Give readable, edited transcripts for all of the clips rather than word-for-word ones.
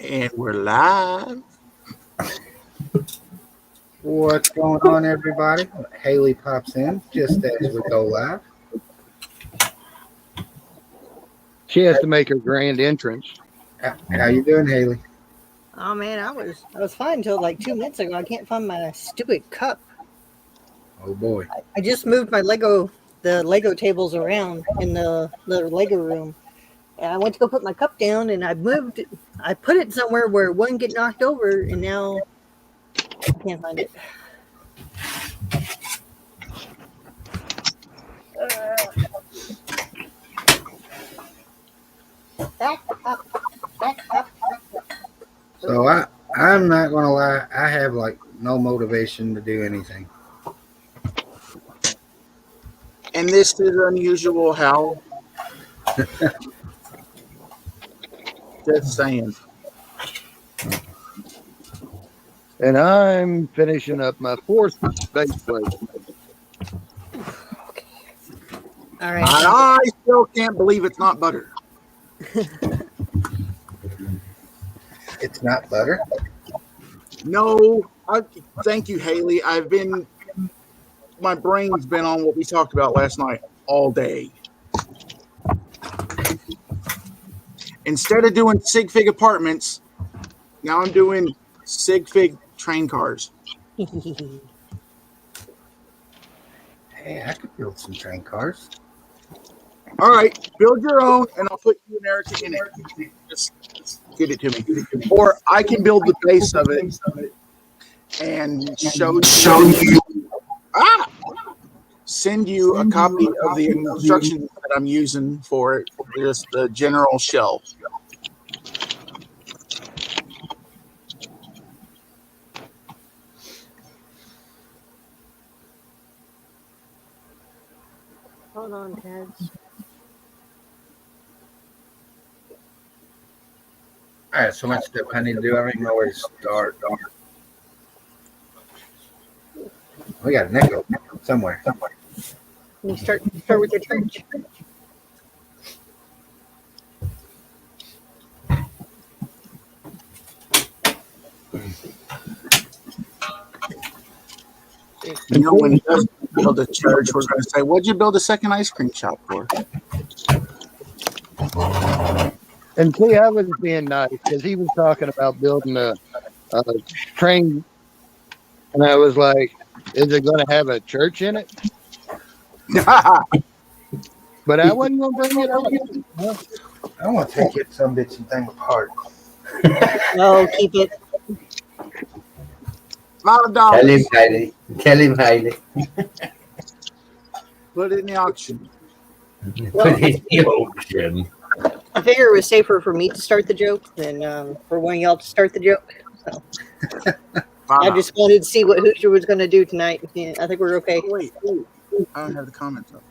And we're live. What's going on, everybody? Haley pops in just as we go live. She has to make her grand entrance. How you doing, Haley? Oh man, I was fine until like 2 minutes ago. I can't find my stupid cup. Oh boy. I just moved the Lego tables around in the Lego room. And I went to go put my cup down and I put it somewhere where it wouldn't get knocked over, and now I can't find it. Back up. So I'm not gonna lie, I have like no motivation to do anything. And this is unusual, Hal. Just saying. And I'm finishing up my fourth base plate. All right. I still can't believe it's not butter. It's not butter. No, thank you, Haley. My brain's been on what we talked about last night all day. Instead of doing Sig Fig apartments, now I'm doing Sig Fig train cars. Hey, I could build some train cars. All right, build your own, and I'll put you and Erica in it. Just get it to me. Or I can build the base of it and send you a copy of the instructions that I'm using for it, just the general shell. Hold on, Taz. I have so much stuff I need to do. I don't even know where to start. We got an echo somewhere. You start with your church. You know, when you build a church, we're going to say, "What'd you build a second ice cream shop for?" And see, I was being nice because he was talking about building a train. And I was like, is it going to have a church in it? But I wasn't going to bring it up. I want to take it some bitch and thing apart. No, keep it. $5. Tell him, Haley. Put it in the auction. Well, Put it in the auction. I figure it was safer for me to start the joke than for one of y'all to start the joke. So I just wanted to see what Hoosier was going to do tonight. Yeah, I think we're okay. Wait, I don't have the comments up.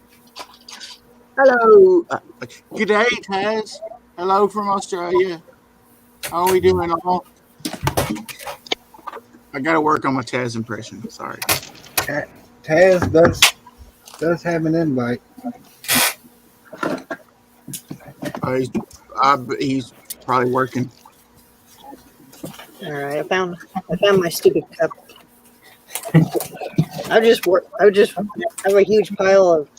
Hello. Good day, Taz. Hello from Australia. How are we doing all? I got to work on my Taz impression. Sorry. Taz does have an invite. He's probably working. All right, I found my stupid cup. I have a huge pile of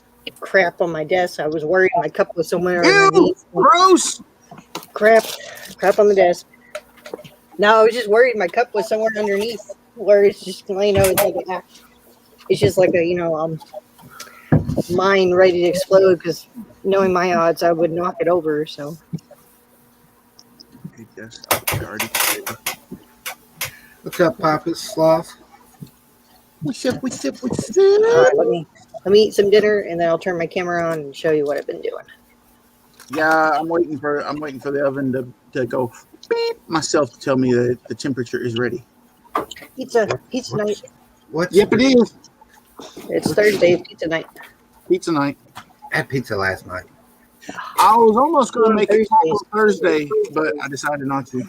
crap on my desk. I was worried my cup was somewhere underneath. Gross! Crap on the desk. No, I was just worried my cup was somewhere underneath where it's just it's just like a mine ready to explode, because knowing my odds, I would knock it over. So. What's up, Papa Sloth? What's up? All right, let me eat some dinner, and then I'll turn my camera on and show you what I've been doing. Yeah, I'm waiting for the oven to go beep myself to tell me that the temperature is ready. Pizza night. Yep, it is. It's Thursday, pizza night. Pizza night. I had pizza last night. I was almost going to make it Thursday, but I decided not to.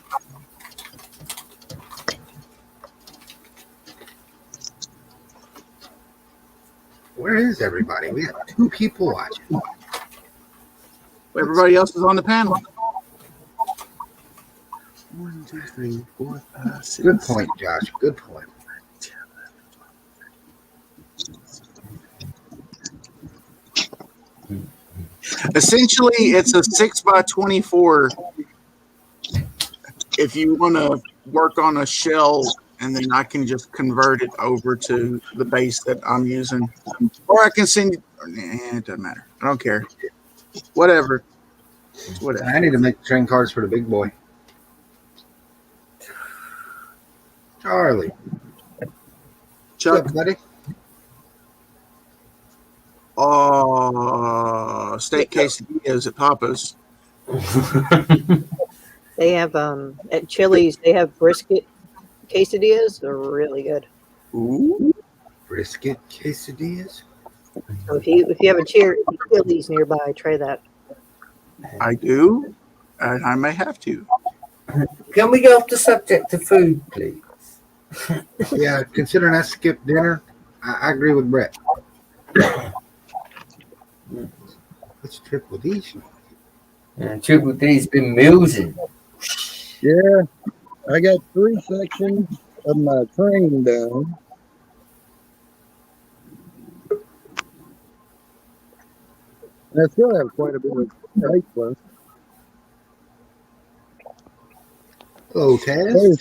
Where is everybody? We have 2 people watching. Everybody else is on the panel. 1, 2, 3, 4, 5, 6. Good point, Josh. Good point. Essentially, it's a 6x24. If you want to work on a shell, and then I can just convert it over to the base that I'm using, or I can send you. It doesn't matter. I don't care. Whatever. It's whatever. I need to make train cars for the big boy. Charlie. Chuck, What's up, buddy? steak quesadillas at Papa's. They have at Chili's. They have brisket quesadillas. They're really good. Ooh. Brisket quesadillas? So if you have a Chili's nearby, try that. I do, and I may have to. Can we go off the subject of food, please? Yeah, considering I skipped dinner, I agree with Brett. What's Triple D's? Triple D's been musing. Yeah, I got 3 sections of my train done. And I still have quite a bit of break left. Hello, Taz.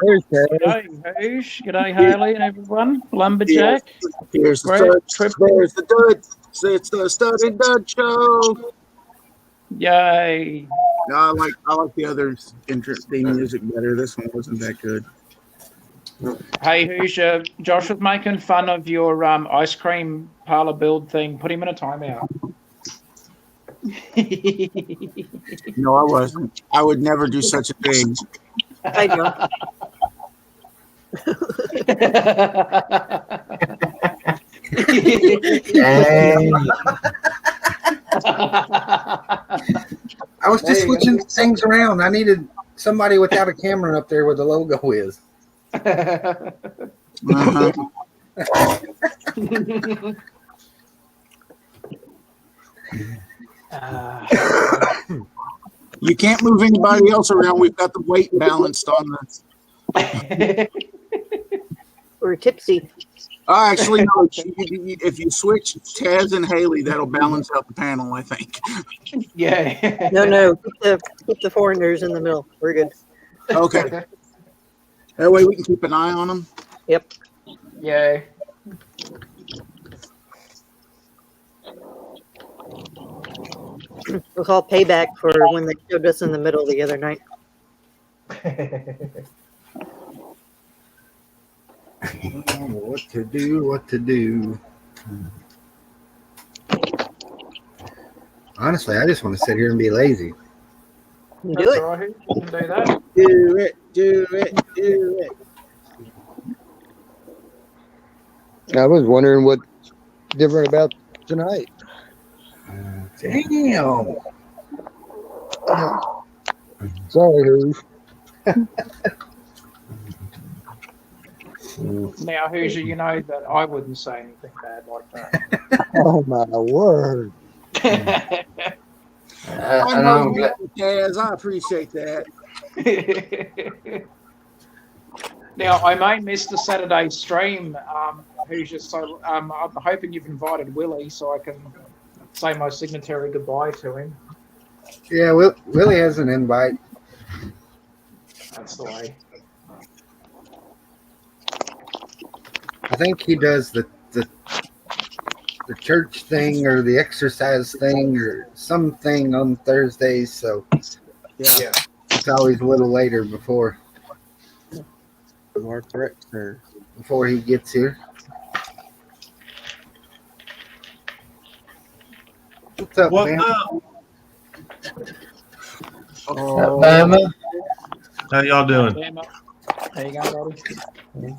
There's Ted. G'day, Hoosh. G'day, Haley and everyone. Lumberjack. Here's the Brett, stud. There's the dud. It's the Stud and Dud show. Yay. No, I like the other interesting music better. This one wasn't that good. Hey, Hoosier. Josh was making fun of your ice cream parlor build thing. Put him in a timeout. No, I wasn't. I would never do such a thing. I don't. I was just switching things around. I needed somebody without a camera up there where the logo is. Uh-huh. You can't move anybody else around. We've got the weight balanced on the. We're tipsy. Actually, no. If you switch Taz and Haley, that'll balance out the panel, I think. Yeah. No. Keep the foreigners in the middle. We're good. Okay. That way we can keep an eye on them. Yep. Yeah. We'll call payback for when they showed us in the middle the other night. What to do. Honestly, I just want to sit here and be lazy. You That's do it. all right. You can do that. Do it. I was wondering what's different about tonight. Damn. Sorry, Hoosh. Now, Hoosier, you know that I wouldn't say anything bad like that. Oh, my word. I And know I'm glad, you, Taz. I appreciate that. Now, I may miss the Saturday stream, Hoosier, so I'm hoping you've invited Willie so I can say my signatory goodbye to him. Yeah, Willie has an invite. That's the way. I think he does the church thing or the exercise thing or something on Thursdays, so Yeah. it's always a little later before You are correct, sir. before he gets here. What's up, What's man? up? Alabama. How y'all doing? Damn it. There you go, buddy.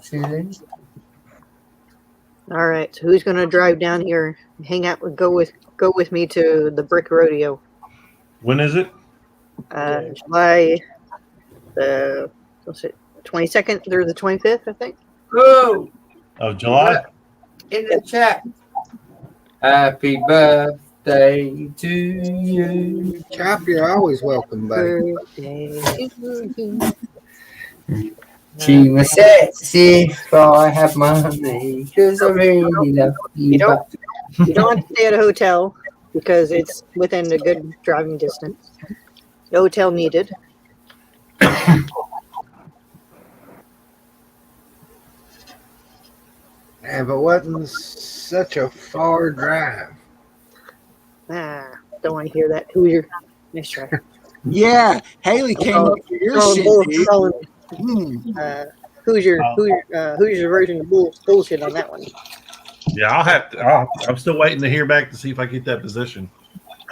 All right. So who's gonna drive down here? Hang out. Go with me to the Brick Rodeo. When is it? July what's it? 22nd through the 25th, I think. Go Of July? in the chat. Happy birthday birthday to you. Chop, you're always welcome, buddy. Birthday to you. She was sexy if I had money, because I really love you. You don't have to stay at a hotel because it's within a good driving distance. No hotel needed. Yeah, but wasn't such a far drive. Don't want to hear that. Hoosier. Nice try. Yeah, Haley came up for your shit, dude. Hoosier's version of bullshit on that one. Yeah, I'll have to. I'm still waiting to hear back to see if I get that position.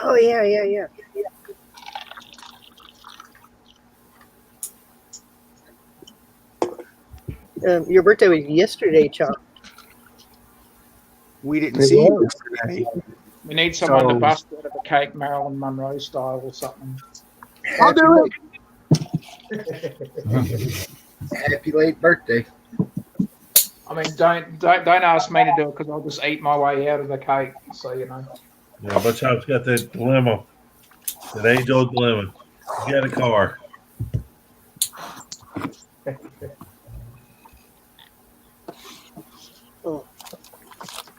Oh yeah. Your birthday was yesterday, Chuck. We didn't see you yesterday. We need someone So- to bust out of a cake, Marilyn Monroe style or something. I'll do it. Happy late birthday. I mean, don't ask me to do it because I'll just eat my way out of the cake. So you know. Yeah, but Chop's got that dilemma, that age-old dilemma. You got a car.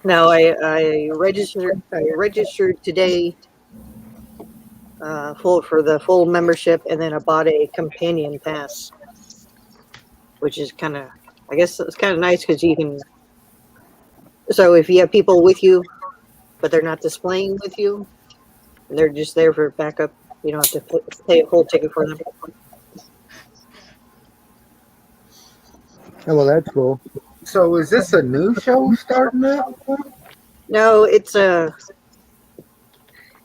No, I registered today for the full membership, and then I bought a companion pass, which is kind of, I guess it's kind of nice because you can. So if you have people with you, but they're not displaying with you, and they're just there for backup, you don't have to pay a full ticket for them. Oh, well, that's cool. So is this a new show starting up? No, it's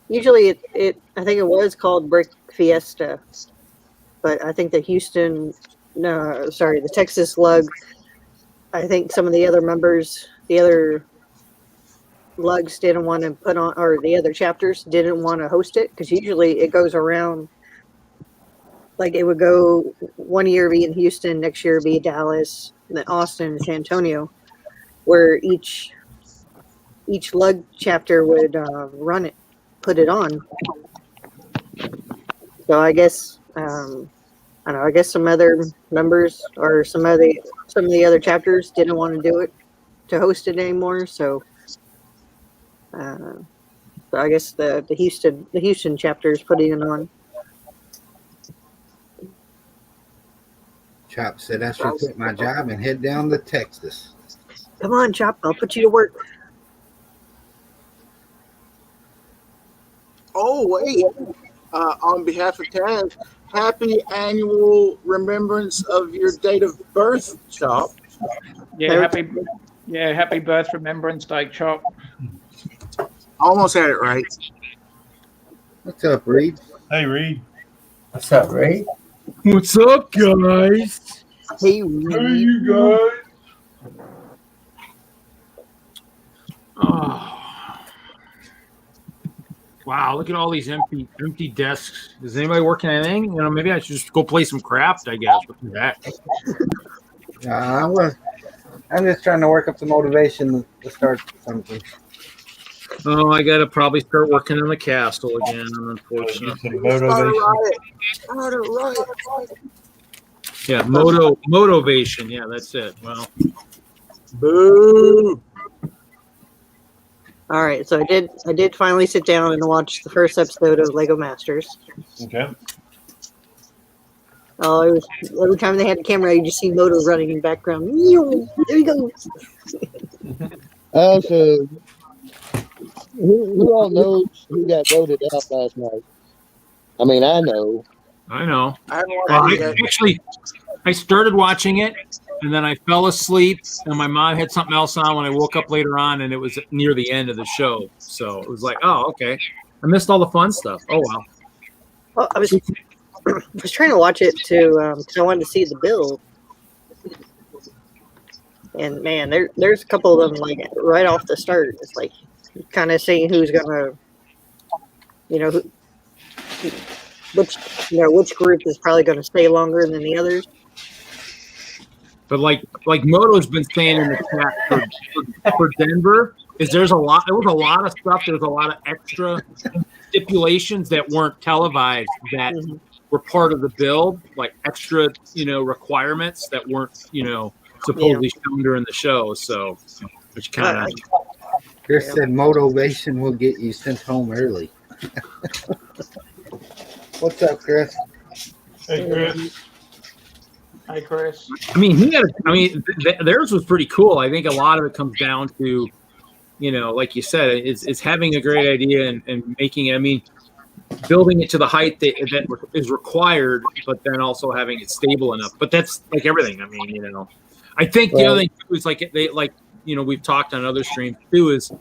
usually it I think it was called Brick Fiesta, but I think the the Texas Lug, I think some of the other members, the other lugs didn't want to put on, or the other chapters didn't want to host it, because usually it goes around, like it would go one year be in Houston, next year be Dallas, then Austin, San Antonio, where each lug chapter would run it, put it on. So I guess I don't know. I guess some other members or some of the other chapters didn't want to do it, to host it anymore. So I guess the Houston chapter is putting it on. Chop said I should quit my job and head down to Texas. Come on, Chop. I'll put you to work. Oh, wait. On behalf of Taz, happy annual remembrance of your date of birth, Chop. Yeah, happy birth remembrance day, Chop. Almost had it right. What's up, Reed? Hey, Reed. What's up, Ray? What's up, guys? Hey, you guys? Oh. Wow, look at all these empty desks. Is anybody working on anything? You know, maybe I should just go play some craft, I guess. What the heck? I'm just trying to work up the motivation to start something. Oh, I gotta probably start working on the castle again, Get unfortunately. some motivation. Yeah, motivation. Yeah, that's it. Well, Boo. All right, so I did finally sit down and watch the first episode of Lego Masters. Okay. Oh, it was, every time they had the camera, you just see Moto running in the background. There he goes. So who all knows who got voted out last night? I mean, I know. I know. I haven't Well, watched it yet. I started watching it, and then I fell asleep, and my mom had something else on when I woke up later on, and it was near the end of the show. So it was like, oh, okay. I missed all the fun stuff. Oh, well. Well, I was trying to watch it because I wanted to see the bill. And man, there's a couple of them like right off the start. It's like kind of seeing who's gonna, which group is probably going to stay longer than the others. But like Moto's been saying in the chat for Denver, is there was a lot of stuff. There's a lot of extra stipulations that weren't televised that Mhm. were part of the build, like extra, requirements that weren't, supposedly shown during the show. So, which kind of, Chris said motivation will get you sent home early. What's up, Chris? Hey, Chris. Hey, Chris. theirs was pretty cool. I think a lot of it comes down to, like you said, it's having a great idea and making it. I mean, building it to the height that is required, but then also having it stable enough. But that's like everything. I mean, I think the other thing too is we've talked on other streams too, is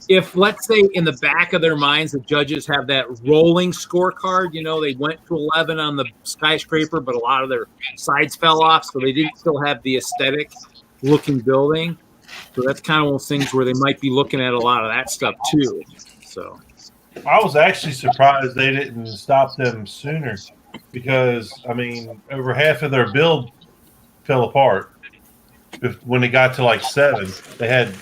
if, let's say, in the back of their minds, the judges have that rolling scorecard, they went to 11 on the skyscraper, but a lot of their sides fell off, so they didn't still have the aesthetic looking building. So that's kind of one of those things where they might be looking at a lot of that stuff too. So I was actually surprised they didn't stop them sooner because, over half of their build fell apart. When it got to like 7, they had.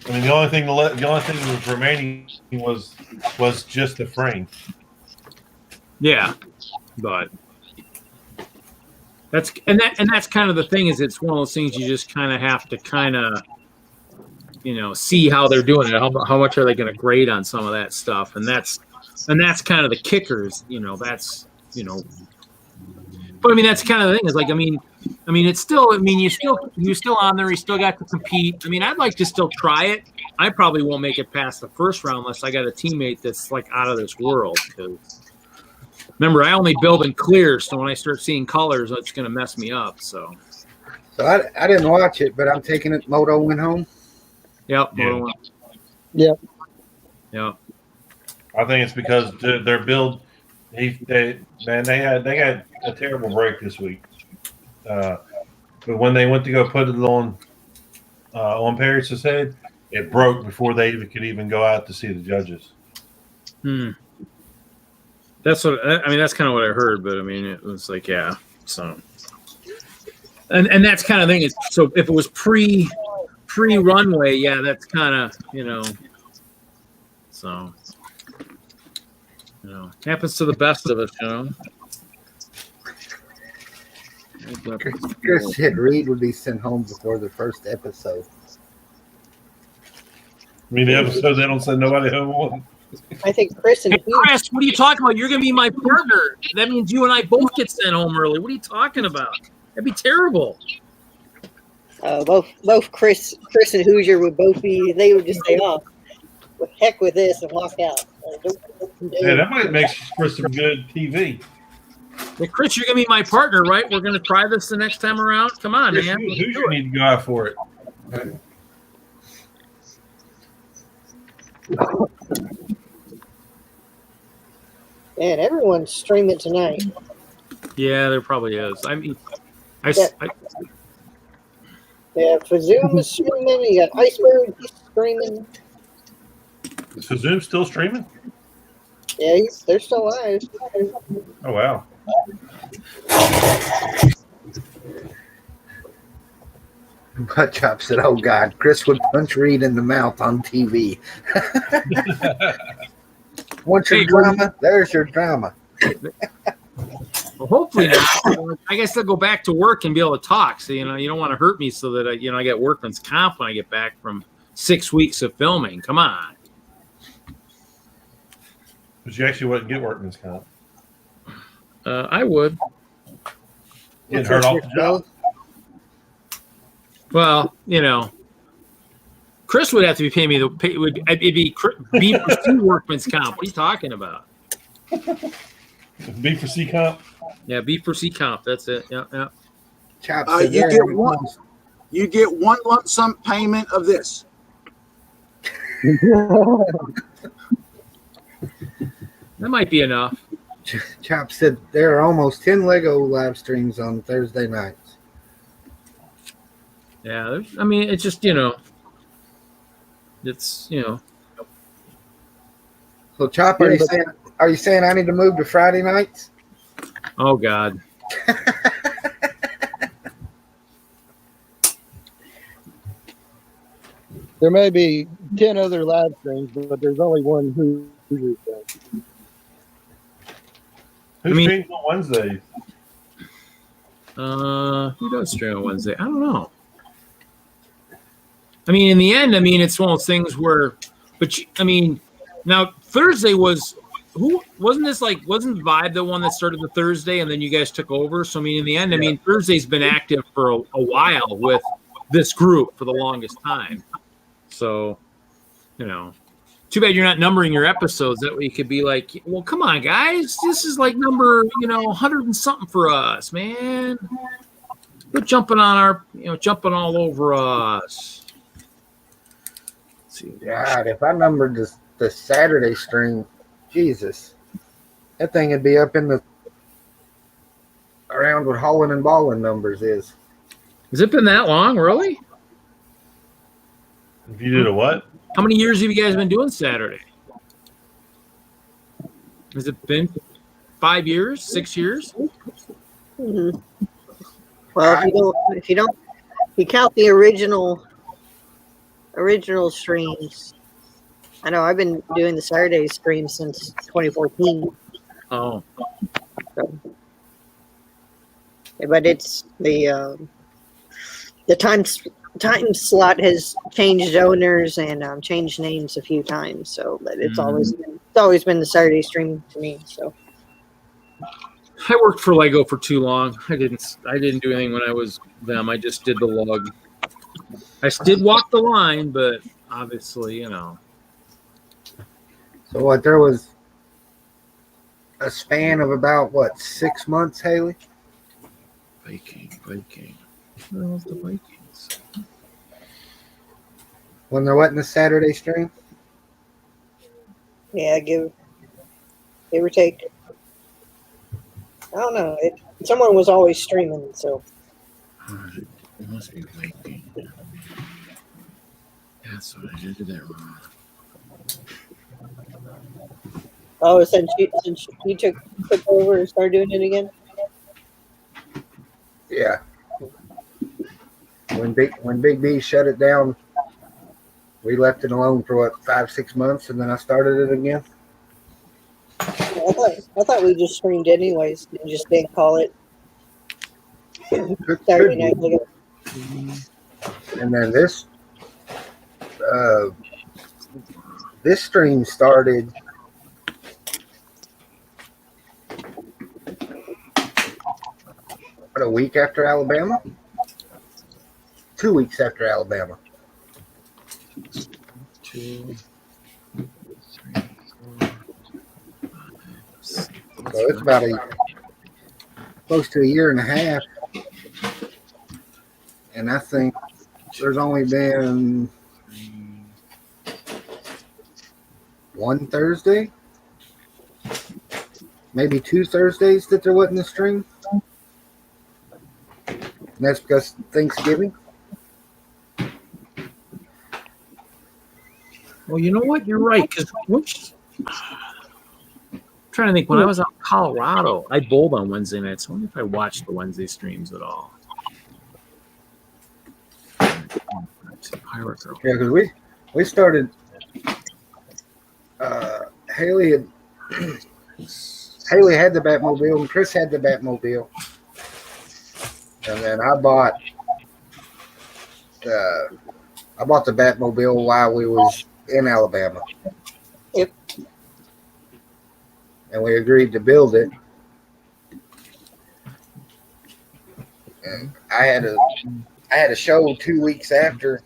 The only thing that was remaining was just the frame. yeah, but that's kind of the thing, is it's one of those things you just kind of have to see how they're doing it. How much are they going to grade on some of that stuff, and that's kind of the kickers. That's. But that's kind of the thing. Is like, it's still. You're still on there. You still got to compete. I'd like to still try it. I probably won't make it past the first round unless I got a teammate that's like out of this world. Because remember, I only build in clear, so when I start seeing colors, it's going to mess me up. So I didn't watch it, but I'm taking it. Moto went home. Yep. Yep. Yep. I think it's because their build. They got a terrible break this week. But when they went to go put it on Paris' head, it broke before they could even go out to see the judges. That's what that's kind of what I heard, but it was like, yeah. So, and that's kind of thing. Is so if it was pre runway, yeah, that's kind of So, happens to the best of us, Chris said Reed would be sent home before the first episode. The episode they don't send nobody home on. I think Chris and Hey, Chris, what are you talking about? You're going to be my partner. That means you and I both get sent home early. What are you talking about? That'd be terrible. both Chris and Hoosier would both be. They would just say, "Oh, heck with this," and walk out. Yeah, that might make for some good TV. Hey, Chris, you're going to be my partner, right? We're going to try this the next time around. Come on, man. Hoosier need to go out for it. Man, everyone's streaming tonight. Yeah, there probably is. Yeah, Fazoom is streaming. You got Iceberg, he's streaming. Is Zoom still streaming? Yeah, they're still live. Oh, wow. Butt Chop said, "Oh God, Chris would punch Reed in the mouth on TV." Want your drama? There's your drama. Well, hopefully not. I guess I'll go back to work and be able to talk. So, you don't want to hurt me so that, I get workman's comp when I get back from 6 weeks of filming. Come on. But you actually wouldn't get workman's comp. I would. Get hurt off the job. Well, Chris would have to be paying me it'd be B for C workman's comp. What are you talking about? B for C comp? Yeah, B for C comp. That's it. Yeah. Chop You get one lump sum payment of this. That might be enough. Chop said there are almost 10 Lego live streams on Thursday nights. Yeah, it's just, it's, So Chop, are you saying I need to move to Friday nights? Oh God. There may be 10 other live streams, but there's only one Hoosier thing. Who streams on Wednesdays? Who does stream on Wednesday? I don't know. I mean, in the end, I mean, it's one of those things where, I mean, now Thursday wasn't Vibe the one that started the Thursday and then you guys took over? So, I mean, in the end, I mean, Thursday's been active for a while with this group for the longest time. So, you know, too bad you're not numbering your episodes. That way you could be like, well, come on, guys. This is like number, 100 and something for us, man. Quit jumping on jumping all over us. Let's see. God, if I numbered the Saturday stream, Jesus, that thing would be up in the around what Holland and Ballin numbers is. Has it been that long, really? If you did a what? How many years have you guys been doing Saturday? Has it been 5 years, 6 years? Mm-hmm. Well, if you count the original streams, I know I've been doing the Saturday stream since 2014. Oh, So, but it's the time slot has changed owners and changed names a few times. So, but it's always been the Saturday stream to me. So. I worked for Lego for too long. I didn't do anything when I was them. I just did the lug. I did walk the line, but obviously, So what? There was a span of about 6 months, Haley? Viking. Where was the Vikings? When there wasn't a Saturday stream? Yeah, give or take. I don't know. Someone was always streaming, so. It must be Viking. That's what I did that wrong. Oh, since you took over and started doing it again. Yeah. When Big B shut it down, we left it alone for 5-6 months, and then I started it again. I thought we just streamed anyways and just didn't call it Could Saturday be. night. Like And then this stream started a week after Alabama? 2 weeks after Alabama. 2, 3, 4, 5, 6. So it's about close to a year and a half. And I think there's only been one Thursday, maybe 2 Thursdays that there wasn't a stream. And that's because Thanksgiving. Well, you know what? You're right. Because trying to think, when I was out in Colorado, I bowled on Wednesday nights. I wonder if I watched the Wednesday streams at all. Pirate Girl. Yeah, because we started. Haley had the Batmobile and Chris had the Batmobile, and then I bought the Batmobile while we was in Alabama. Yep. And we agreed to build it. And I had a show 2 weeks after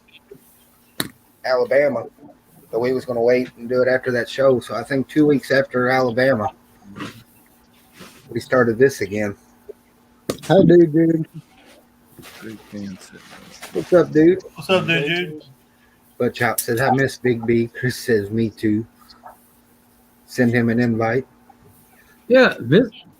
Alabama, but we was going to wait and do it after that show. So I think 2 weeks after Alabama, we started this again. How do, dude? What's up, dude? What's up, dude? But Chop says, I miss Big B. Chris says, me too. Send him an invite. Yeah,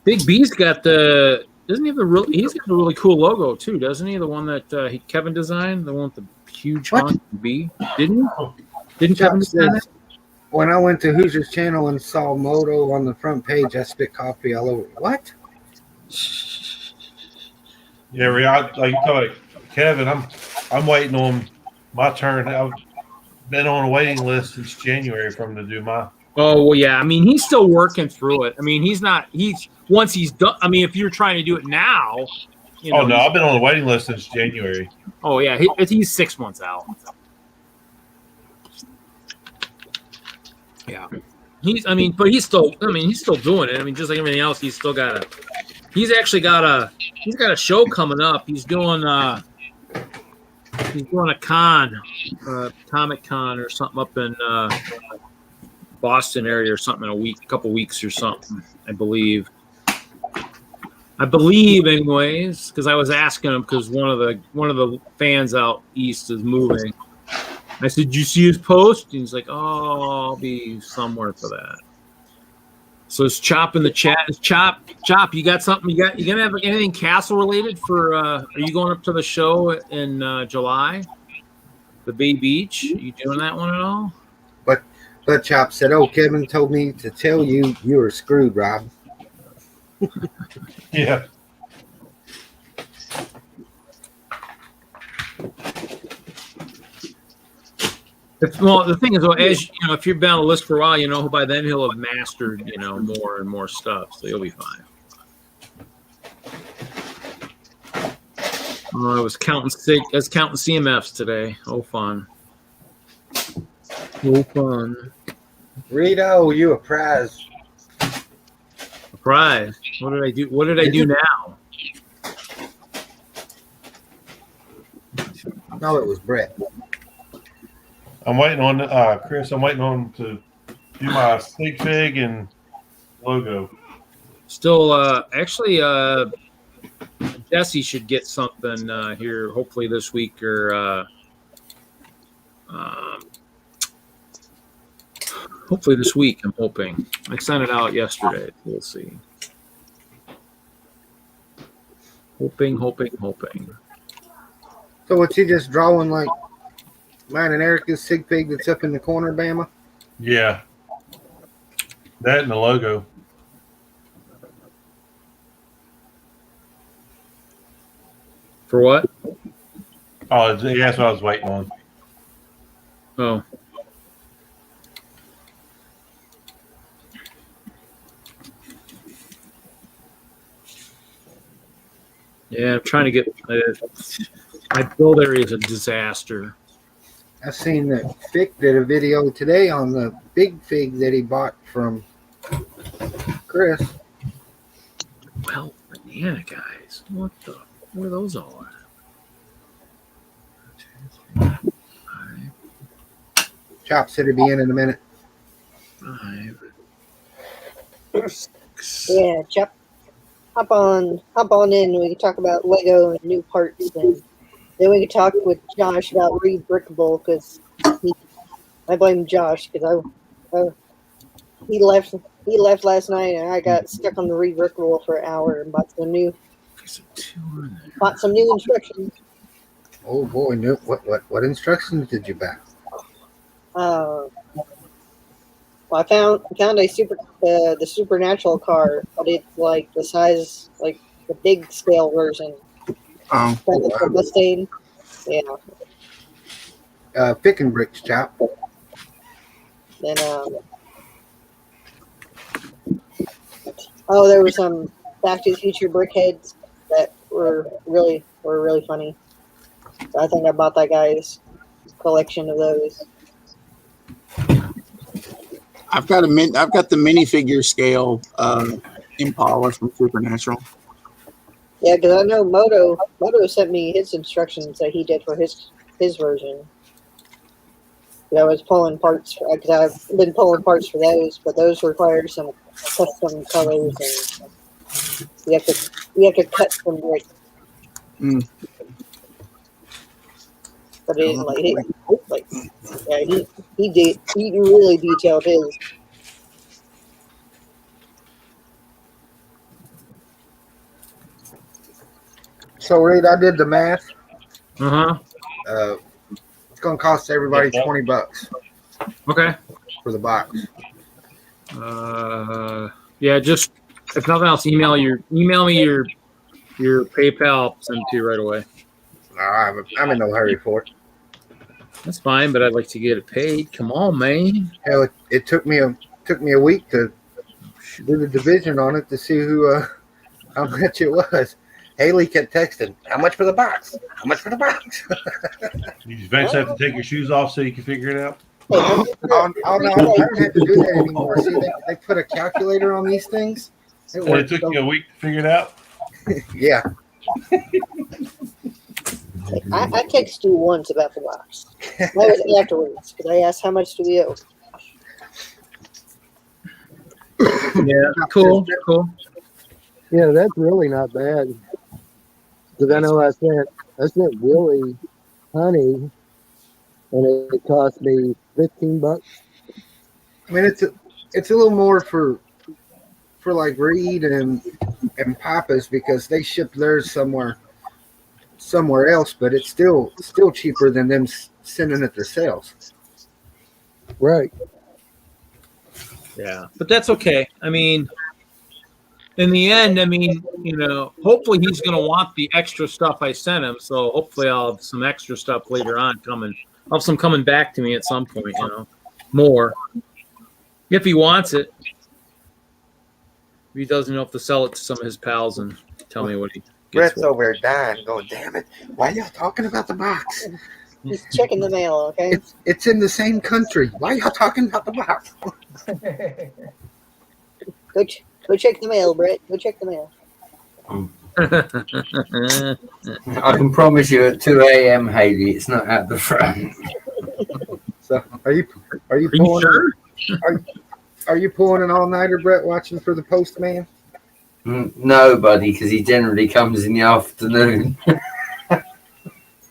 Big B's got the. Doesn't he have he's got a really cool logo too, doesn't he? The one that Kevin designed, the one with the huge honk B. Didn't he? Didn't Kevin design that? When I went to Hoosier's channel and saw Moto on the front page, I spit coffee all over. What? Yeah, like you told Kevin, I'm waiting on my turn. been on a waiting list since January for him to do my. Oh well, yeah. I mean, he's still working through it. I mean, he's not. He's once he's done. I mean, if you're trying to do it now, you know. Oh no, I've been on a waiting list since January. Oh yeah, he's 6 months out. Yeah, he's. I mean, but he's still. I mean, he's still doing it. I mean, just like everything else, he's still got a. He's actually got a. He's got a show coming up. He's doing. He's doing a con, Comic Con or something up in Boston area or something in a couple weeks or something. I believe, anyways, because I was asking him because one of the fans out east is moving. I said, "Did you see his post?" And he's like, "Oh, I'll be somewhere for that." So it's Chop in the chat. It's Chop. You got something? You gonna have anything castle related for? Are you going up to the show in July? The Bay Beach. Are you doing that one at all? But Chop said, "Oh, Kevin told me to tell you you were screwed, Rob." Yeah. Well, the thing is, as you know, if you've been on the list for a while, you know, by then he'll have mastered, you know, more and more stuff, so you'll be fine. I was counting CMFs today. Oh, fun! Oh, fun! Rito, you a prize. Surprise! What did I do? What did I do now? No, it was Brett. I'm waiting on Chris. I'm waiting on to do my sig fig and logo. Still, actually, Jesse should get something here, hopefully this week or hopefully this week. I'm hoping. I sent it out yesterday. We'll see. Hoping. So what's he just drawing like mine and Erica's sig pig that's up in the corner, Bama? Yeah. That and the logo. For what? Oh, yeah, that's what I was waiting on. Oh. Yeah, I'm trying to get my build area is a disaster. I seen that Fick did a video today on the big fig that he bought from Chris. Well, banana guys, where are those all at? 2, 3, 5, Chop said he'd be in a minute. 5, 6. Yeah, Chop. Hop on in. We can talk about Lego and new parts, and then we can talk with Josh about re-brickable because I blame Josh because he left last night and I got stuck on the re-brickable for an hour and bought some new instructions. Oh boy, no! What instructions did you buy? Well, I found the supernatural car, but it's like the size, like the big scale version. Oh, The Mustang. Yeah. Pick and bricks, Chop. Then there were some Back to the Future brickheads that were really funny. So I think I bought that guy's collection of those. I've got the minifigure scale Impala from Supernatural. Yeah, because I know Moto sent me his instructions that he did for his version. I was pulling parts because I've been pulling parts for those, but those require some custom colors and you have to cut some brick. Mm. But it he really detailed his. So, Reed, I did the math. Uh-huh. It's going to cost everybody $20 Okay. for the box. Yeah, just if nothing else, email me your PayPal, I'll send it to you right away. I'm in no hurry for it. That's fine, but I'd like to get it paid. Come on, man. Hell, it took me a week to do the division on it to see how much it was. Haley kept texting, "How much for the box? How much for the box?" You eventually have to take your shoes off so you can figure it out. Oh no, I don't have to do that anymore. See, they put a calculator on these things. And it took you a week to figure it out. Yeah. I texted you once about the box. That was afterwards because I asked how much do we owe. Yeah, cool. Yeah, that's really not bad. Because I know I sent Willie honey, and it cost me $15. I mean, it's a little more for like Reed and Papa's because they ship theirs somewhere else, but it's still cheaper than them sending it themselves. Right. Yeah, but that's okay. I mean, in the end, hopefully he's going to want the extra stuff I sent him. So hopefully I'll have some extra stuff later on coming. I'll have some coming back to me at some point, more. If he wants it. If he doesn't know if to sell it to some of his pals and tell me what he gets. Brett's over there dying, going, "Damn it! Why y'all talking about the box? He's checking the mail, okay? It's in the same country. Why y'all talking about the box?" Go check the mail, Brett. Go check the mail. I can promise you at 2 a.m., Haley, it's not at the front. So are you Are pulling? you sure? Are you pulling an all-nighter, Brett, watching for the postman? No, buddy, because he generally comes in the afternoon.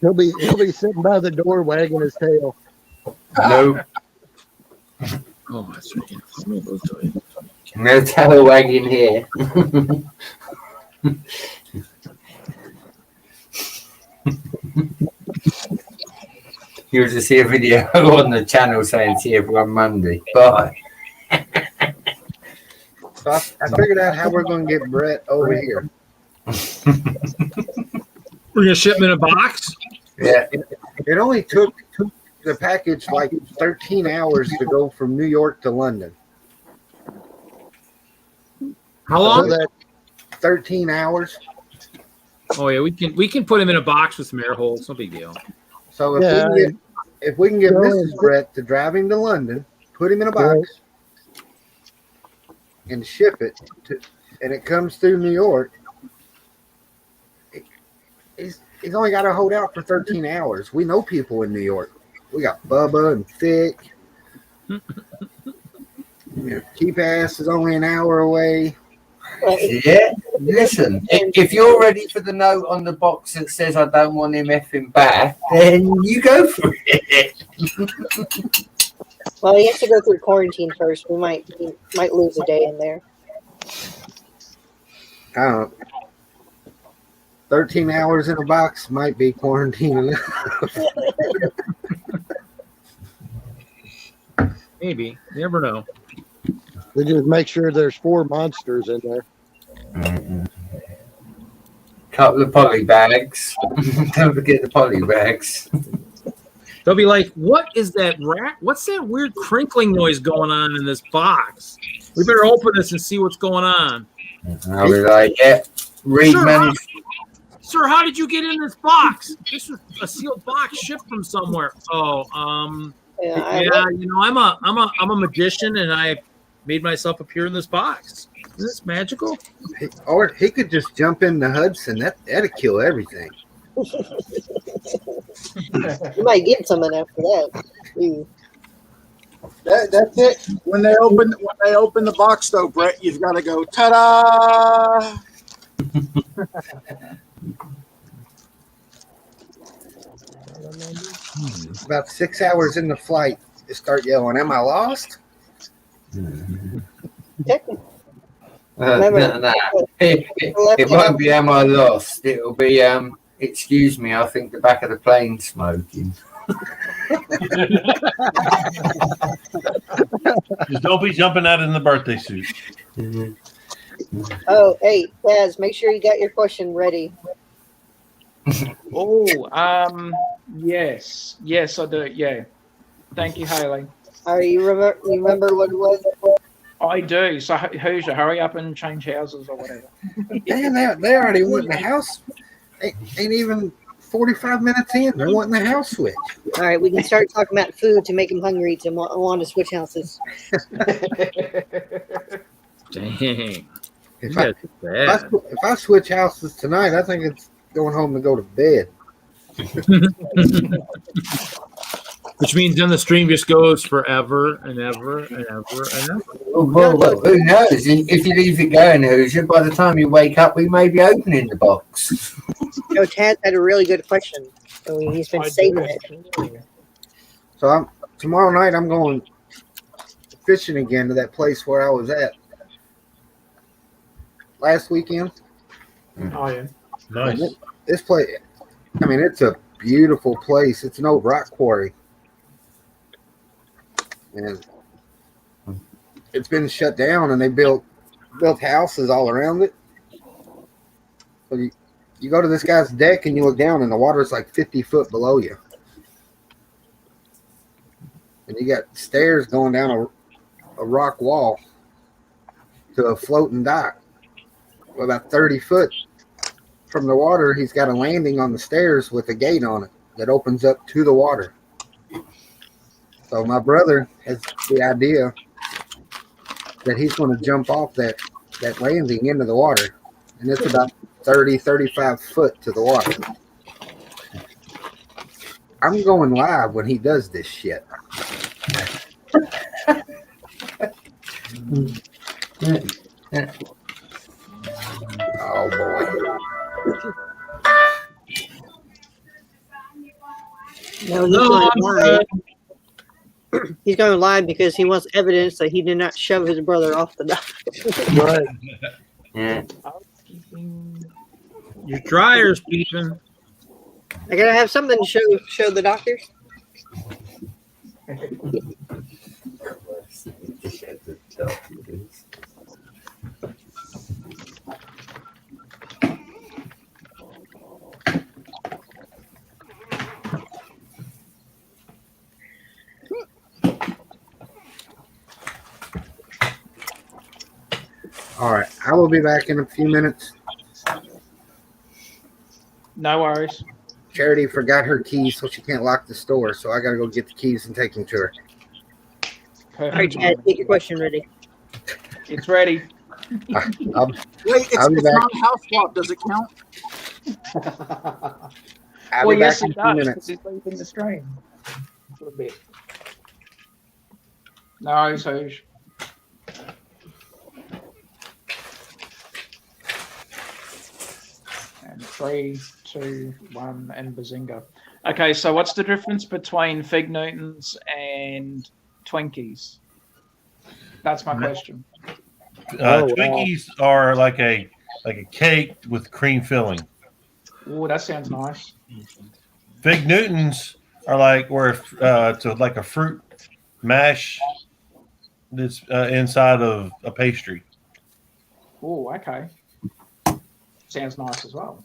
He'll be sitting by the door wagging his tail. No, Oh, that's right. Let me go to it. no tail wagging here. You'll just see a video on the channel saying see everyone Monday. Bye. So I figured out how we're going to get Brett over here. We're gonna ship him in a box. Yeah. It only took the package like 13 hours to go from New York to London. How long? 13 hours. Oh yeah, we can put him in a box with some air holes. No big deal. So Yeah, if we can get Go Mrs. ahead. Brett to drive him to London, put him in a box, and ship it, and it comes through New York, he's only got to hold out for 13 hours. We know people in New York. We got Bubba and Thick. Cheap Ass is only an hour away. Yeah. Listen, if you're ready for the note on the box that says I don't want him effing back, then you go for it. Well, he has to go through quarantine first. He might lose a day in there. I don't know. 13 hours in a box might be quarantine. Maybe. You never know. They just make sure there's 4 monsters in there. Couple of poly bags. Don't forget the poly bags. They'll be like, "What is that rat? What's that weird crinkling noise going on in this box? We better open this and see what's going on." I'll be like, yeah, Reed Sure, managed. Sir, how did you get in this box? This was a sealed box shipped from somewhere. Oh, Yeah, I'm a magician and I made myself appear in this box. Is this magical? Or he could just jump into Hudson. That'd kill everything. you might get someone after that. Ooh. That's it. When they open the box, though, Brett, you've got to go ta-da. About 6 hours in the flight, you start yelling, "Am I lost?" Technically, No. It won't be am I lost. It'll be excuse me, I think the back of the plane smoking. Just don't be jumping out in the birthday suit. Oh, hey, Taz, make sure you got your question ready. Oh, Yes, I do. Yeah. Thank you, Haley. All right, you remember what it was? I do. So Hoosier, hurry up and change houses or whatever. Damn, they already went in the house. Ain't even 45 minutes in. They're wanting the house switch. All right, we can start talking about food to make him hungry to want to switch houses. Dang. If You I, guys are bad. if I switch houses tonight, I think it's going home to go to bed. Which means then the stream just goes forever and ever and ever and ever. Well, who knows? If you leave it going, Hoosier, by the time you wake up, we may be opening the box. Tad had a really good question. So he's been saving it. So tomorrow night I'm going fishing again to that place where I was at last weekend. Oh yeah. Nice. This place, I mean, it's a beautiful place. It's an old rock quarry. And it's been shut down, and they built houses all around it. So you go to this guy's deck, and you look down, and the water's like 50 foot below you. And you got stairs going down a rock wall to a floating dock. About 30 foot from the water, he's got a landing on the stairs with a gate on it that opens up to the water. So my brother has the idea that he's going to jump off that landing into the water. And it's about 30, 35 foot to the water. I'm going live when he does this shit. Oh boy. No, he's going live because he wants evidence that he did not shove his brother off the dock. Right. Yeah. Your dryer's beeping. I gotta have something to show the doctors. All right. I will be back in a few minutes. No worries. Charity forgot her keys, so she can't lock the store. So I got to go get the keys and take them to her. All right, Chad, get your question ready. It's ready. I'll Wait, it's I'll be back. not a house swap. Does it count? I'll Well, be yes, back in it a few does. minutes. It's leaving the stream. For a bit. No, so and 3, 2, 1, and Bazinga. Okay, so what's the difference between Fig Newtons and Twinkies? That's my question. Twinkies are like a cake with cream filling. Oh, that sounds nice. Fig Newtons are like to like a fruit mash that's inside of a pastry. Oh, okay. Sounds nice as well.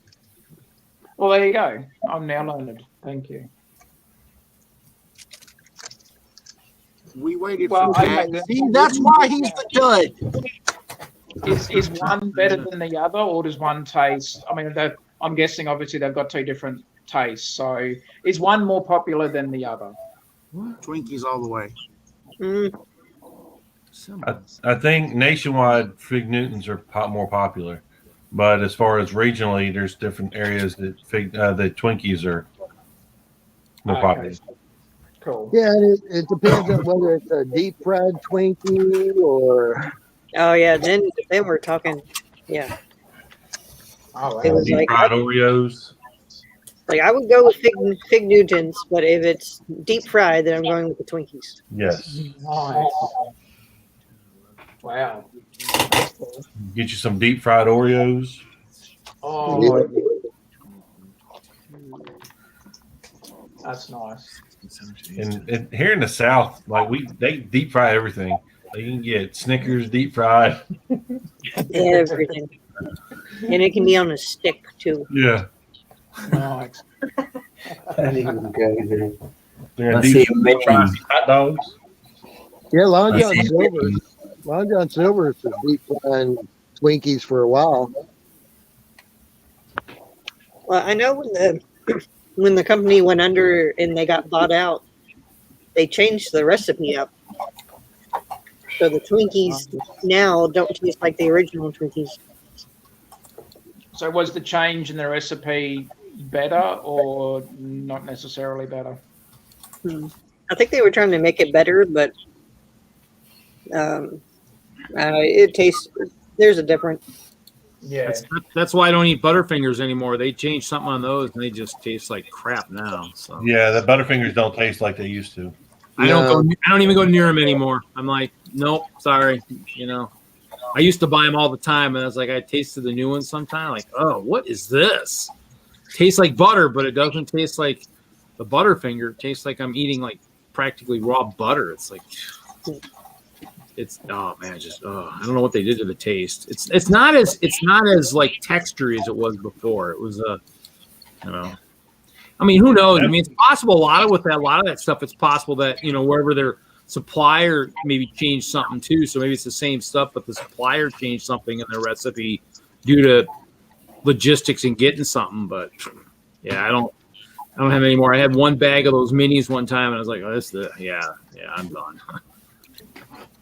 Well, there you go. I'm now learned. Thank you. We waited Well, for I that. made See, that's why he's the judge. Is one better than the other, or does one taste? I mean, I'm guessing obviously they've got two different tastes. So, is one more popular than the other? Twinkies all the way. I think nationwide Fig Newtons are more popular, but as far as regionally, there's different areas that the Twinkies are more popular. Cool. Yeah, and it depends on whether it's a deep fried Twinkie or. Oh yeah, then we're talking. Yeah, Oh, it wow. was Deep like fried Oreos. I would go with Fig Newtons, but if it's deep fried, then I'm going with the Twinkies. Yes. Nice. Wow. That's cool. Get you some deep fried Oreos. Oh, that's nice. And here in the South, like they deep fry everything. Like you can get Snickers deep fried. Everything, and it can be on a stick too. Yeah. Nice. Don't even go there. They're I gonna see do a menu. spicy hot dogs. Yeah, Long I John see a Silver. menu. Long John Silver was deep frying Twinkies for a while. Well, I know when the company went under and they got bought out, they changed the recipe up. So the Twinkies now don't taste like the original Twinkies. So was the change in the recipe better or not necessarily better? I think they were trying to make it better, but it tastes. There's a difference. Yeah. That's why I don't eat Butterfingers anymore. They changed something on those, and they just taste like crap now. So Yeah, the Butterfingers don't taste like they used to. I don't even go near them anymore. I'm like, nope, sorry. You know, I used to buy them all the time, and I was like, I tasted the new ones sometime. Like, oh, what is this? Tastes like butter, but it doesn't taste like the Butterfinger. It tastes like I'm eating like practically raw butter. It's like, oh man, I don't know what they did to the taste. It's not as like textury as it was before. It was you know. I mean, who knows? I mean, it's possible a lot of that stuff. It's possible that wherever their supplier maybe changed something too. So maybe it's the same stuff, but the supplier changed something in their recipe due to logistics and getting something. But yeah, I don't have any more. I had one bag of those minis one time, and I was like, oh, I'm done.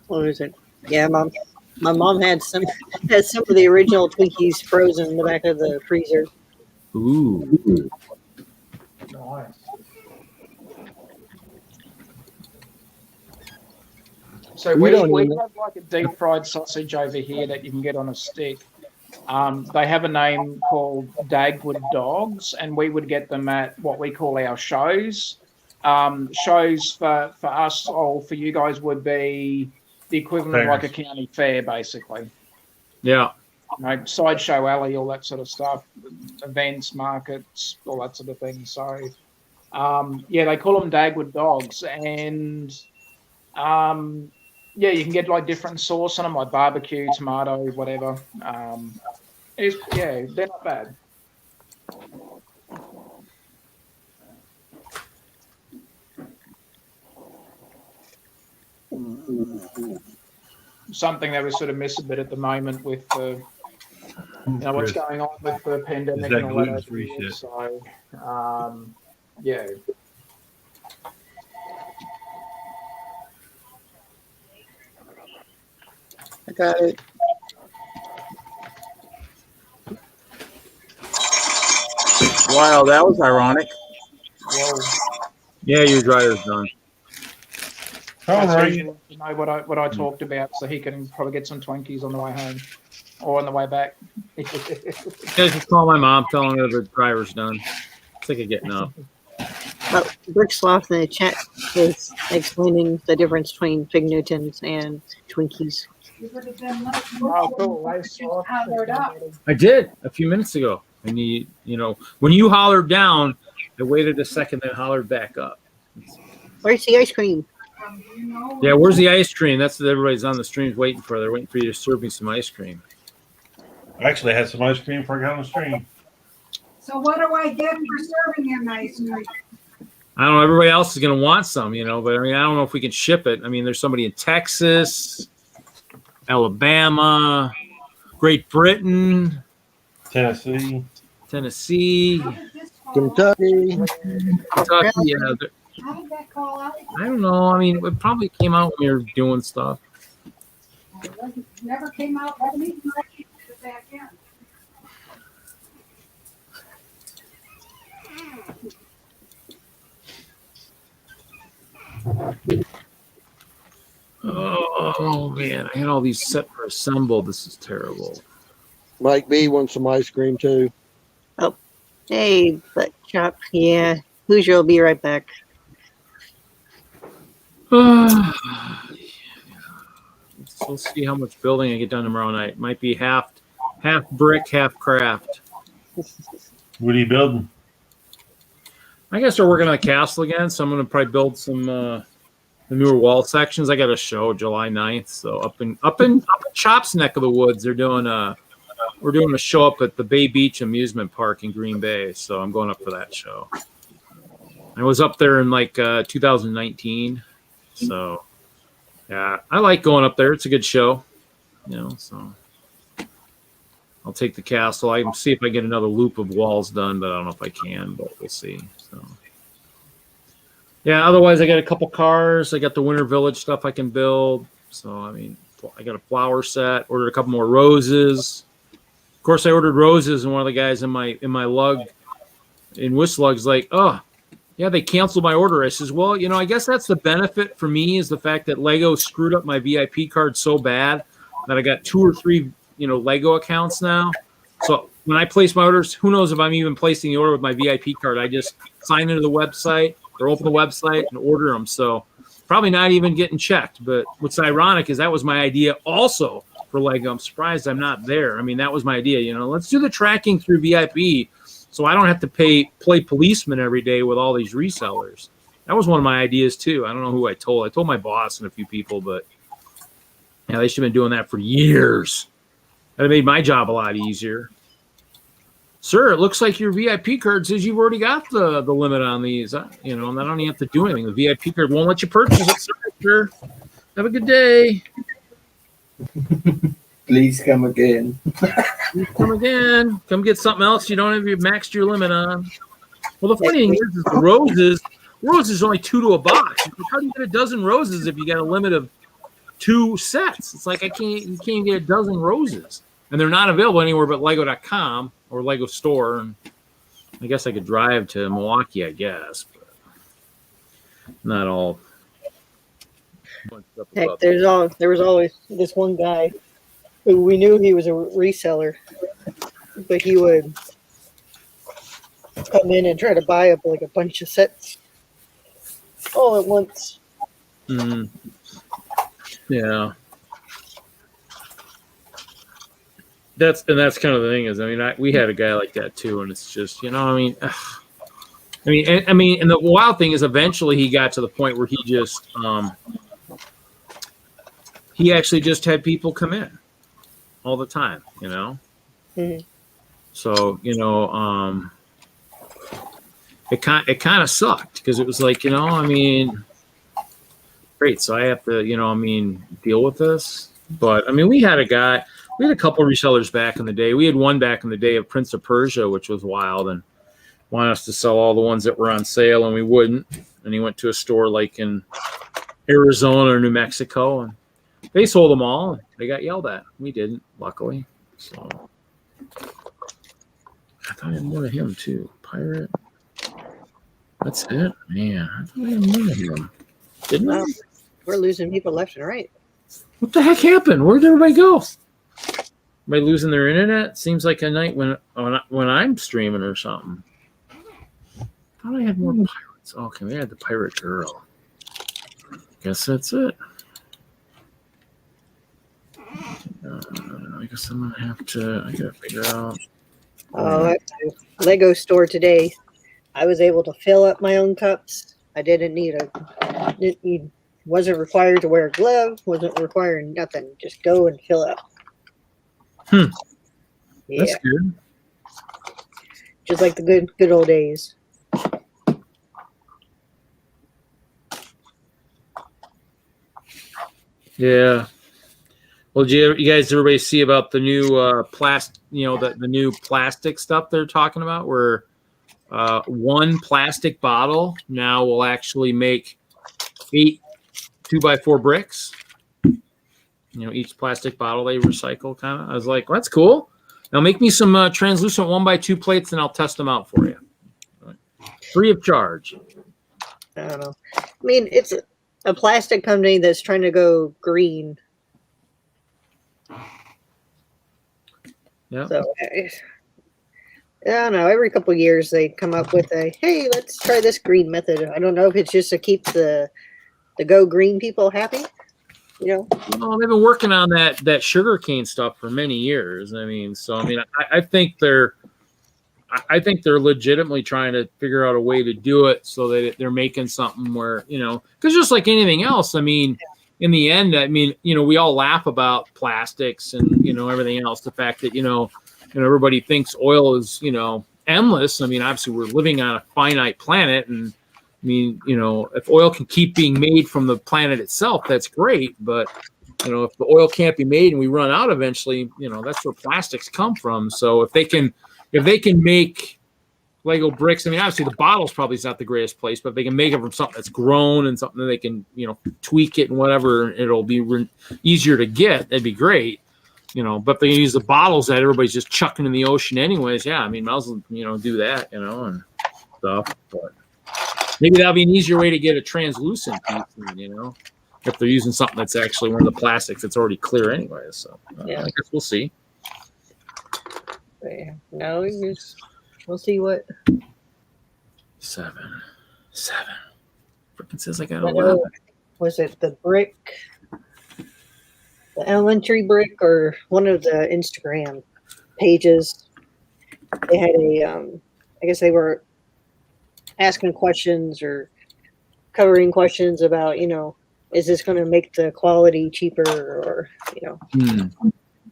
What is it? Yeah, my mom had some of the original Twinkies frozen in the back of the freezer. Ooh. Nice. So we have like a deep fried sausage over here that you can get on a stick. They have a name called Dagwood Dogs, and we would get them at what we call our shows. Shows for us or for you guys would be the equivalent of like a county fair, basically. Yeah. Sideshow alley, all that sort of stuff, events, markets, all that sort of thing. So, they call them Dagwood Dogs, and you can get like different sauce on them, like barbecue, tomato, whatever. They're not bad. Something that we sort of miss a bit at the moment with the, what's going on with the pandemic and all that. So, yeah. I got it. Wow, that was ironic. Whoa. Yeah, your dryer's done. All right. You know what I talked about, so he can probably get some Twinkies on the way home or on the way back. Just call my mom, tell her the dryer's done. Sick of getting up. Brick Sloth in the chat is explaining the difference between Fig Newtons and Twinkies. Oh, cool. I did a few minutes ago. And when you hollered down, I waited a second, then hollered back up. Where's the ice cream? Yeah, where's the ice cream? That's what everybody's on the streams waiting for. They're waiting for you to serve me some ice cream. I actually had some ice cream before I got on the stream. So what do I get for serving him ice cream? I don't know. Everybody else is going to want some, but I mean, I don't know if we can ship it. I mean, there's somebody in Texas, Alabama, Great Britain, Tennessee, Kentucky. Kentucky. Yeah, How did that call out? I don't know. I mean, it probably came out when we were doing stuff. It never came out with me. Back in. Oh man, I had all these set for assemble. This is terrible. Mike B wants some ice cream too. Oh, hey, butt chop. Yeah, Hoosier will be right back. Let's see how much building I get done tomorrow night. Might be half brick, half craft. what are you building? I guess we're working on the castle again, so I'm going to probably build some the newer wall sections. I got a show July 9th, so up in Chop's neck of the woods, we're doing a show up at the Bay Beach Amusement Park in Green Bay. So I'm going up for that show. I was up there in like 2019. So yeah, I like going up there. It's a good show, so I'll take the castle. I can see if I get another loop of walls done, but I don't know if I can, but we'll see. So yeah, otherwise I got a couple cars. I got the Winter Village stuff I can build. So I mean, I got a flower set, ordered a couple more roses. Of course I ordered roses, and one of the guys in my lug in Whistslug's like, oh yeah, they canceled my order. I says, well, I guess that's the benefit for me is the fact that Lego screwed up my VIP card so bad that I got 2 or 3, Lego accounts now. So when I place my orders, who knows if I'm even placing the order with my VIP card. I just sign into the website or open the website and order them. So probably not even getting checked. But what's ironic is that was my idea also for Lego. I'm surprised I'm not there. I mean, that was my idea. Let's do the tracking through VIP so I don't have to play policeman every day with all these resellers. That was one of my ideas too. I don't know who I told. I told my boss and a few people, but yeah, they should have been doing that for years. That would have made my job a lot easier. Sir, it looks like your VIP card says you've already got the limit on these. And I don't even have to do anything. The VIP card won't let you purchase it, sir. Have a good day. Please come again. Please come again. Come get something else you don't have maxed your limit on. Well, the funny thing is the roses only 2 to a box. How do you get a dozen roses if you got a limit of 2 sets? It's like you can't get a dozen roses. And they're not available anywhere but Lego.com or Lego Store. And I guess I could drive to Milwaukee, I guess. But not all. Heck, there was always this one guy who we knew he was a reseller, but he would come in and try to buy up like a bunch of sets all at once. Mm. Yeah. That's kind of the thing is, we had a guy like that too, and it's just, and the wild thing is, eventually he got to the point where he just, he actually just had people come in all the time, Mm-hmm. So it kind of sucked because it was like, great, so I have to, deal with this. But we had a couple of resellers back in the day. We had one back in the day of Prince of Persia, which was wild, and wanted us to sell all the ones that were on sale, and we wouldn't. And he went to a store like in Arizona or New Mexico, and they sold them all. And they got yelled at. We didn't, luckily. So I thought I had more of him too. Pirate. That's it, man. I thought I had more of him. Didn't I? We're losing people left and right. What the heck happened? Where did everybody go? Everybody losing their internet? Seems like a night when I'm streaming or something. I thought I had more pirates. Okay, we had the pirate girl. Guess that's it. I guess I'm gonna have to. I gotta figure out. At the Lego store today, I was able to fill up my own cups. I didn't need wasn't required to wear a glove. Wasn't requiring nothing. Just go and fill up. Yeah. That's good. Just like the good old days. Yeah. Well, did you guys, everybody see about the new plastic? The new plastic stuff they're talking about, where one plastic bottle now will actually make 8 2x4 bricks. Each plastic bottle they recycle, kind of. I was like, well, that's cool. Now make me some translucent 1x2 plates, and I'll test them out for you, free of charge. I don't know. It's a plastic company that's trying to go green. Yeah. So I don't know. Every couple of years they come up with hey, let's try this green method. I don't know if it's just to keep the go green people happy. Well, they've been working on that sugarcane stuff for many years. I think they're legitimately trying to figure out a way to do it so that they're making something where, because just like anything else, in the end, we all laugh about plastics and, everything else. The fact that, everybody thinks oil is, endless. Obviously we're living on a finite planet, and mean, if oil can keep being made from the planet itself, that's great. But if the oil can't be made and we run out eventually, that's where plastics come from. So if they can make Lego bricks, I mean, obviously the bottle's probably not the greatest place, but if they can make it from something that's grown and something that they can, tweak it and whatever, it'll be easier to get. That'd be great. But if they use the bottles that everybody's just chucking in the ocean anyways, yeah, I mean, might as well, do that, and stuff. But maybe that'll be an easier way to get a translucent piece, if they're using something that's actually one of the plastics that's already clear anyways. So Yeah. I guess we'll see. Yeah. No, we'll see what. 7. Freaking says I got 11. Was it the brick? The elementary brick or one of the Instagram pages? They had I guess they were asking questions or covering questions about, is this going to make the quality cheaper or, and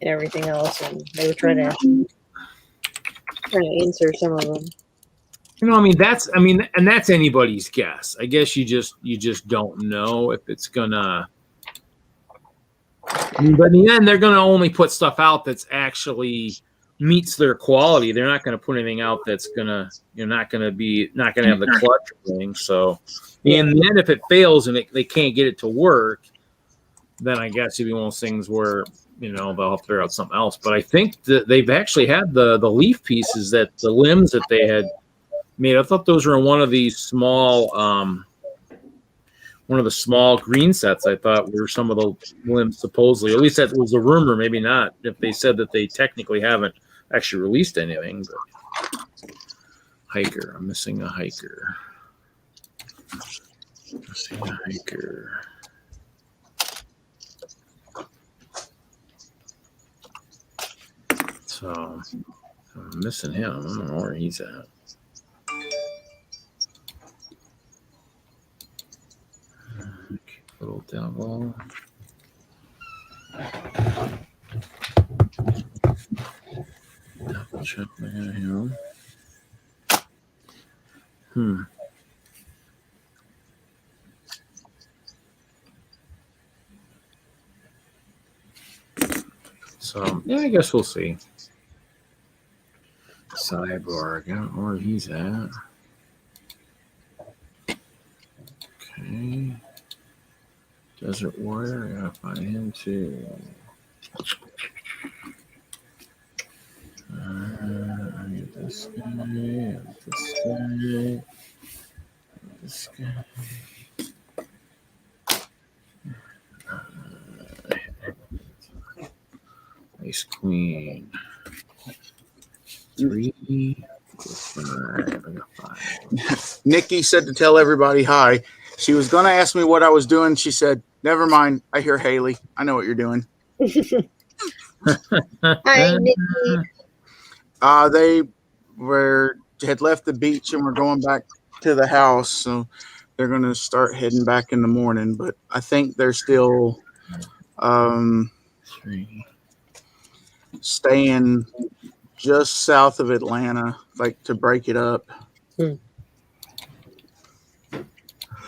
everything else. And they were trying to answer some of them. And that's anybody's guess. I guess you just don't know if it's gonna. But in the end, they're gonna only put stuff out that's actually meets their quality. They're not gonna put anything out that's gonna not gonna have the clutch thing. So in the end, if it fails and they can't get it to work, then I guess it'd be one of those things where they'll have to figure out something else. But I think that they've actually had the leaf pieces the limbs that they had made. I thought those were in one of these small, one of the small green sets. I thought were some of the limbs supposedly. At least that was a rumor. Maybe not. If they said that they technically haven't actually released anything. But hiker. I'm missing a hiker. So I'm missing him. I don't know where he's at. Little devil. Double check him. So yeah, I guess we'll see. Cyborg. I don't know where he's at. Okay. Desert Warrior, I gotta find him too. I need this guy, this guy. Ice Queen. 3, 5. Nikki said to tell everybody hi. She was going to ask me what I was doing. She said, never mind. I hear Haley. I know what you're doing. Hi, Nikki. They had left the beach and were going back to the house. So they're going to start heading back in the morning. But I think they're still staying just south of Atlanta, like to break it up.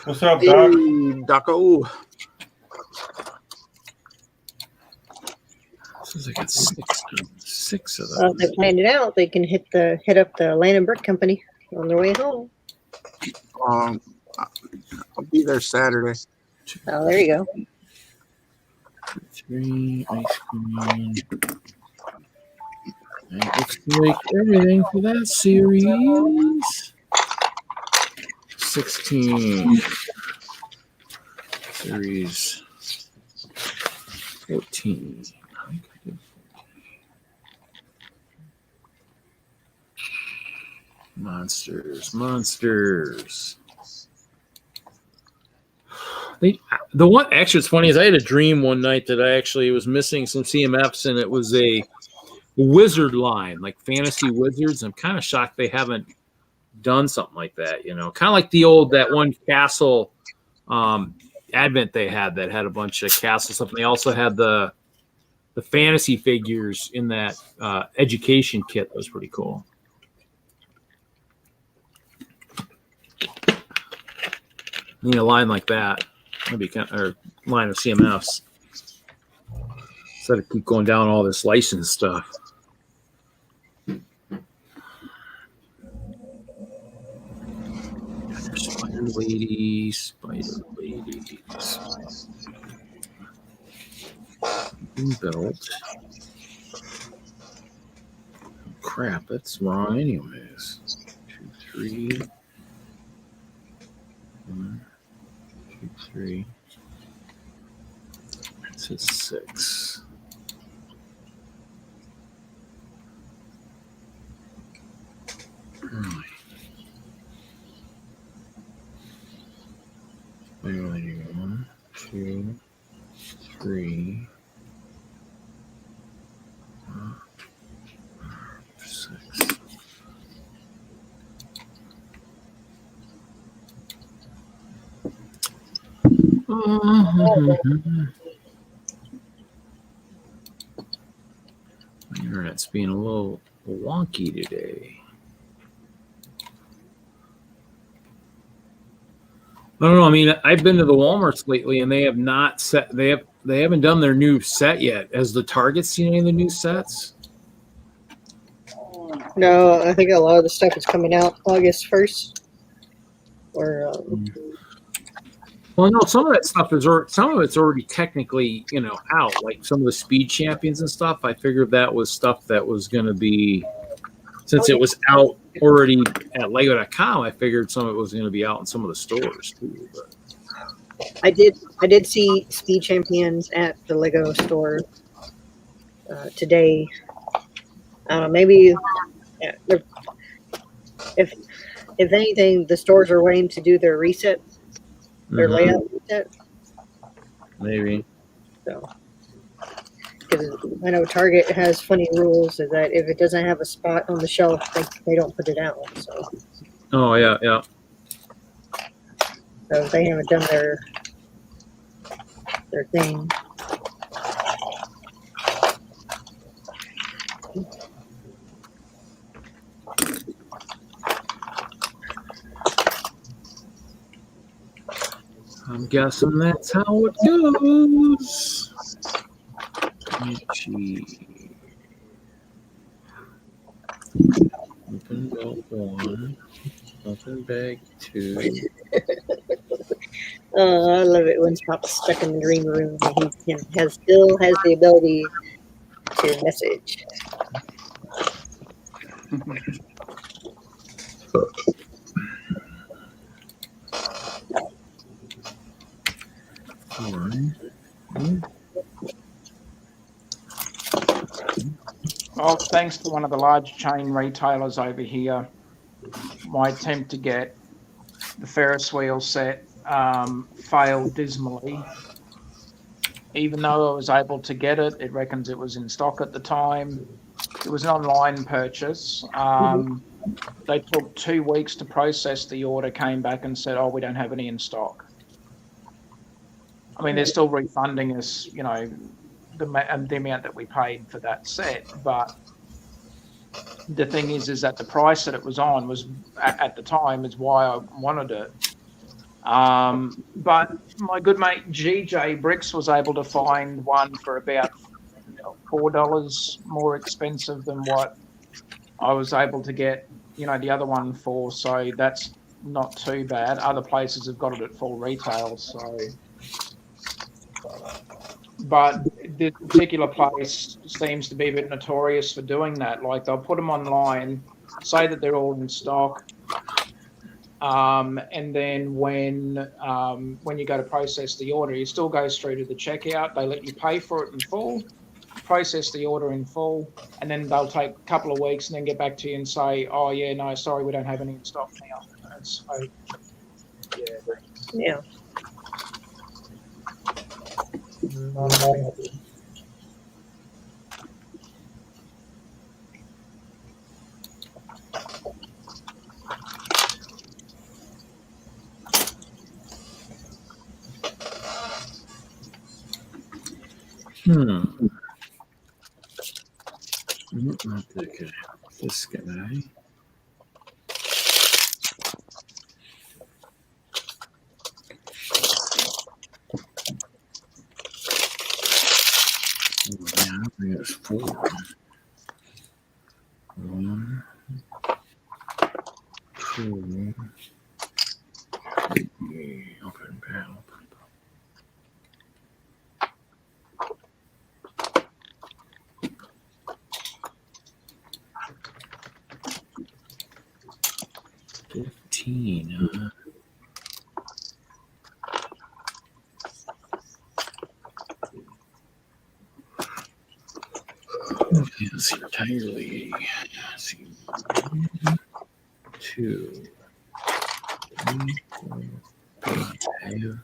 What's up, Doc? Hey, Doco. Since I got 6 of them. If they planned it out, they can hit up the Land and Brick Company on their way home. I'll be there Saturday. Oh, there you go. 3 ice cream. That looks like everything for that series. 16. Series 14. Monsters. The one actually, it's funny is I had a dream one night that I actually was missing some CMFs, and it was a wizard line, like fantasy wizards. I'm kind of shocked they haven't done something like that. Kind of like that one castle advent they had that had a bunch of castle stuff. And they also had the fantasy figures in that education kit. That was pretty cool. Need a line like that. Maybe or line of CMFs. Instead of keep going down all this license stuff. Spider ladies. Belt. Crap, that's wrong anyways. 2, 3. 1, 2, 3. It's a 6. Really? Maybe 1, 2, 3. 6. My internet's being a little wonky today. I don't know. I mean, I've been to the Walmarts lately, and they have not set. They haven't done their new set yet. Has the Target seen any of the new sets? No, I think a lot of the stuff is coming out August 1st. Or Well, no, some of that stuff is, some of it's already technically, out. Like some of the Speed Champions and stuff. I figured that was stuff that was going to be, since it was out already at Lego.com. I figured some of it was going to be out in some of the stores too. But I did see Speed Champions at the Lego store today. I don't know, maybe if anything, the stores are waiting to do their reset, their layout reset. Maybe. So, because I know Target has funny rules is that if it doesn't have a spot on the shelf, they don't put it out. So. Oh yeah. So they haven't done their thing. I'm guessing that's how it goes. Open belt 1. Open bag 2. I love it when Pop's stuck in the green room and he still has the ability to message. Well, thanks to one of the large chain retailers over here, my attempt to get the Ferris wheel set failed dismally. Even though I was able to get it, it reckons it was in stock at the time. It was an online purchase. They took 2 weeks to process the order, came back and said, "Oh, we don't have any in stock." I mean, they're still refunding us, the amount that we paid for that set. But the thing is that the price that it was on was at the time is why I wanted it. But my good mate GJ Bricks was able to find one for about $4 more expensive than what I was able to get, the other one for. So that's not too bad. Other places have got it at full retail. So, but this particular place seems to be a bit notorious for doing that. Like they'll put them online, say that they're all in stock. And then when you go to process the order, you still go through to the checkout. They let you pay for it in full, process the order in full, and then they'll take a couple of weeks and then get back to you and say, "Oh yeah, no, sorry, we don't have any in stock now." And so, yeah. Okay. This guy. 4. 1, 2, 3. Open panel. Let's see, entirely. Let's see. 2, 3, 4, 5.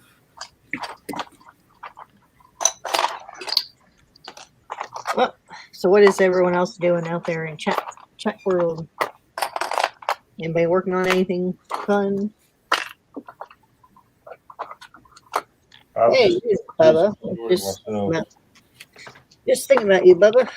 Well, so what is everyone else doing out there in chat world? Anybody working on anything fun? Hey, Bubba. Just thinking about you, Bubba.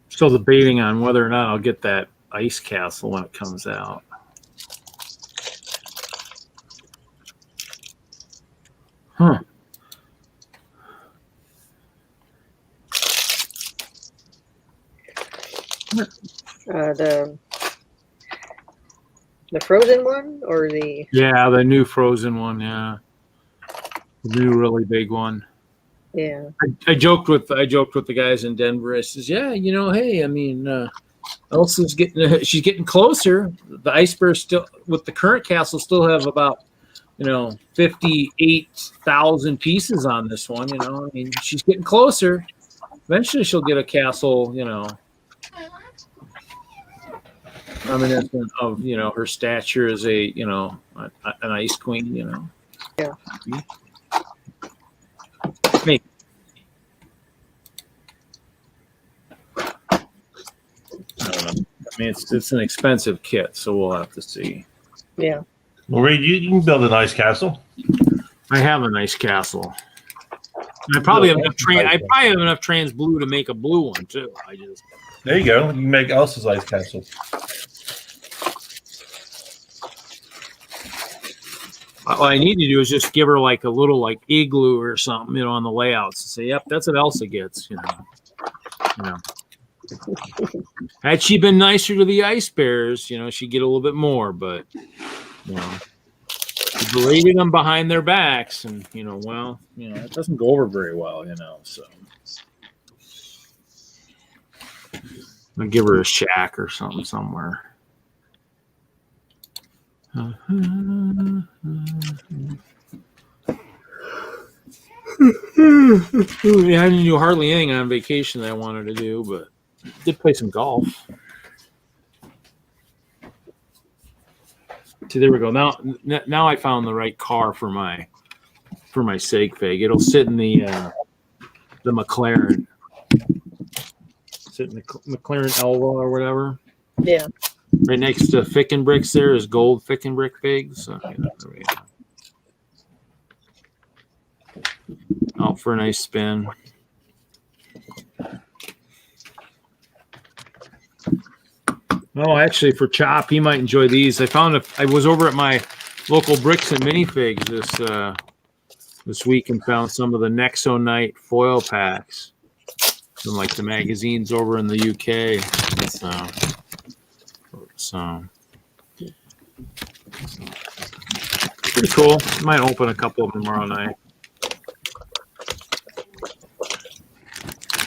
Still debating on whether or not I'll get that ice castle when it comes out. Huh. The frozen one or the the new frozen one, yeah. The new really big one. Yeah. I joked with the guys in Denver. I says, yeah, hey, I mean, Elsa's she's getting closer. The iceberg still with the current castle still have about 58,000 pieces on this one. I mean, she's getting closer. Eventually, she'll get a castle. Reminiscent of her stature as a an ice queen. Yeah. Me. I don't know. I mean, it's an expensive kit, so we'll have to see. Yeah. Well, Reed, you can build a nice castle. I have a nice castle. I probably have enough trans blue to make a blue one too. There you go. You can make Elsa's ice castle. All I need to do is just give her like a little igloo or something, on the layouts and say, "Yep, that's what Elsa gets." Had she been nicer to the ice bears, she'd get a little bit more. But she berated them behind their backs, and it doesn't go over very well, So I'll give her a shack or something somewhere. I didn't do hardly anything on vacation that I wanted to do, but did play some golf. See, there we go. Now I found the right car for my sig fig. It'll sit in the McLaren. Sit in the McLaren Elva or whatever. Yeah. Right next to Ficken Bricks there is gold Ficken Brick figs. So, out for a nice spin. Oh, actually, for Chop, he might enjoy these. I was over at my local Bricks and Minifigs this week and found some of the Nexonite foil packs from the magazines over in the UK. So pretty cool. Might open a couple of them tomorrow night.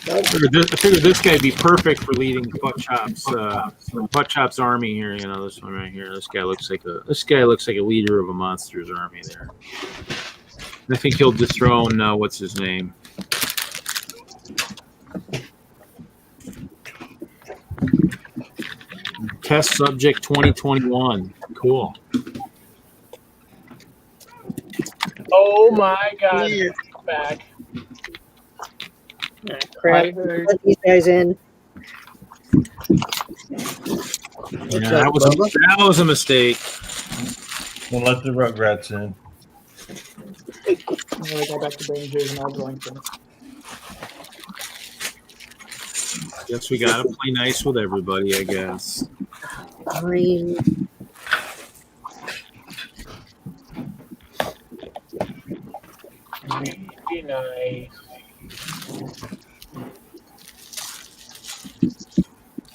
I figured this guy'd be perfect for leading Butt Chop's army here. This one right here. This guy looks like a leader of a monster's army there. I think he'll dethrone what's his name. Test subject 2021. Cool. Oh my God! Yeah. Back. Crap. Let these guys in. Yeah, that was a mistake. We'll let the Rugrats in. I'm gonna go back to Rangers and I'll join them. Guess we gotta play nice with everybody, I guess. Fine. Be nice.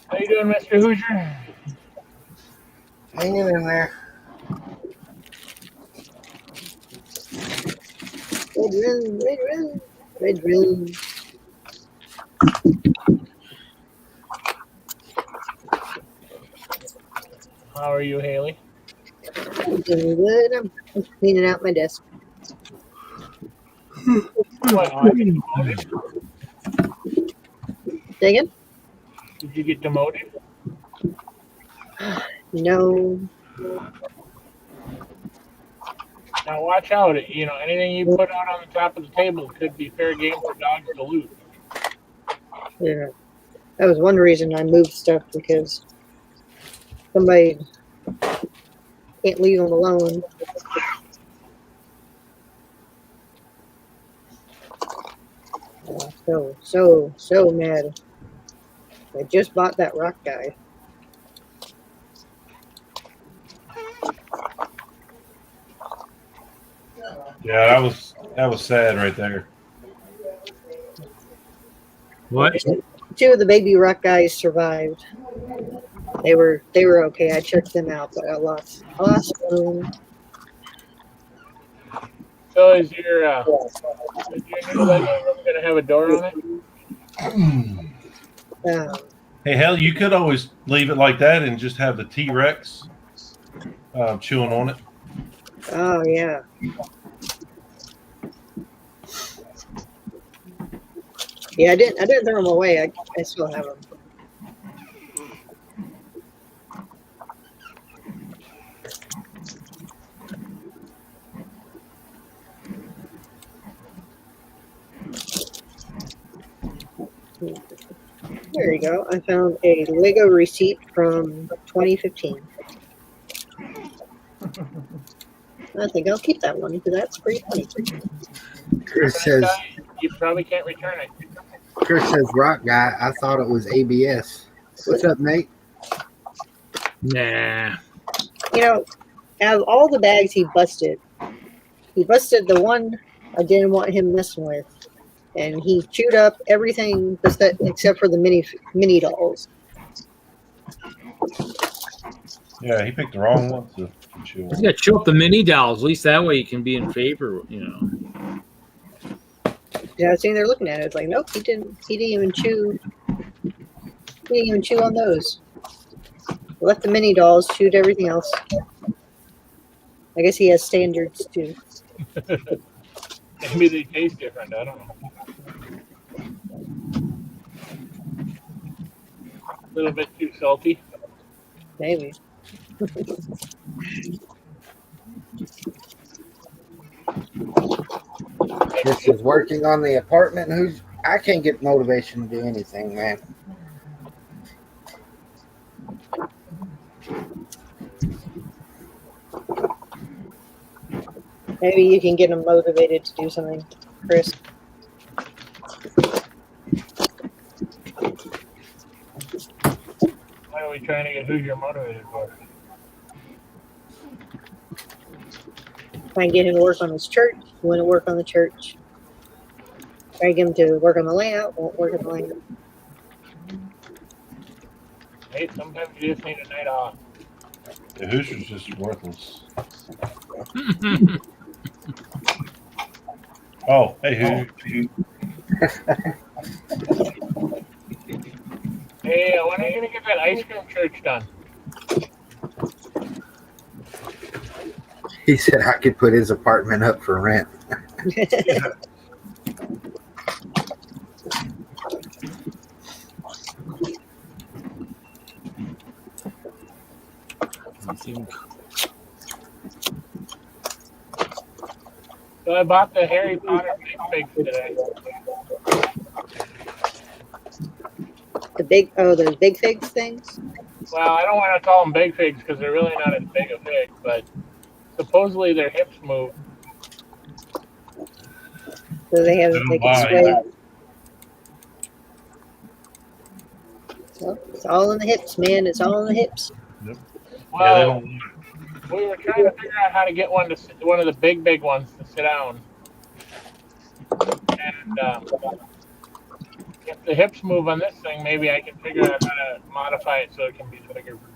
How you doing, Mr. Hoosier? Hanging in there. Red room, red room, red room. How are you, Haley? I'm doing good. I'm cleaning out my desk. What? Did you get demoted? Say again? Did you get demoted? No. Now watch out. You know, anything you put out on the top of the table could be fair game for dogs to loot. Yeah. That was one reason I moved stuff, because somebody can't leave them alone. So mad. I just bought that rock guy. Yeah, that was sad right there. What? Two of the baby rock guys survived. They were okay. I checked them out, but I lost one of them. So is your new Lego room going to have a door on it? Hey, hell, you could always leave it like that and just have the T-Rex chewing on it. Oh yeah. Yeah, I didn't throw them away. I still have them. There you go. I found a Lego receipt from 2015. I think I'll keep that one because that's pretty funny. Chris says, You probably can't return it. Chris says, rock guy. I thought it was ABS. What's up, Nate? Nah. You know, out of all the bags he busted the one I didn't want him messing with, and he chewed up everything except for the mini dolls. Yeah, he picked the wrong one to chew He's on. got to chew up the mini dolls. At least that way you can be in favor, you know. Yeah, I was sitting there looking at it. It's like, nope, he didn't even chew. He didn't even chew on those. Left the mini dolls, chewed everything else. I guess he has standards too. Maybe they taste different. I don't know. A little bit too salty. Maybe. Chris is working on the apartment. I can't get motivation to do anything, man. Maybe you can get him motivated to do something, Chris. What are we trying to get Hoosier motivated for? Try and get him to work on his church. You want to work on the church. Try to get him to work on the layout. Won't work on the layout. Hey, sometimes you just need a night off. The Hoosier's just worthless. Oh, hey, Hoosier. Hey, when are you going to get that ice cream church done? He said I could put his apartment up for rent. So I bought the Harry Potter big figs today. Those big figs things? Well, I don't want to call them big figs because they're really not as big a fig, but supposedly their hips move. So they can sway. Well, it's all in the hips, man. It's all in the hips. Yeah, they Well, don't. we were trying to figure out how to get one to one of the big ones to sit down. And if the hips move on this thing, maybe I can figure out how to modify it so it can be the bigger version.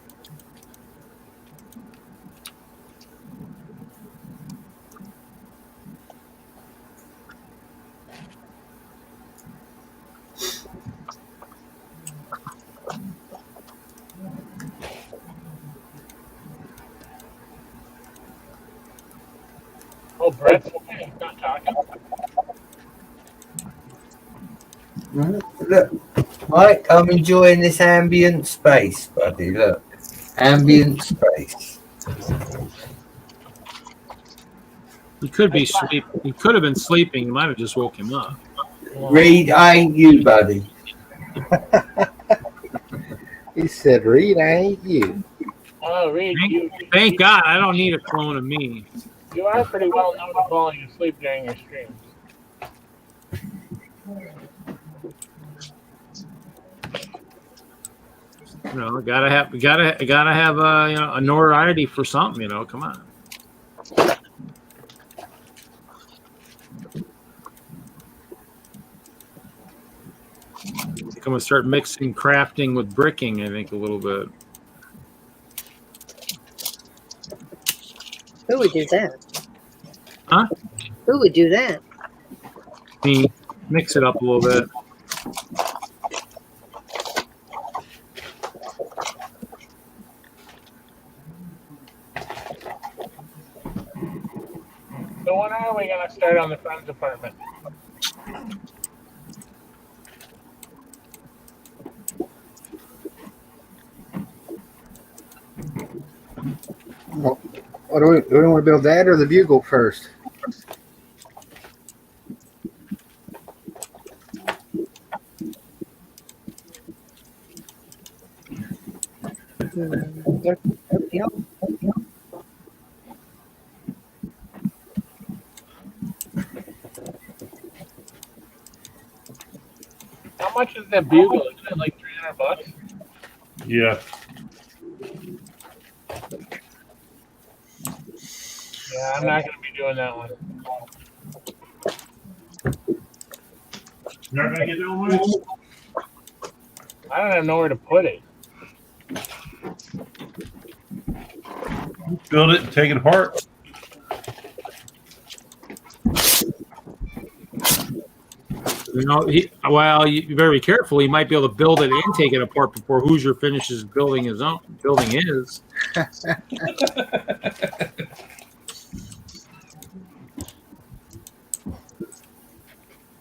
Oh, Brett's okay. He's not talking. Look, Mike, I'm enjoying this ambient space, buddy. Look, ambient space. He could be sleep. He could have been sleeping. You might have just woke him up. Reed, I ain't you, buddy. He said, Reed, I ain't you. Oh, Reed, Thank God, I don't need a clone of me. you are pretty well known for falling asleep during your streams. You know, gotta have a notoriety for something. You know, come on. I'm gonna start mixing crafting with bricking. I think a little bit. Who would do that? Huh? Who would do that? Me, mix it up a little bit. So when are we going to start on the front department? Well, what do we want to build, that or the bugle first? Yep. How much is that bugle? Is it like $300? Yeah. Yeah, I'm not going to be doing that one. You're not gonna get that one? I don't even know where to put it. Build it and take it apart. You know, you very careful. He might be able to build it and take it apart before Hoosier finishes building his.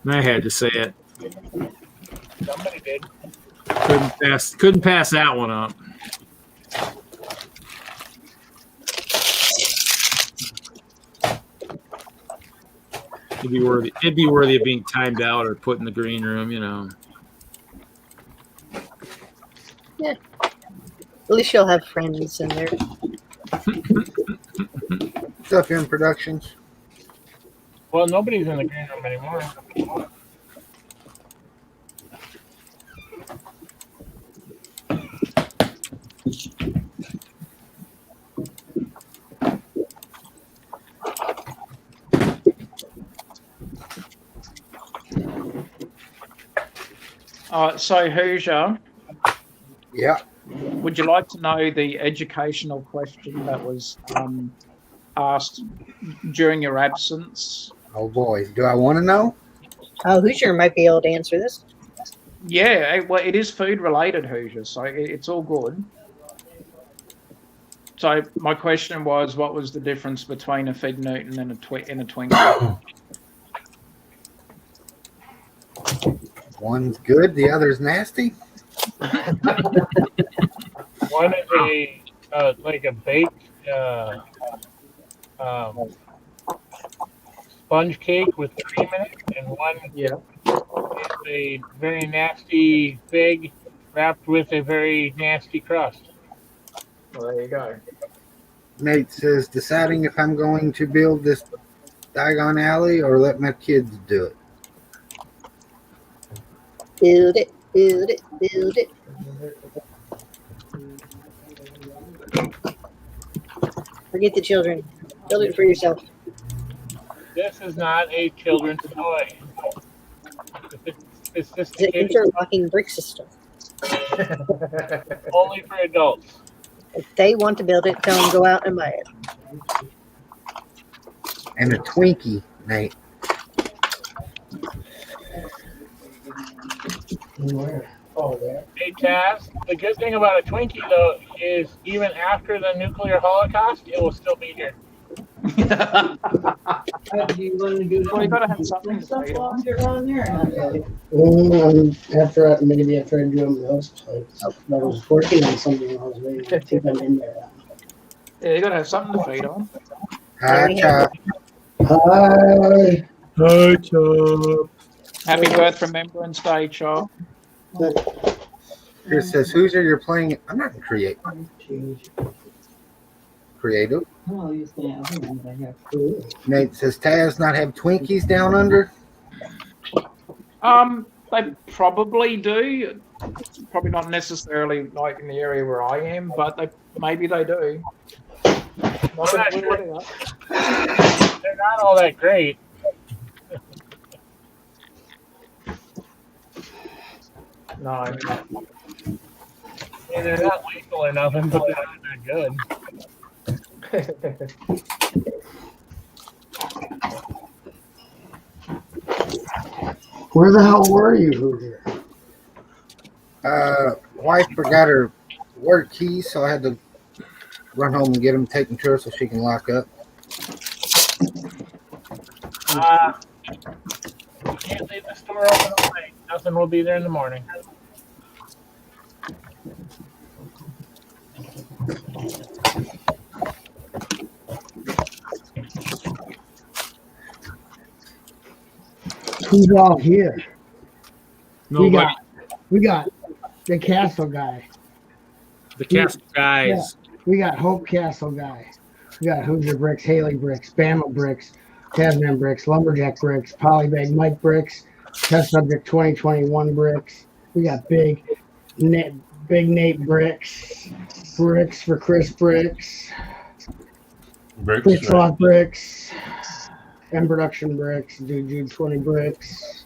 I had to say it. Somebody did. Couldn't pass that one up. It'd be worthy of being timed out or put in the green room, you know. Yeah. At least you'll have friends in there. Stuff in productions. Well, nobody's in the green room anymore. So Hoosier, Yeah. would you like to know the educational question that was asked during your absence? Oh boy, do I want to know? Oh, Hoosier might be able to answer this. Yeah, well, it is food related, Hoosier, so it's all good. So my question was, what was the difference between a Fig Newton and a Twinkle? One's good, the other's nasty. One is like a baked sponge cake with cream in it, and one is a very nasty fig wrapped with a very nasty crust. Well, there you go. Nate says, deciding if I'm going to build this Diagon Alley or let my kids do it. Build it. Build it, build it. Forget the children. Build it for yourself. This is not a children's toy. It's It's an sophisticated, interlocking brick system. only for adults. If they want to build it, tell them go out and buy it. And a Twinkie, Nate. Hey, Taz, the good thing about a Twinkie, though, is even after the nuclear holocaust, it will still be here. Well, you got to have something to say. After I do them else plates. I was working on something I was waiting to keep them in there. Yeah, you got to have something to feed on. Hi, Chop. Hi. Hi, Chop. Happy Birth Remembrance Day, Chop. Here it says, Hoosier, you're playing. I'm not creative. Nate says, Taz not have Twinkies down under? They probably do. Probably not necessarily like in the area where I am, but maybe they do. I'm not sure. They're not all that great. No. I mean, they're not lethal or nothing, but they're not that good. Where the hell were you, Hoosier? Wife forgot her work keys, so I had to run home and get them taken to her so she can lock up. Can't leave the store open all night. Nothing will be there in the morning. Who's all here? Nobody. We got the Castle guy. The Castle guys. Yeah. We got Hope Castle guy. We got Hoosier bricks, Haley bricks, Bama bricks, Tasman bricks, Lumberjack bricks, Polybag Mike bricks, Test Subject 2021 bricks. We got Big Nate bricks, bricks for Chris bricks, Big Sloth bricks, M Production bricks, Jude 20 bricks,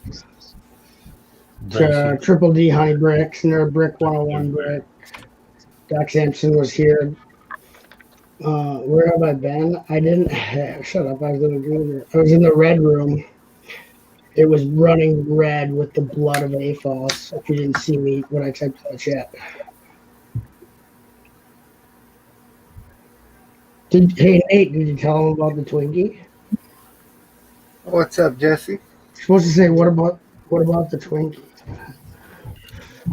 Triple D Honey bricks, Nerd Brick 101 brick. Doc Sampson was here. Where have I been? I didn't. Shut up! I was in the red room. It was running red with the blood of AFOS. If you didn't see me when I typed in the chat. Hey Nate, did you tell him about the Twinkie? What's up, Jesse? You're supposed to say what about the Twinkie?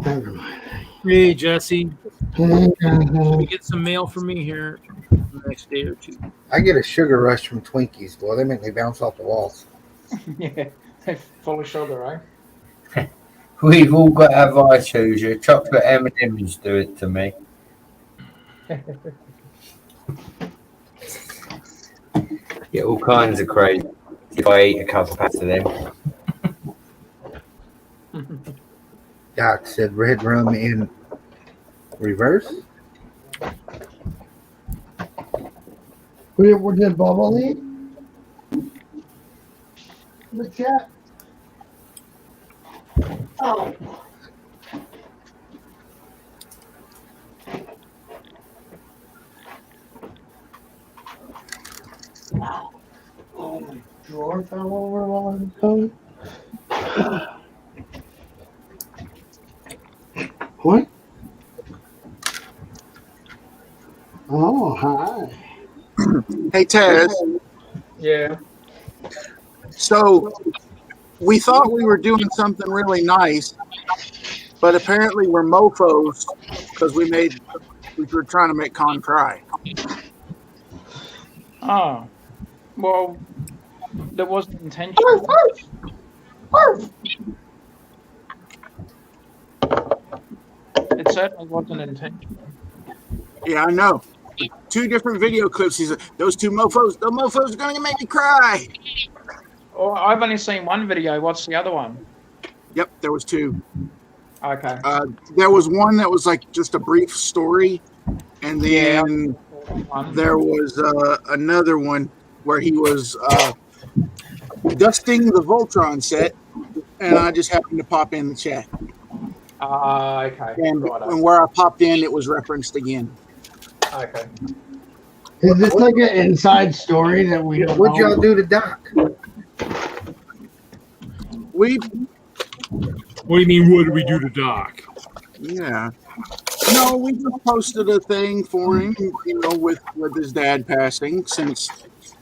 Never mind. Hey, Jesse. Uh-huh. We get some mail from me here the next day or two. I get a sugar rush from Twinkies, boy. They make me bounce off the walls. Yeah, full of sugar, eh? We've all got our vices. Your chocolate M&Ms do it to me. Yeah, all kinds of crazy. If I eat a couple of packs of them. Doc said red rum in reverse. What did Bubble eat? The chat. Oh. Oh, my drawer fell over while I was coming. What? Oh, hi. Hey, Taz. Yeah. So we thought we were doing something really nice, but apparently we're mofos because we were trying to make Con cry. Oh. Well, there wasn't intention. It certainly wasn't intentional. Yeah, I know. 2 different video clips. He said, those two mofos are going to make me cry. Oh, I've only seen one video. What's the other one? Yep, there was 2. Okay. There was one that was like just a brief story, and then there was another one where he was dusting the Voltron set, and I just happened to pop in the chat. Okay. And Righto. when where I popped in, it was referenced again. Okay. Is this like an inside story that we don't What'd know? y'all do to Doc? We, What do you mean? What do we do to Doc? yeah. No, we just posted a thing for him, with his dad passing, since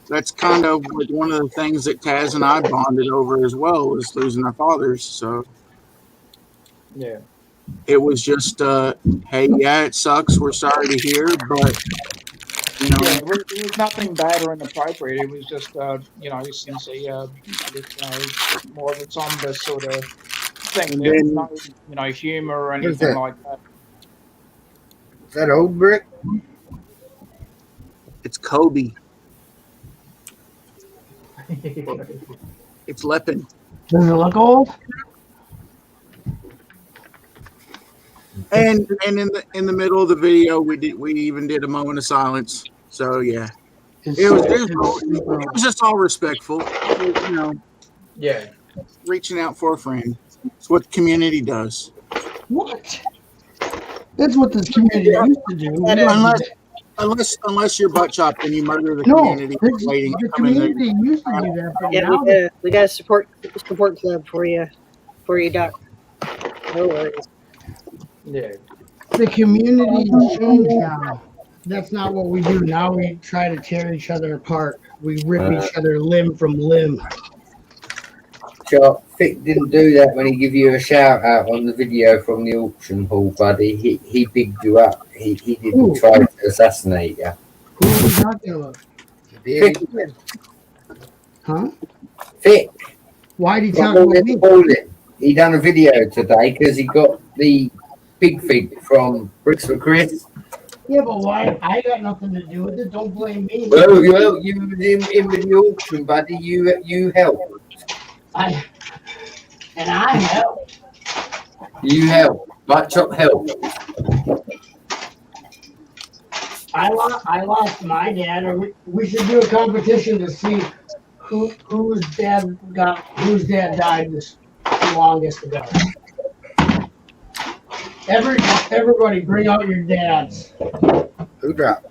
that's kind of like one of the things that Taz and I bonded over as well, was losing our fathers. So Yeah. it was just, hey, yeah, it sucks. We're sorry to hear, but Yeah, it was nothing bad or inappropriate. It was just, sincere, I guess, more of a somber sort of thing. And There was then- no, humor or What is anything that? like that. Is that old brick? it's Kobe. It's Lepin. Does it look old? And in the middle of the video, we even did a moment of silence. So yeah, it was just all respectful, Yeah. reaching out for a friend. It's what the community does. What? That's what this community used to do. We don't do Unless you're butt chopped and you murder the No, community, waiting the to come in there. community used to do that, but Yeah, now we got a support club for you, Doc. No worries. Yeah. the community has changed now. That's not what we do. Now we try to tear each other apart. We rip each other limb from limb. Sure, Fick didn't do that when he gave you a shout out on the video from the auction hall, buddy. He bigged you up. He didn't try to assassinate you. Who are we talking about? Fick, Huh? Fick. Why did he From talk about me? Pauline. He done a video today because he got the big fig from Bricks for Chris. Yeah, but why? I got nothing to do with it. Don't blame me. Well, you was in with the auction, buddy. You helped. I helped. You helped. Butt chop help. I lost my dad. Or we should do a competition to see whose dad died the longest ago. Everybody, bring out your dads. Who dropped?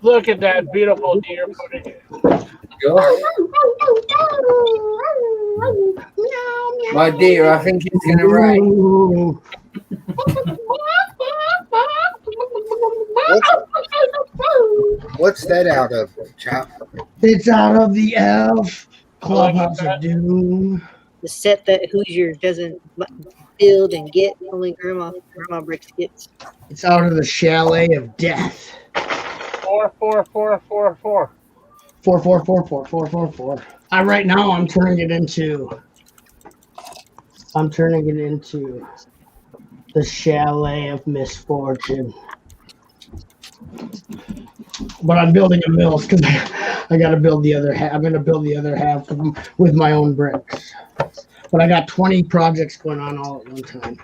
Look at that beautiful deer footage. My dear, I think it's going to rain. What's that out of, Chop? It's out of the Elf Clubhouse of Doom. The set that Hoosier doesn't build and get, only Grandma Bricks gets. It's out of the Chalet of Death. 44444. 4444444. Right now I'm turning it into the Chalet of Misfortune. But I'm building a mill because I got to build the other half. I'm going to build the other half with my own bricks. But I got 20 projects going on all at one time.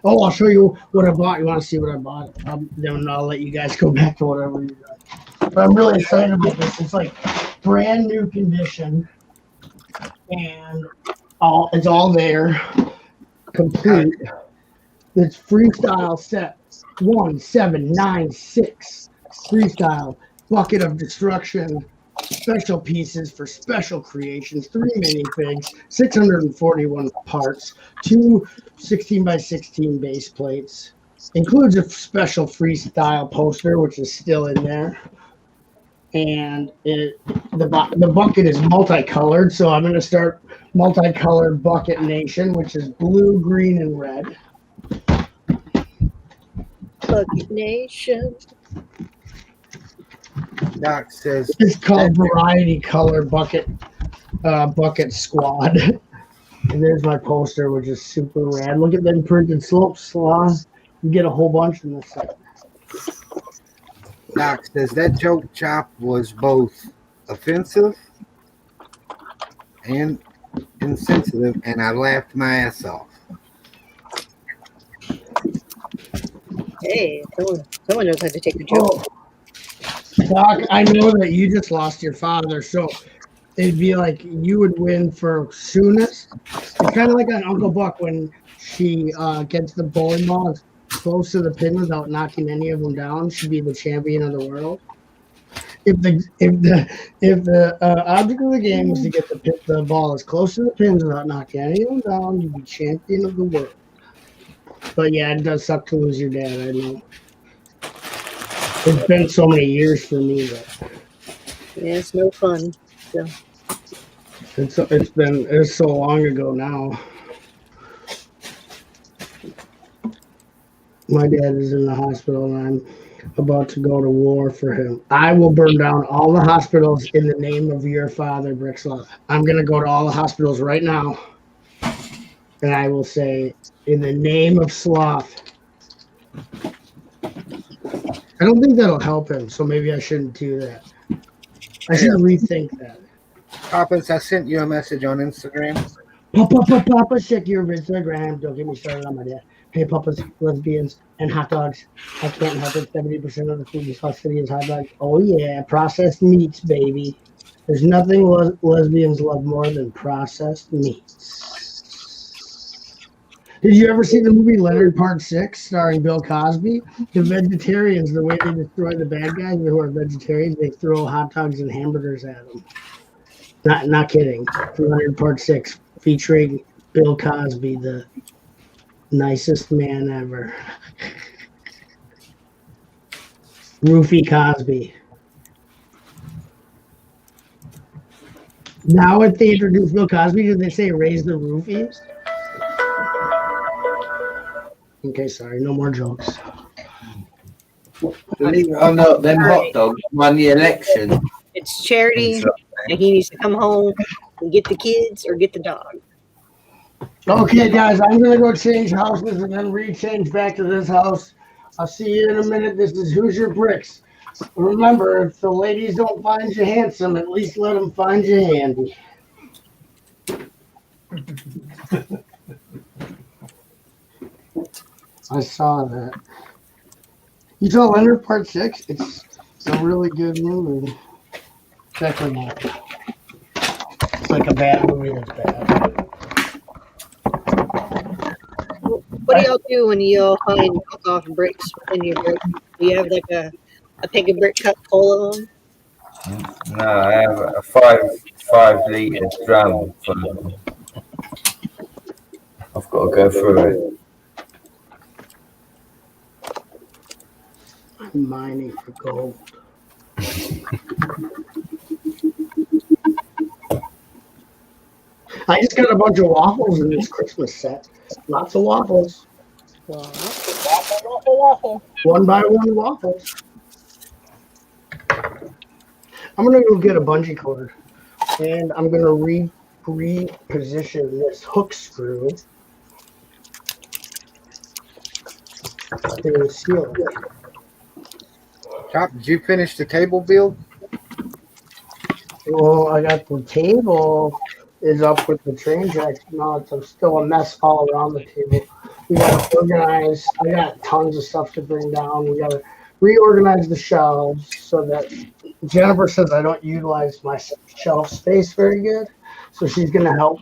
Oh, I'll show you what I bought. You want to see what I bought? Then I'll let you guys go back to whatever you got. But I'm really excited about this. It's like brand new condition. And it's all there. Complete. It's freestyle set 1796. Freestyle. Bucket of Destruction. Special pieces for special creations, 3 minifigs, 641 parts, 2 16x16 base plates. Includes a special freestyle poster, which is still in there. And the bucket is multicolored, so I'm going to start multicolored Bucket Nation, which is blue, green, and red. Bucket Nation. Doc says It's called Variety Color Bucket Squad. And there's my poster, which is super rad. Look at them printed slopes. You get a whole bunch in this set. Doc says that joke, Chop, was both offensive and insensitive, and I laughed my ass off. Hey, someone knows how to take a joke. Doc, I know that you just lost your father, so it'd be like you would win for soonest. It's kind of like on Uncle Buck when she gets the bowling ball as close to the pin without knocking any of them down. She'd be the champion of the world. If the object of the game was to get the ball as close to the pins without knocking any of them down, you'd be champion of the world. But yeah, it does suck to lose your dad. I know. It's been so many years for me, but Yeah, it's no fun. So. it's so long ago now. My dad is in the hospital, and I'm about to go to war for him. I will burn down all the hospitals in the name of your father, Brickslaw. I'm going to go to all the hospitals right now, and I will say, in the name of Sloth. I don't think that'll help him, so maybe I shouldn't do that. I should rethink that. Poppins, I sent you a message on Instagram. Papa, check your Instagram. Don't get me started on my dad. Hey, Papa's lesbians and hot dogs. I can't help it. 70% of the food in South City is hot dogs. Oh, yeah. Processed meats, baby. There's nothing lesbians love more than processed meats. Did you ever see the movie Leonard Part 6 starring Bill Cosby? The vegetarians, the way they destroy the bad guys who are vegetarians, they throw hot dogs and hamburgers at them. Not kidding. Leonard Part 6 featuring Bill Cosby, the nicest man ever. Roofie Cosby. Now if they introduce Bill Cosby, do they say raise the roofies? Okay, sorry, no more jokes. Believe it or not, them hot dogs won the election. It's charity, and he needs to come home and get the kids or get the dog. Okay, guys, I'm going to go change houses and then re-change back to this house. I'll see you in a minute. This is Hoosier Bricks. Remember, if the ladies don't find you handsome, at least let them find you handy. I saw that. You saw Leonard Part 6? It's a really good movie. Check it out. It's like a bad movie that's bad. What do y'all do when you find off bricks in your brick? Do you have like a pick a brick cut full of them? No, I have a 5 litre drum full of them. I've got to go through it. I'm mining for gold. I just got a bunch of waffles in this Christmas set. Lots of waffles. Waffle. One by one waffles. I'm going to go get a bungee cord. And I'm going to reposition this hook screw. To seal it. Chop, did you finish the table build? Well, I got the table is up with the train tracks. No, it's still a mess all around the table. We got to organize. I got tons of stuff to bring down. We got to reorganize the shelves so that Jennifer says I don't utilize my shelf space very good. So she's going to help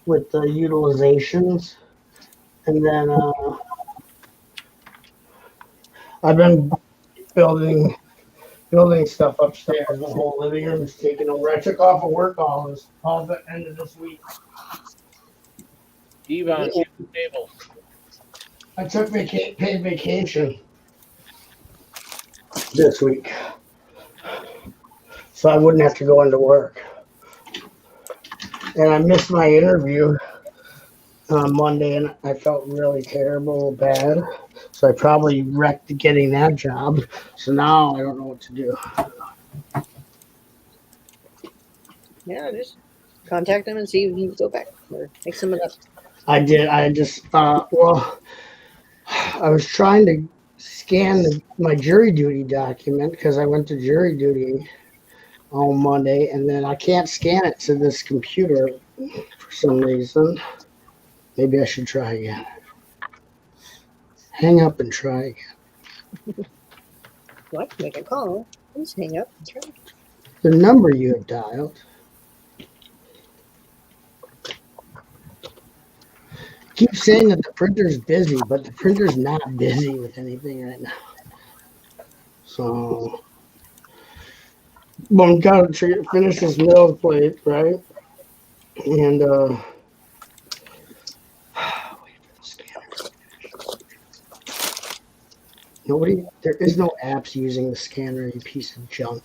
with the utilizations. And then I've been building stuff upstairs. The whole living room is taken over. I took off of work all the end of this week. Devon, table. I took paid vacation this week, so I wouldn't have to go into work. And I missed my interview on Monday, and I felt really terrible, bad. So I probably wrecked getting that job. So now I don't know what to do. Yeah, just contact them and see if you can go back or make some of that. I did. I just thought, well, I was trying to scan my jury duty document because I went to jury duty on Monday, and then I can't scan it to this computer for some reason. Maybe I should try again. Hang up and try again. What? Make a call. Please hang up and try. The number you have dialed. Keep saying that the printer's busy, but the printer's not busy with anything right now. So, I'm trying to finish this middle plate, right? And wait for the scanner. There is no apps using the scanner, you piece of junk.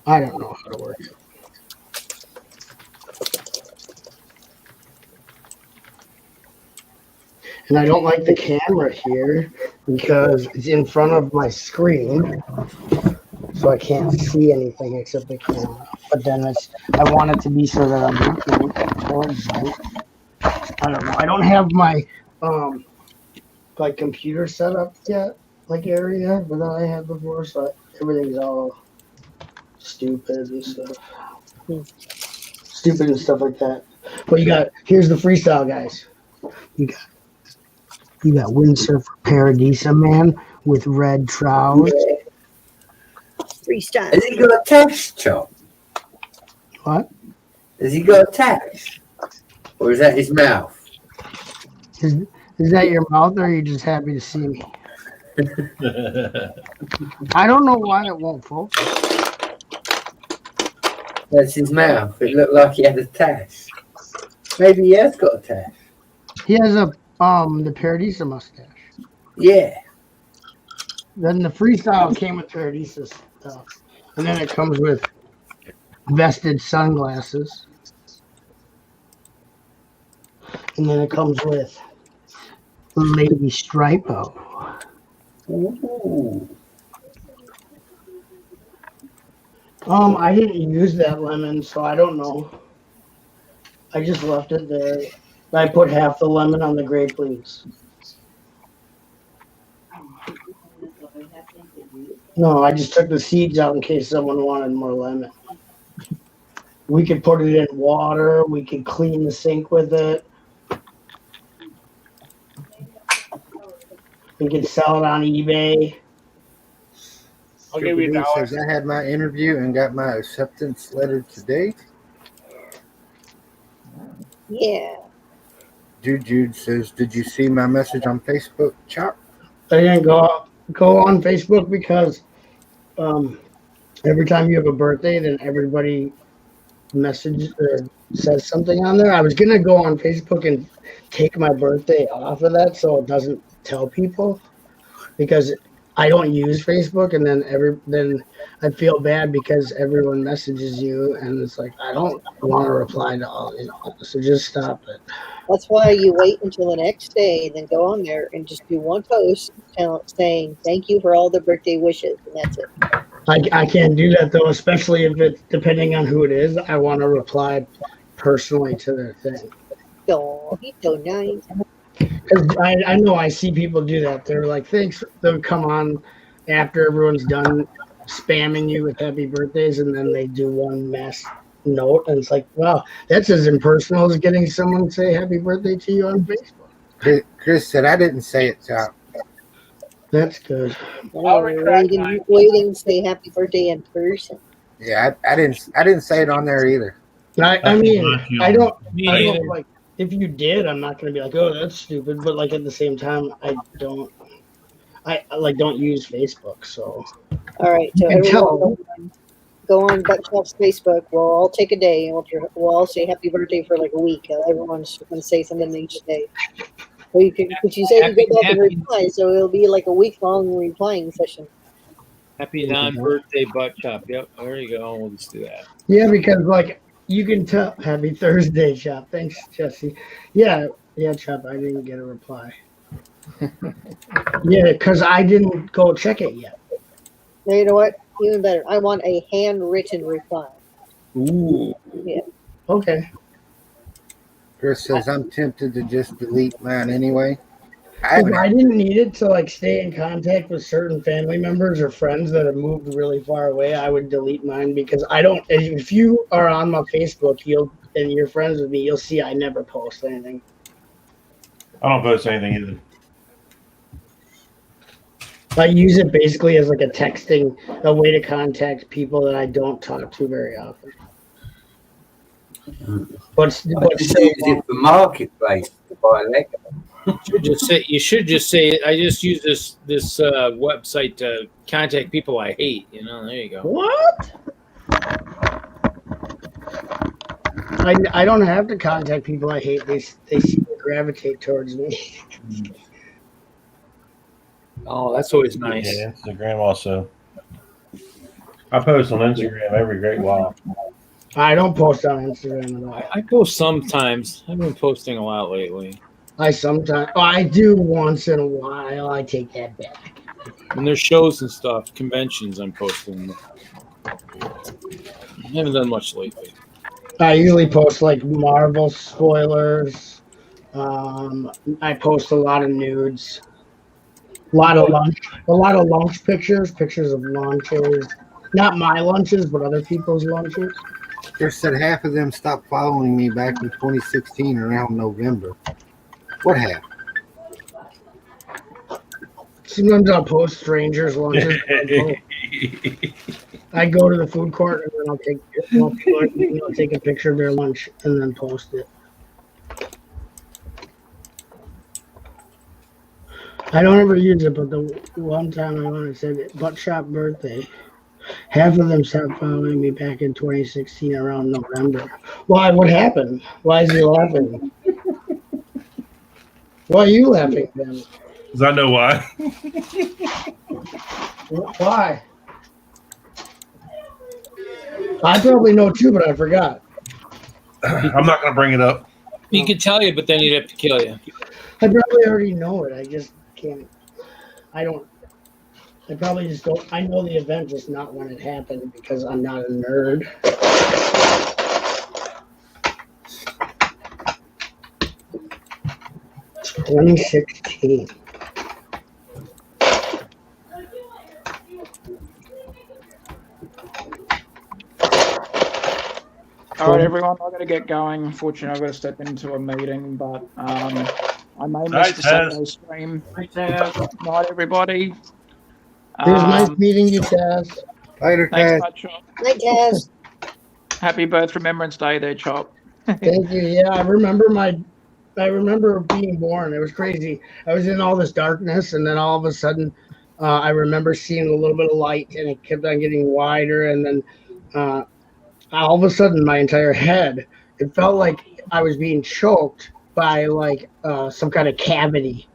I don't know how to work it. And I don't like the camera here because it's in front of my screen, so I can't see anything except the camera. But then I want it to be so that I'm looking. I don't know. I don't have my like computer set up yet, like area that I had before, so everything's all stupid and stuff. Stupid and stuff like that. But here's the freestyle, guys. You got Windsurfer Paradisa Man with red trousers. Freestyle. Has he got a tash, Chop? What? Has he got a tash? Or is that his mouth? Is that your mouth, or are you just happy to see me? I don't know why it won't focus. That's his mouth. It looked like he had a tash. Maybe he has got a tash. He has the Paradisa mustache. Yeah. Then the freestyle came with Paradisa stuff. And then it comes with vested sunglasses. And then it comes with Lady Stripo. Ooh. I didn't use that lemon, so I don't know. I just left it there. I put half the lemon on the grape leaves. No, I just took the seeds out in case someone wanted more lemon. We could put it in water. We could clean the sink with it. We could sell it on eBay. I'll give you $1. Says I had my interview and got my acceptance letter today. Yeah. Jude says, did you see my message on Facebook, Chop? I didn't go on Facebook because every time you have a birthday, then everybody messages or says something on there. I was gonna go on Facebook and take my birthday off of that so it doesn't tell people, because I don't use Facebook, and then I feel bad because everyone messages you, and it's like I don't want to reply to all, so just stop it. That's why you wait until the next day, then go on there and just do one post saying thank you for all the birthday wishes, and that's it. I can't do that though, especially if it's depending on who it is. I want to reply personally to their thing. Oh, he's so nice. Because I know I see people do that. They're like, thanks. They'll come on after everyone's done spamming you with happy birthdays, and then they do one mass note, and it's like, wow, that's as impersonal as getting someone to say happy birthday to you on Facebook. Chris said I didn't say it, Chop. That's good. Waiting to say happy birthday in person. Yeah, I didn't say it on there either. I mean, I don't like. If you did, I'm not going to be like, oh, that's stupid. But like at the same time, I don't use Facebook. So all right, so everyone go on Buckshop's Facebook. We'll all take a day and we'll all say happy birthday for like a week. Everyone's going to say something each day. Or you can, but you say you go back and reply, so it'll be like a week-long replying session. Happy non-birthday Buckshop. Yep, there you go. We'll just do that. Yeah, because like you can tell. Happy Thursday, Chop. Thanks, Jesse. Yeah, Chop. I didn't get a reply. Yeah, because I didn't go check it yet. Now, you know what? Even better. I want a handwritten reply. Ooh. Yeah. Okay. Chris says I'm tempted to just delete mine anyway. If I didn't need it to like stay in contact with certain family members or friends that have moved really far away, I would delete mine because I don't. If you are on my Facebook, and you're friends with me, you'll see I never post anything. I don't post anything either. I use it basically as like a way to contact people that I don't talk to very often. But Just use it for marketplace to buy Lego. You should just say I just use this website to contact people I hate. You know, there you go. What? I don't have to contact people I hate. They seem to gravitate towards me. Oh, that's always nice. Yeah, Instagram also. I post on Instagram every great while. I don't post on Instagram at all. I post sometimes. I've been posting a lot lately. I do once in a while. I take that back. And there's shows and stuff, conventions I'm posting. I haven't done much lately. I usually post like Marvel spoilers. I post a lot of nudes. A lot of lunch pictures of lunches. Not my lunches, but other people's lunches. Chris said half of them stopped following me back in 2016 around November. What happened? Sometimes I'll post strangers' lunches. I go to the food court and then I'll take a picture of their lunch and then post it. I don't ever use it, but the one time I went and said butt shop birthday. Half of them stopped following me back in 2016 around November. Why? What happened? Why is he laughing? Why are you laughing then? Because I know why. Why? I probably know too, but I forgot. I'm not going to bring it up. He could tell you, but then he'd have to kill you. I probably already know it. I just can't. I probably just don't. I know the event, just not when it happened because I'm not a nerd. It's 2016. All right, everyone, I'm going to get going. Unfortunately, I've got to step into a meeting, but I may miss the Saturday stream. Night, everybody. It was nice meeting you, Taz. Later, Thanks, Taz. bud, Chop. Night, Taz. Happy Birth Remembrance Day there, Chop. Thank you. Yeah, I remember being born. It was crazy. I was in all this darkness, and then all of a sudden, I remember seeing a little bit of light, and it kept on getting wider, and then all of a sudden, my entire head, it felt like I was being choked by like some kind of cavity.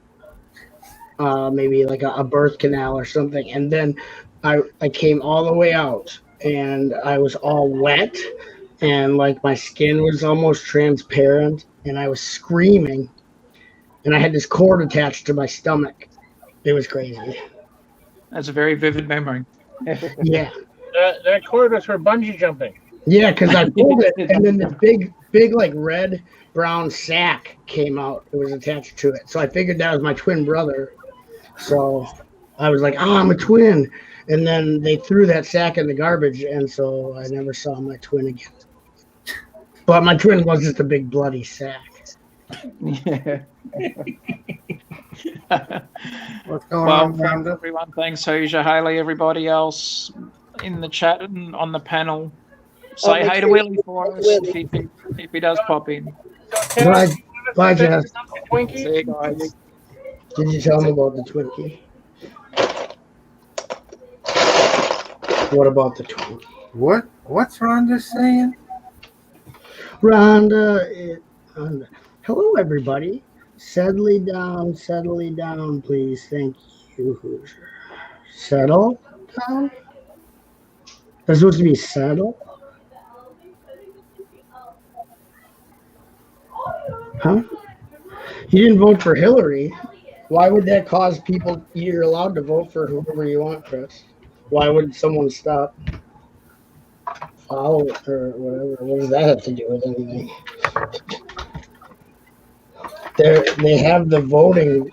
Maybe like a birth canal or something. And then I came all the way out and I was all wet and like my skin was almost transparent and I was screaming and I had this cord attached to my stomach. It was crazy. That's a very vivid memory. Yeah. That cord was for bungee jumping. Yeah, because I pulled it and then this big like red brown sack came out. It was attached to it. So I figured that was my twin brother. So I was like, I'm a twin. And then they threw that sack in the garbage. And so I never saw my twin again. But my twin was just a big bloody sack. Yeah. What's going on, Rhonda? Everyone, thanks, Hoosier, Haley, everybody else in the chat and on the panel. Say hey to Willie for us if he does pop in. Bye, Jess. See you guys. Did you tell me about the Twinkie? What about the Twinkie? What's Rhonda saying? Rhonda, hello, everybody. Settle down, please. Thank you, Hoosier. Settle down? That's supposed to be settle? Huh? You didn't vote for Hillary. Why would that cause people? You're allowed to vote for whoever you want, Chris. Why would someone stop? Follow it or whatever. What does that have to do with anything? They have the voting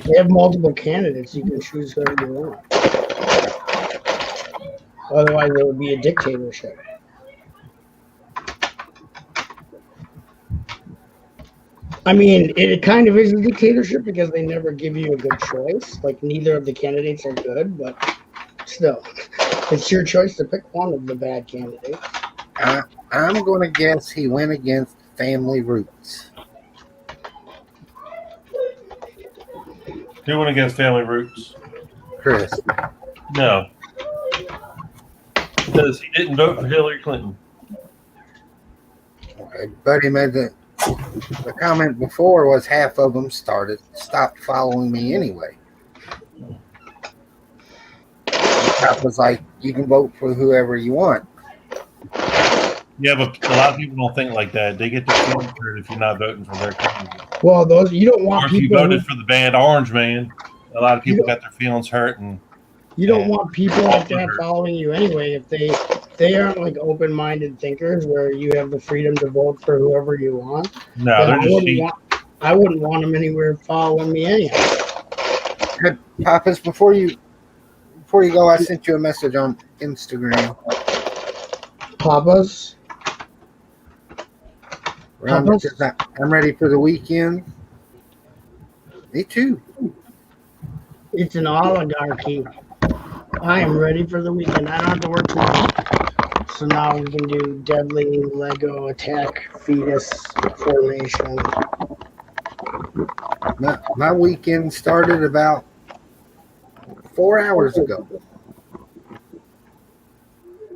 They have multiple candidates. You can choose whoever you want. Otherwise, it would be a dictatorship. I mean, it kind of is a dictatorship because they never give you a good choice. Like, neither of the candidates are good, but still, it's your choice to pick one of the bad candidates. I'm going to guess he went against family roots. Who went against family roots? Chris. No. Because he didn't vote for Hillary Clinton. Okay, Buddy made the comment before was half of them stopped following me anyway. That was like, you can vote for whoever you want. Yeah, but a lot of people don't think like that. They get their feelings hurt if you're not voting for their candidate. Well, you don't want or if you people voted for the bad orange man, a lot of people got their feelings hurt. And you don't want people like that following you anyway. If they aren't like open-minded thinkers where you have the freedom to vote for whoever you want. No, they're just cheap. I wouldn't want them anywhere following me anyhow. Hey, Papas, before you go, I sent you a message on Instagram. Papas? I'm ready for the weekend. Me too. It's an oligarchy. I am ready for the weekend. I don't have to work tomorrow. So now we can do deadly Lego attack fetus formation. My weekend started about 4 hours ago.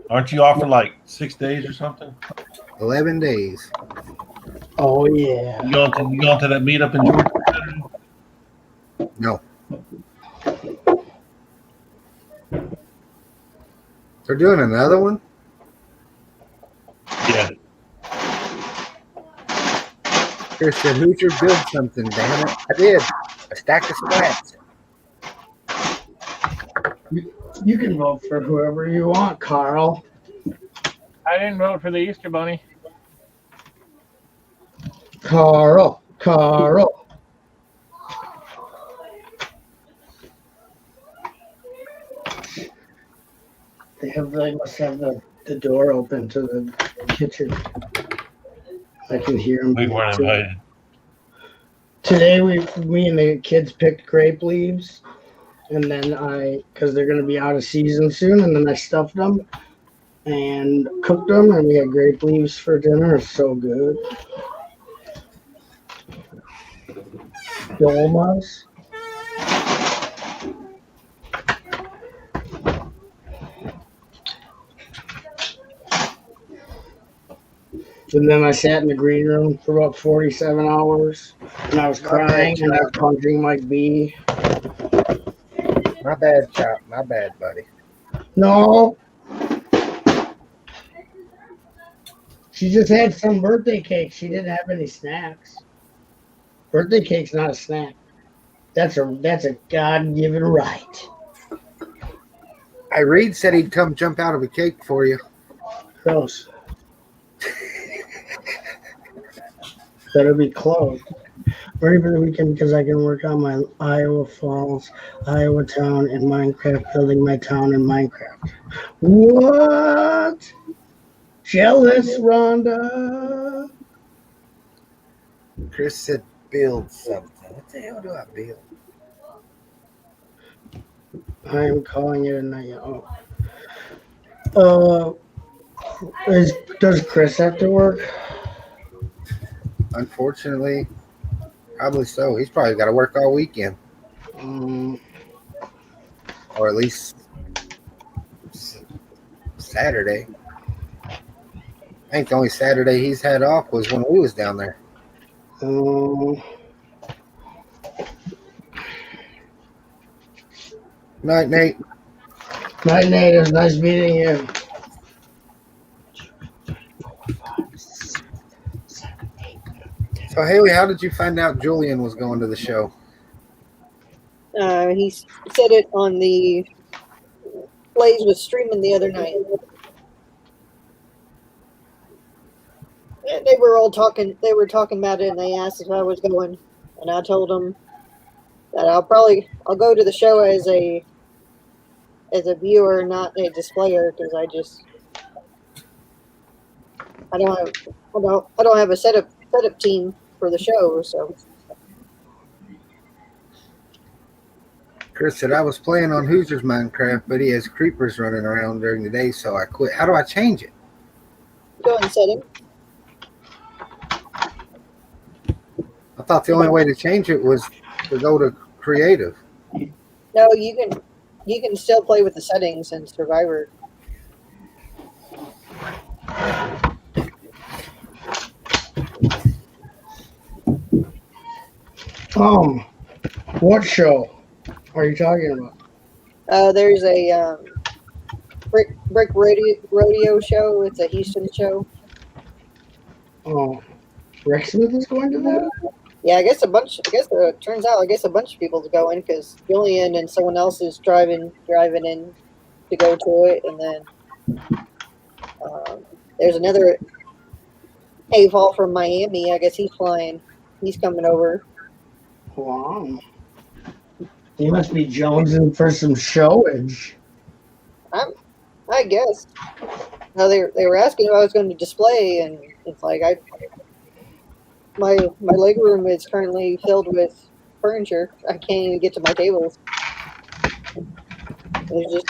Aren't you off for like 6 days or something? 11 days. Oh yeah. You going to that meetup in Georgia? No. They're doing another one? Yeah. Chris said, Hoosier, build something, damn it. I did. A stack of splats. You can vote for whoever you want, Carl. I didn't vote for the Easter Bunny. Carl. They must have the door open to the kitchen. I can hear them. We weren't invited. Today, me and the kids picked grape leaves, and then because they're going to be out of season soon, and then I stuffed them and cooked them, and we had grape leaves for dinner. It's so good. Dolmas. And then I sat in the green room for about 47 hours, and I was crying and I was punching Mike B. My bad, Chop. My bad, buddy. No. She just had some birthday cake. She didn't have any snacks. Birthday cake's not a snack. That's a God-given right. Reed said he'd come jump out of a cake for you. Gross. Better be closed. Ready for the weekend because I can work on my Iowa Falls, Iowa town, and Minecraft, building my town in Minecraft. What? Jealous, Rhonda? Chris said build something. What the hell do I build? I am calling it a night. Does Chris have to work? Unfortunately, probably so. He's probably got to work all weekend. Or at least Saturday. I think the only Saturday he's had off was when we was down there. Night, Nate. Night, Nate. It was nice meeting you. So, Haley, how did you find out Julian was going to the show? He said it on the Blaze was streaming the other night. And they were all talking. They were talking about it, and they asked if I was going, and I told them And I'll go to the show as a viewer, not a displayer, because I don't have a setup team for the show. So Chris said I was playing on Hoosier's Minecraft, but he has creepers running around during the day, so I quit. How do I change it? go in setting. I thought the only way to change it was to go to creative. No, you can still play with the settings in Survivor. What show are you talking about? There's a brick rodeo show. It's a Houston show. Oh, Rick Smith is going to that? Yeah, it turns out a bunch of people to go in because Julian and someone else is driving in to go to it, and then there's another A-Fall from Miami. I guess he's flying. He's coming over. Wow. You must be jonesing for some showage. I guess. No, they were asking if I was going to display, and it's like my leg room is currently filled with furniture. I can't even get to my tables. There's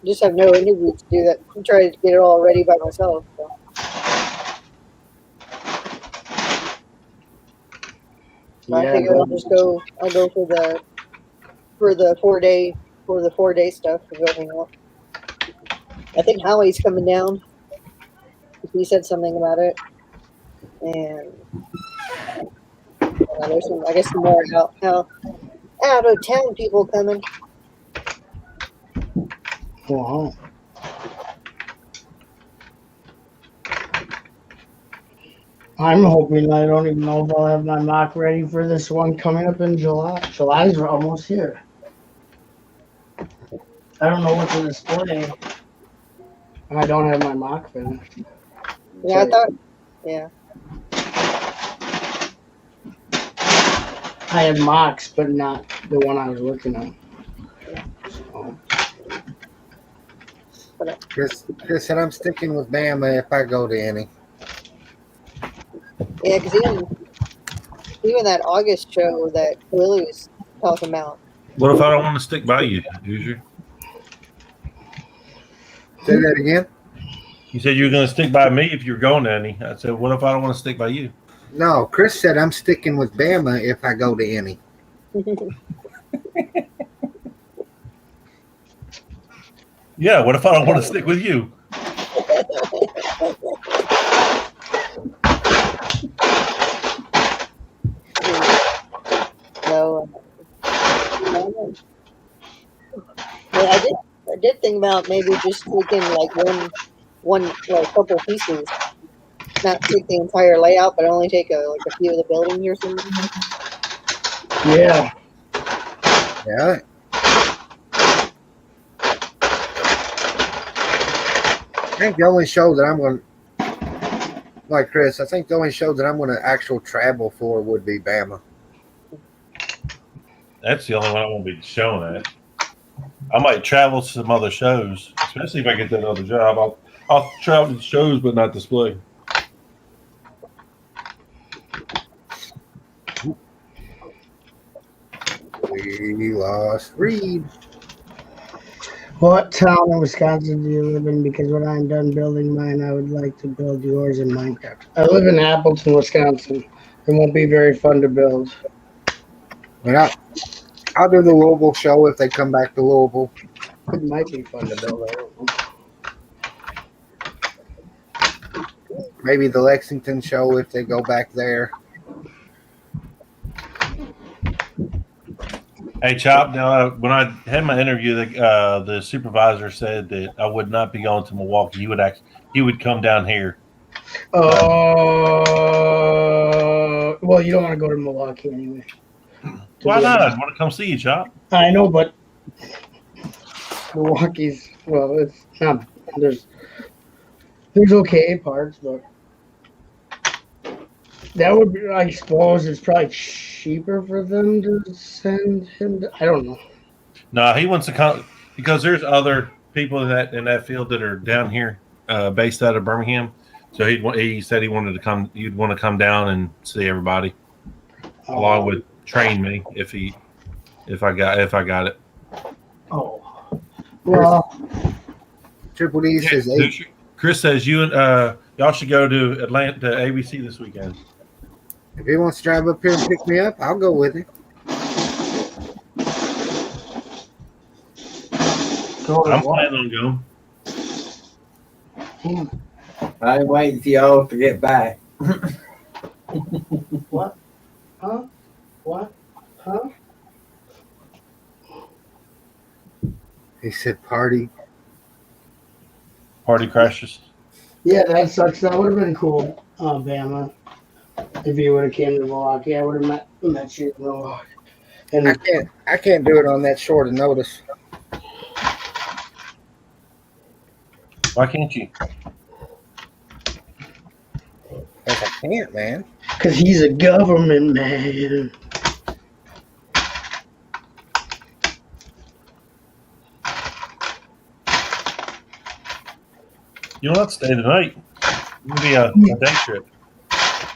just have no interview to do that. I'm trying to get it all ready by myself. So. I figure I'll go for the 4-day stuff and go hang out. I think Howie's coming down. He said something about it, and there's some more out of town people coming. Wow. I'm hoping I don't even know if I'll have my mock ready for this one coming up in July. July's almost here. I don't know what to display. I don't have my mock finished. Yeah, I thought. Yeah. I had mocks, but not the one I was looking at. So. Chris said I'm sticking with Bama if I go to any. Yeah, because even that August show that Lily was talking about. What if I don't want to stick by you, Hoosier? Say that again? You said you were going to stick by me if you're going to any. I said, what if I don't want to stick by you? No, Chris said I'm sticking with Bama if I go to any. Yeah, what if I don't want to stick with you? No. Yeah, I did think about maybe just taking like one couple pieces, not take the entire layout, but only take a few of the buildings or something. Yeah. Yeah. I think the only show that I'm going to, like Chris, I think the only show that I'm going to actual travel for would be Bama. That's the only one I won't be showing at. I might travel to some other shows, especially if I get that other job. I'll travel to shows but not display. We lost Reed. What town in Wisconsin do you live in? Because when I'm done building mine, I would like to build yours in Minecraft. I live in Appleton, Wisconsin. It won't be very fun to build. Well, I'll do the Louisville show if they come back to Louisville. It might be fun to build. I don't know. Maybe the Lexington show if they go back there. Hey, Chop, now, when I had my interview, the supervisor said that I would not be going to Milwaukee. He would come down here. Well, you don't want to go to Milwaukee anyway. Why not? I want to come see you, Chop. I know, but Milwaukee's, well, it's not, there's okay parts, but That would be, I suppose, it's probably cheaper for them to send him. I don't know. No, he wants to come because there's other people in that field that are down here, based out of Birmingham. So he said he wanted to come. He'd want to come down and see everybody, along with train me if I got it. Oh, well, Triple D says 8. Chris says you and y'all should go to Atlanta to ABC this weekend. If he wants to drive up here and pick me up, I'll go with him. I'm planning on going. I'm waiting for y'all to get back. What? Huh? What? Huh? He said party. Party crashes. Yeah, that sucks. That would have been cool, Bama. If you would have came to Milwaukee, I would have met you in Milwaukee. And I can't do it on that short of notice. Why can't you? Because I can't, man. Because he's a government man. You don't have to stay tonight. It can be a day trip.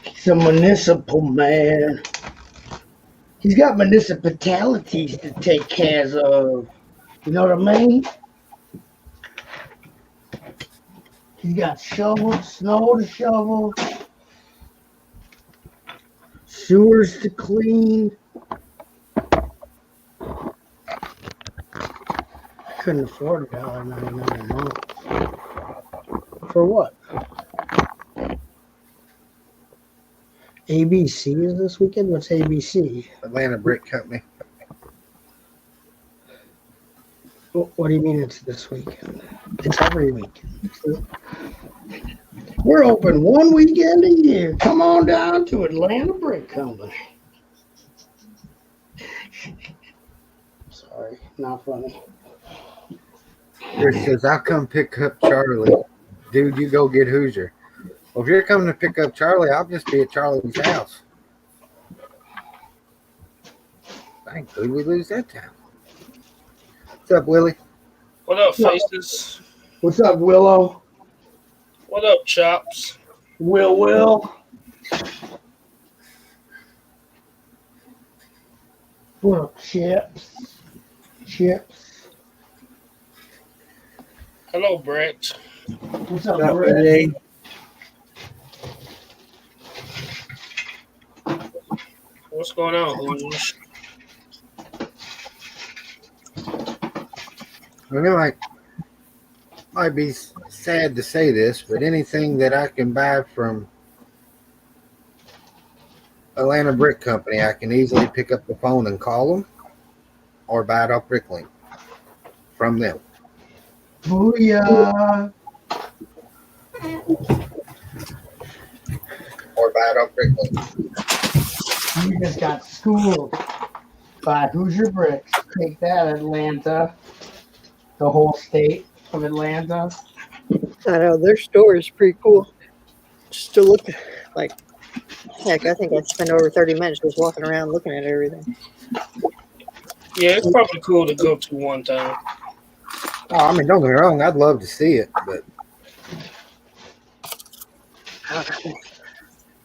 He's a municipal man. He's got municipalities to take care of. You know what I mean? He's got shovels, snow to shovel, sewers to clean. I couldn't afford $1.99 a month. For what? ABC is this weekend? What's ABC? Atlanta Brick Company. What do you mean it's this weekend? It's every weekend. We're open one weekend a year. Come on down to Atlanta Brick Company. Sorry, not funny. Chris says, I'll come pick up Charlie. Dude, you go get Hoosier. Well, if you're coming to pick up Charlie, I'll just be at Charlie's house. Thankfully, we lose that time. What's up, Willie? What up, Faces? What's up, Willow? What up, Chops? Will. What up, Chips? Hello, Brett. What's up, Brett? What's going on, Hoosiers? I mean, might be sad to say this, but anything that I can buy from Atlanta Brick Company, I can easily pick up the phone and call them or buy it off Bricklink from them. Booyah! Or buy it off Bricklink. You just got schooled by Hoosier Bricks. Take that, Atlanta. The whole state of Atlanta. I know their store is pretty cool. Just to look like, heck, I think I'd spend over 30 minutes just walking around looking at everything. Yeah, it's probably cool to go to one time. Oh, I mean, don't get me wrong, I'd love to see it, but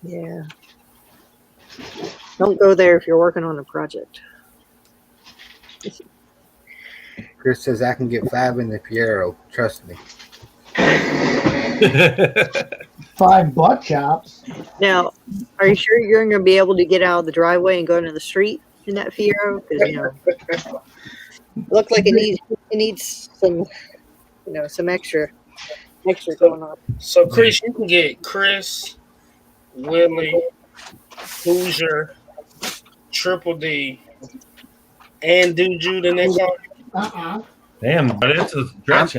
Yeah. Don't go there if you're working on a project. Chris says I can get 5 in the Piero. Trust me. 5 butt chops. Now, are you sure you're going to be able to get out of the driveway and go into the street in that Fiero? Because looks like it needs some, some extra going on. So, Chris, you can get Chris, Willie, Hoosier, Triple D, and Dude in that car. Damn, but it's a stretch.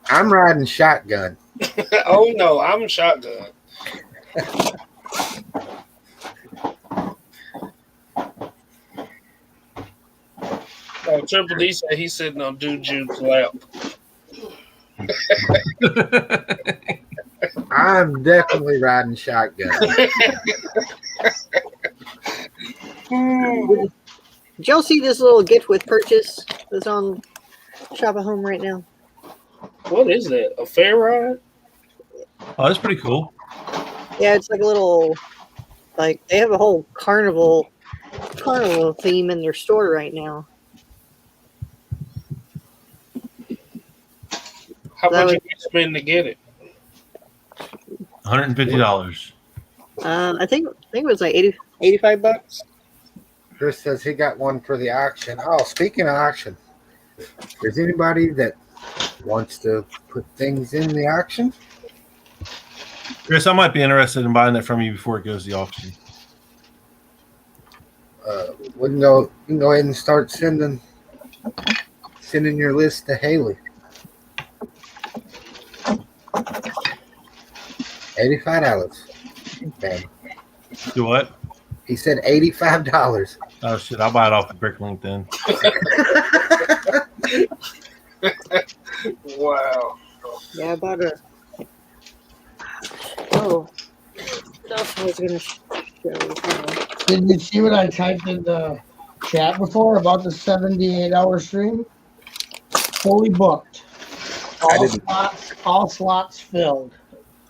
I'm riding shotgun. Oh no, I'm shotgun. Triple D said he's sitting on Dude Jude's lap. I'm definitely riding shotgun. Did y'all see this little gift with purchase that's on Shop at Home right now? What is that? A fair ride? Oh, that's pretty cool. Yeah, it's like a little, like they have a whole carnival theme in their store right now. How That much was- you spend to get it? $150. I think it was like 85 bucks. Chris says he got one for the auction. Oh, speaking of auction, if there's anybody that wants to put things in the auction, Chris, I might be interested in buying that from you before it goes to the auction. we can go. You can go ahead and start sending your list to Haley. $85. Bam. Do what? He said $85. Oh shit! I'll buy it off the Bricklink then. Wow. Yeah, I bought a. Oh, stuff I was gonna show. Did you see what I typed in the chat before about the 78-hour stream? Fully booked. All slots filled.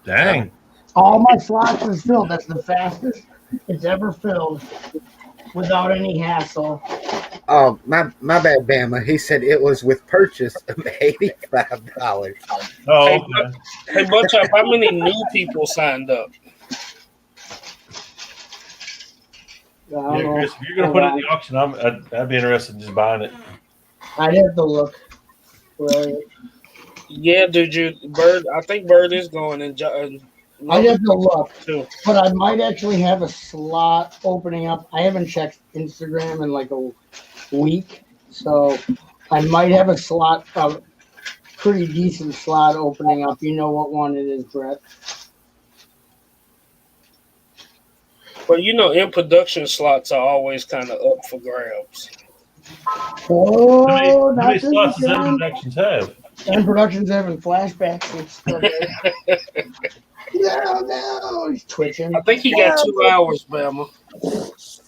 Dang. All my slots is filled. That's the fastest it's ever filled without any hassle. Oh, my bad, Bama. He said it was with purchase of $85. Oh, Hey, okay. Hey, Butch, how many new people signed up? Yeah, Chris, if you're gonna put it in the auction, I'd be interested in just buying it. I'd have to look. Really. Yeah, did you Bird? I think Bird is going and I'd have to look, too. but I might actually have a slot opening up. I haven't checked Instagram in like a week, so I might have a slot, a pretty decent slot opening up. You know what one it is, Brett? Well, you know, in production slots are always kind of up for grabs. Oh, How not many this slots does again. M Productions have? And production's having flashbacks and stuff. No, he's twitching. I think he got 2 hours, Bama.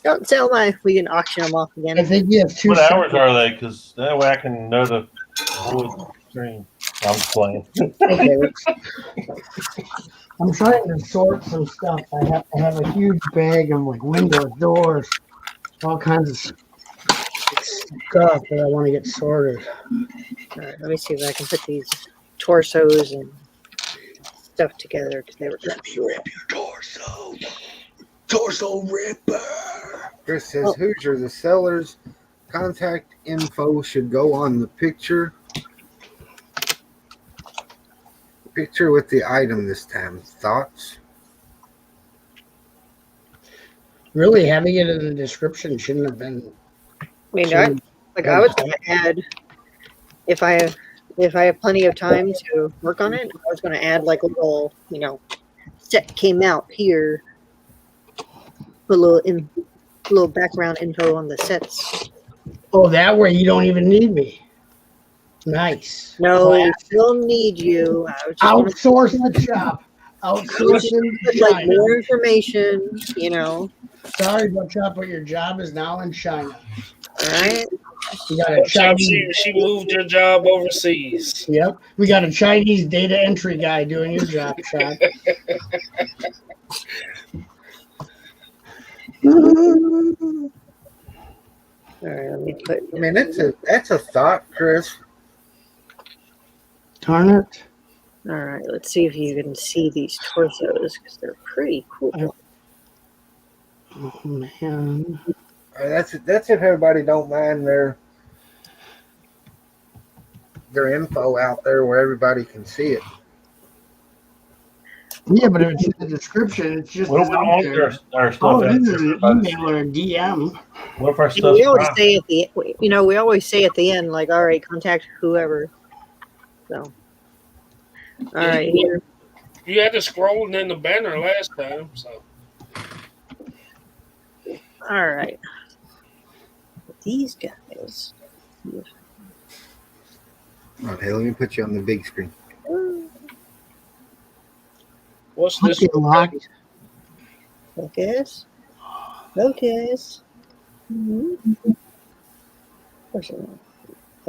Don't tell we can auction them off again. I think he has two. What hours are they? Because that way I can know the stream. I'm just playing. Okay, I'm trying to sort some stuff. I have a huge bag of like windows, doors, all kinds of stuff that I want to get sorted. All right, let me see if I can put these torsos and stuff together because they were. Let me rip your torso ripper. Chris says, Hoosier, the seller's contact info should go on the picture with the item this time. Thoughts? Really having it in the description shouldn't have been. I mean, I was going to add if I have plenty of time to work on it. I was going to add like a little, set came out here. Put a little background info on the sets. Oh, that way you don't even need me. Nice. No, we still need you. I was just outsource the job. Outsourcing like more information. Sorry, Buckshot, but your job is now in China. All right. We got a Chinese. She moved your job overseas. Yep. We got a Chinese data entry guy doing your job, Shot. All right, let me put. I mean, that's a thought, Chris. Darn it. All right, let's see if you can see these torsos because they're pretty cool. Oh man. That's if everybody don't mind their info out there where everybody can see it. Yeah, but if it's in the description, it's just. What if we don't want our stuff Oh, out this there is an for everybody? email or a DM. What if our stuff? We always say at the we always say at the end like, all right, contact whoever. So, all right, here. You had to scroll in the banner last time, so. All right, these guys. Okay, let me put you on the big screen. What's this? Locked. Focus. Focus. And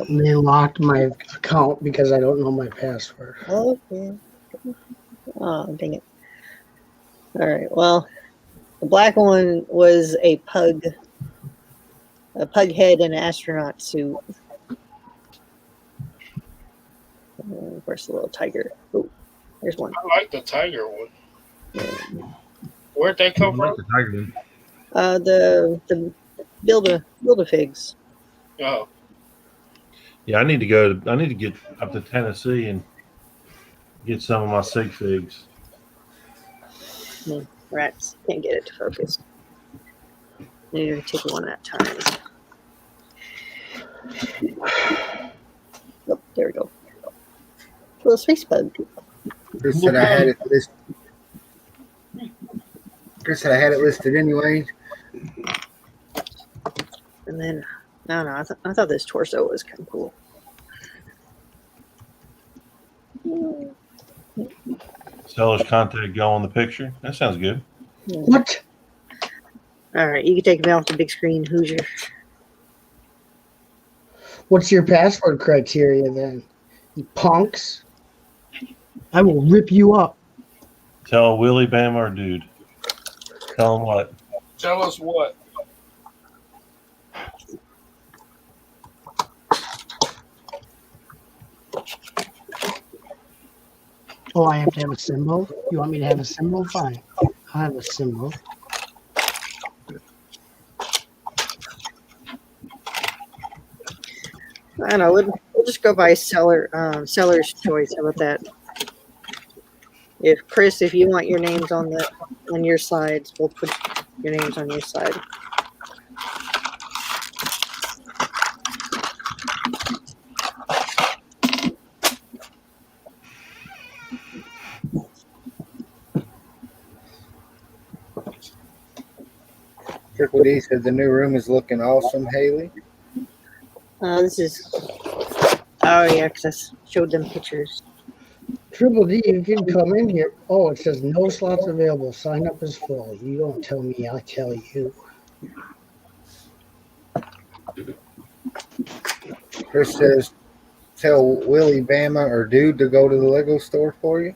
they locked my account because I don't know my password. Okay. Oh, dang it. All right. Well, the black one was a pug head in an astronaut suit. And of course, a little tiger. Oh, there's one. I like the tiger one. Where'd they come from? The Build-A-Figs. Oh, Yeah, I need to go. I need to get up to Tennessee and get some of my sig figs. Rats can't get it to focus. Maybe take one at a time. Oh, there we go. Little space bug. Chris said I had it listed. Chris said I had it listed anyway. And then, I don't know. I thought this torso was kind of cool. Seller's contact go on the picture. That sounds good. What? All right, you can take me off the big screen, Hoosier. What's your password criteria then? You punks. I will rip you up. Tell Willie, Bam, or dude. Tell him what. tell us what. Oh, I have to have a symbol? You want me to have a symbol? Fine. I have a symbol. I don't know. We'll just go by seller's choice. How about that? If Chris, if you want your names on your sides, we'll put your names on your side. Triple D said the new room is looking awesome, Haley. This is. Oh yeah, because I showed them pictures. Triple D, you can come in here. Oh, it says no slots available. Sign up is full. You don't tell me, I tell you. Chris says, tell Willie, Bama, or Dude to go to the Lego store for you.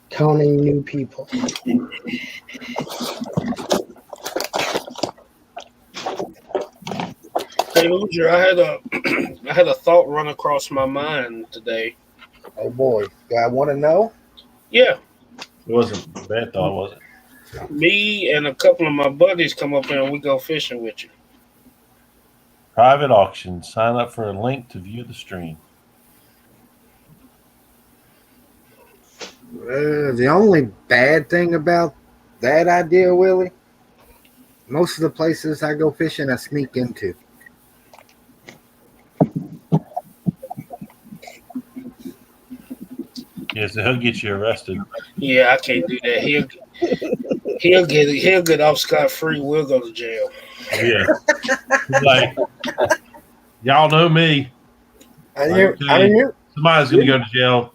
Counting new people. Hey, Hoosier, I had a thought run across my mind today. Oh boy, do I want to know? Yeah, It wasn't a bad thought, was it? me and a couple of my buddies come up here and we go fishing with you. Private auction. Sign up for a link to view the stream. The only bad thing about that idea, Willie, most of the places I go fishing, I sneak into. Yeah, so he'll get you arrested. Yeah, I can't do that. He'll get off scot free. We'll go to jail. Yeah. He's like, y'all know me. Somebody's going to go to jail.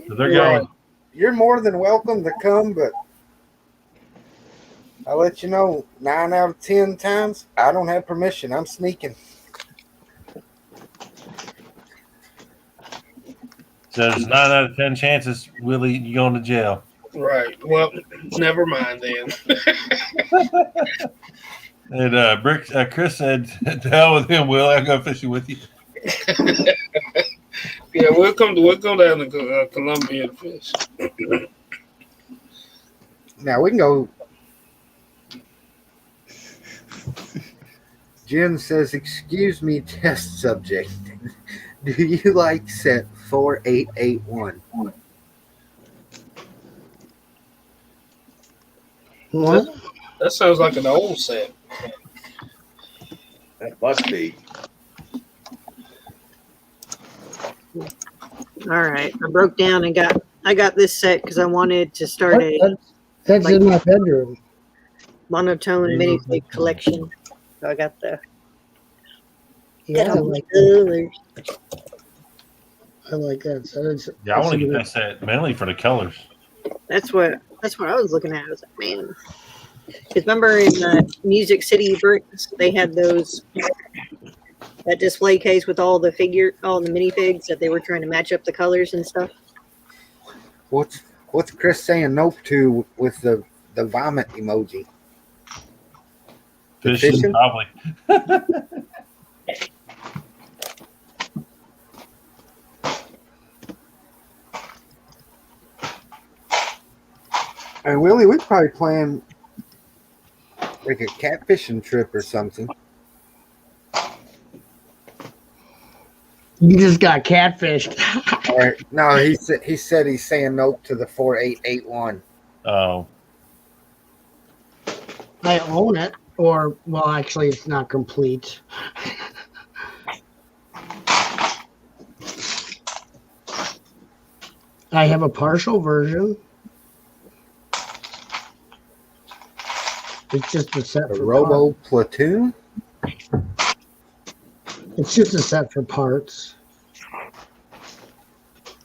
So they're going. You're more than welcome to come, but I'll let you know 9 out of 10 times I don't have permission. I'm sneaking. So there's 9 out of 10 chances, Willie, you're going to jail. Right. Well, never mind then. And Chris said, "To hell with him, Will. I'll go fishing with you." Yeah, we'll go down to Columbia and fish. Now we can go. Jim says, "Excuse me, test subject. Do you like set 4881?" What? That sounds like an old set. That must be. All right, I broke down and I got this set because I wanted to start That's in my bedroom. monotone minifig collection. So I got the Yeah, I like that. I like that. So Yeah, I want to get that set mainly for the colors. That's what That's what I was looking at. I was like, man. Because remember in Music City Bricks, they had that display case with all the minifigs that they were trying to match up the colors and stuff. What's Chris saying nope to with the vomit emoji? Fishing, probably. And Willie, we'd probably plan like a catfishing trip or something. You just got catfished. Or, no, he said he's saying nope to the 4881. Oh. I own it, or well, actually, it's not complete. I have a partial version. It's just a set for Robo Platoon. It's just a set for parts.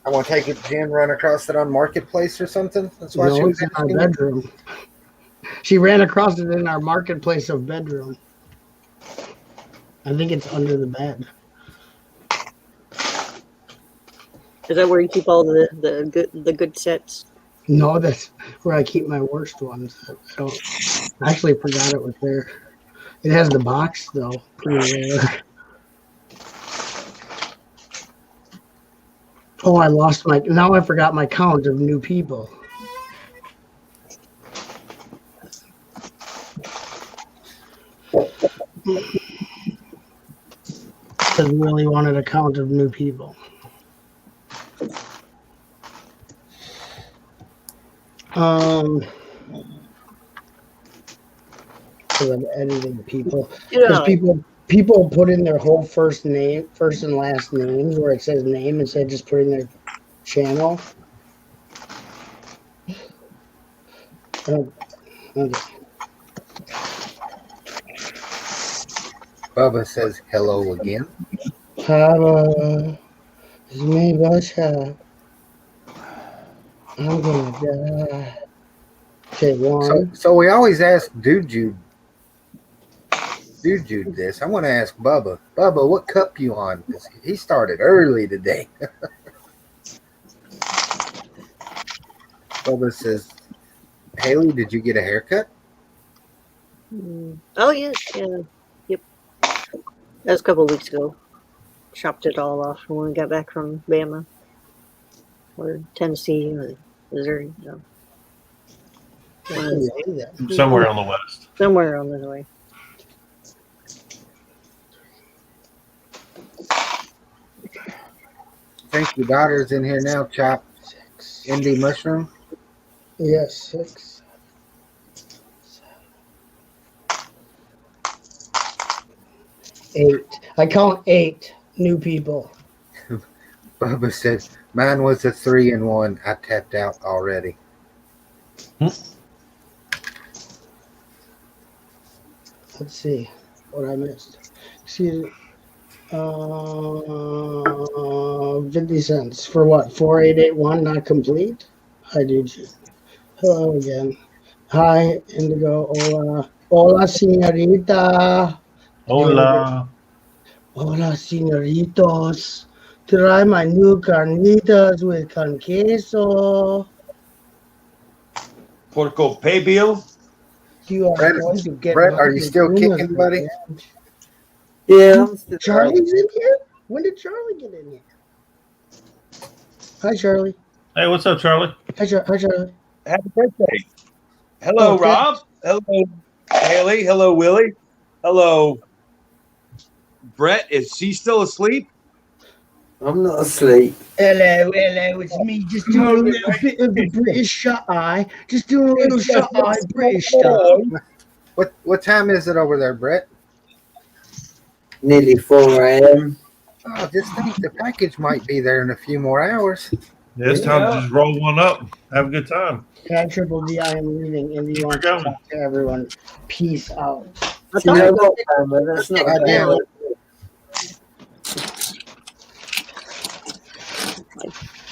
I want to take it, Jen, run across it on Marketplace or something. That's why she was in our asking. bedroom. She ran across it in our marketplace of bedroom. I think it's under the bed. Is that where you keep all the good sets? No, that's where I keep my worst ones. I actually forgot it was there. It has the box though. Pretty rare. Oh, I lost now I forgot my count of new people. Because we really wanted a count of new people. Because I'm editing people. Because people put in their whole first and last names where it says name instead of just putting their channel. Okay. Bubba says hello again. Hello. It's me, Basha. I'm gonna die. Okay, one. So we always ask Dude this. I want to ask Bubba. Bubba, what cup you on? Because he started early today. Bubba says, Haley, did you get a haircut? Oh, yes. Yeah. Yep. That was a couple of weeks ago. Chopped it all off when we got back from Bama. Or Tennessee, or Missouri. So. Somewhere on the west. Somewhere on the way. I think your daughter's in here now, Chop. Indie Mushroom. Yes, 6. 8. I count 8 new people. Bubba said, mine was a 3 and 1. I tapped out already. Let's see what I missed. Excuse me. 50 cents for what? 4881 not complete? Hi, dude. Hello again. Hi, Indigo. Hola. Hola, señorita. Hola. Hola, señoritos. Try my new carnitas with con queso. Porco pay bill. You are going to get. Brett, are you still kicking, buddy? Yeah. Charlie's in here? When did Charlie get in here? Hi, Charlie. Hey, what's up, Charlie? Hi, Charlie. Happy birthday. Hello, Rob. Hello, Haley. Hello, Willie. Hello, Brett. Is she still asleep? I'm not asleep. Hello, it's me. Just doing a little bit of the British shut eye. Just doing a little shut eye British stuff. What time is it over there, Brett? Nearly 4 a.m. Oh, just think the package might be there in a few more hours. Yeah, it's time to just roll one up. Have a good time. Hi, Triple D. I am leaving. And you want to talk to everyone. Peace out. That's not bad.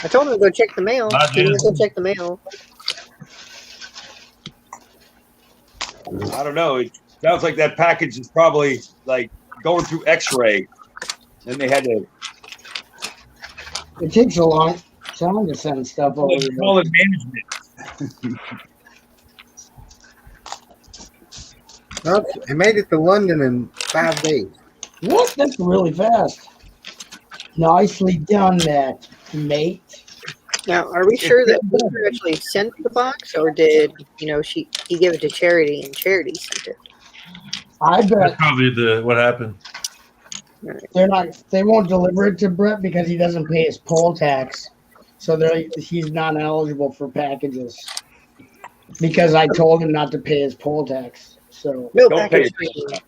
I told him to go check the mail. He didn't go check the mail. I don't know. It sounds like that package is probably like going through X-ray. Then they had to It takes a long time to send stuff over. call it management. Nope, I made it to London in 5 days. What? That's really fast. Nicely done, that mate. Now, are we sure that Hoosier actually sent the box, or did he give it to Charity and Charity sent it? I bet That's probably what happened. they won't deliver it to Brett because he doesn't pay his poll tax. So he's not eligible for packages. Because I told him not to pay his poll tax. So No Don't pay package.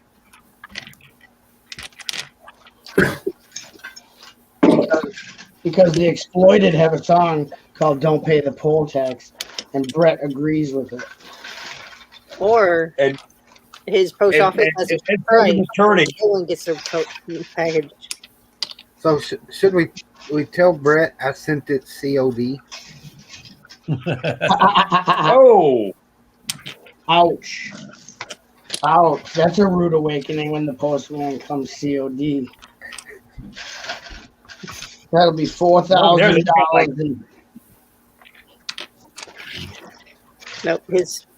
Because the Exploited have a song called "Don't Pay the Poll Tax," and Brett agrees with it. Or And- his post office has a strike. attorney. No one gets their package. So should we tell Brett I sent it COD? Oh, Ouch. Ouch. That's a rude awakening when the postman comes COD. That'll be $4,000. Nope,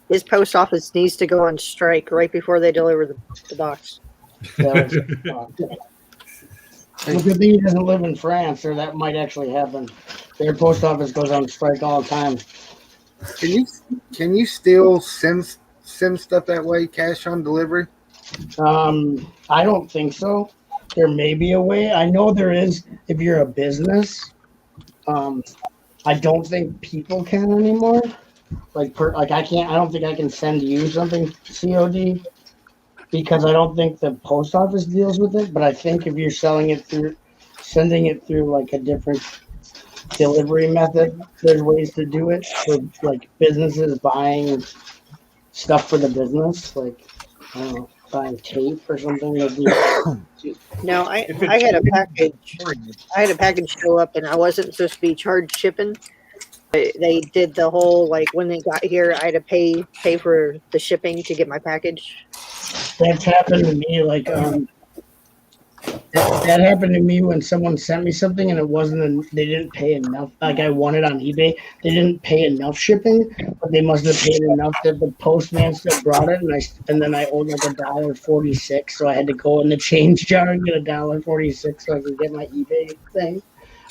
his post office needs to go on strike right before they deliver the box. Look, good thing he doesn't live in France, or that might actually happen. Their post office goes on strike all the time. Can you still send stuff that way, cash on delivery? I don't think so. There may be a way. I know there is if you're a business. I don't think people can anymore. I can't. I don't think I can send you something COD because I don't think the post office deals with it. But I think if you're sending it through like a different delivery method, there's ways to do it for like businesses buying stuff for the business, like I don't know, buying tape or something. No, I had a package. I had a package show up, and I wasn't supposed to be charged shipping. They did the whole when they got here, I had to pay for the shipping to get my package. That's happened to me. That happened to me when someone sent me something and it wasn't. They didn't pay enough. Like I won it on eBay. They didn't pay enough shipping, but they must have paid enough that the postman still brought it. And then I owed like $1.46, so I had to go in the change jar and get $1.46 so I could get my eBay thing.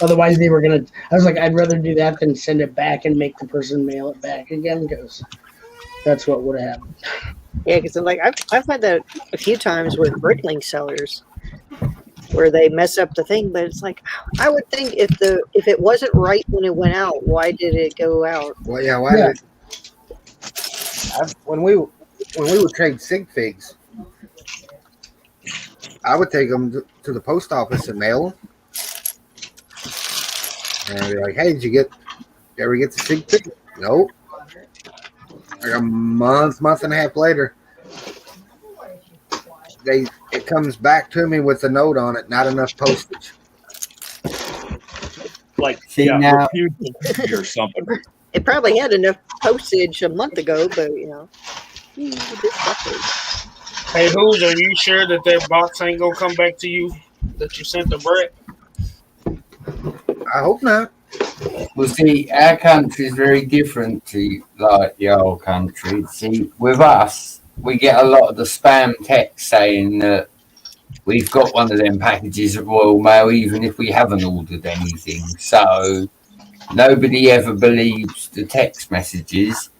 Otherwise, they were gonna. I was like, I'd rather do that than send it back and make the person mail it back again because that's what would have happened. Yeah, because I've had that a few times with Bricklink sellers, where they mess up the thing, but it's like I would think if it wasn't right when it went out, why did it go out? Well, yeah, why did when we would trade sig figs, I would take them to the post office and mail them. And I'd be like, "Hey, did you ever get the sig fig?" Nope. Like a month and a half later, it comes back to me with a note on it, not enough postage. Now or something. It probably had enough postage a month ago, but Hey, Who's, are you sure that their box ain't gonna come back to you that you sent to Brett? I hope not. Well, see, our country is very different to like the old country. See, with us, we get a lot of the spam text saying that we've got one of them packages at Royal Mail, even if we haven't ordered anything. So nobody ever believes the text messages,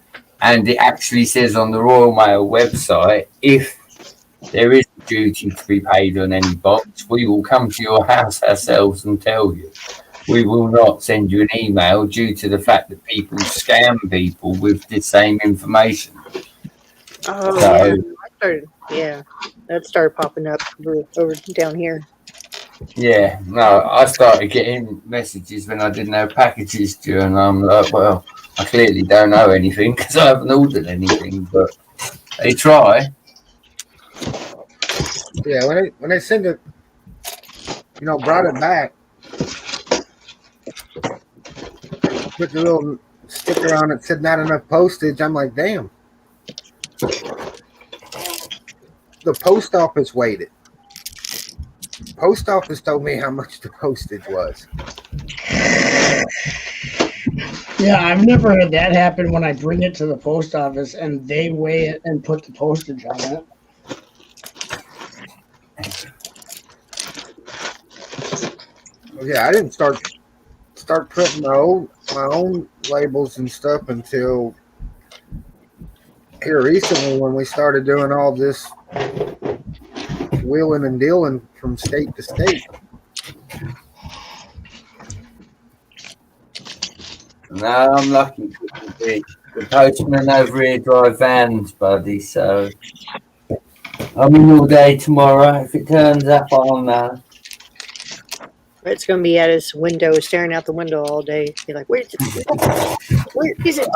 and it actually says on the Royal Mail website, if there is a duty to be paid on any box, we will come to your house ourselves and tell you. We will not send you an email due to the fact that people scam people with the same information. Oh, So, that started popping up over down here. yeah, no, I started getting messages when I didn't have packages due, and I'm like, well, I clearly don't know anything because I haven't ordered anything, but they try. Yeah, when they send it, brought it back, put the little sticker on it, said not enough postage. I'm like, damn. the post office waited. Post office told me how much the postage was. Yeah, I've never had that happen when I bring it to the post office and they weigh it and put the postage on it. Yeah, I didn't start printing my own labels and stuff until here recently when we started doing all this wheeling and dealing from state to state. No, I'm lucky. The postman over here drive vans, buddy. So I'm in all day tomorrow. If it turns up, I'll know. It's going to be at his window, staring out the window all day. Be like, where is it? Where is it?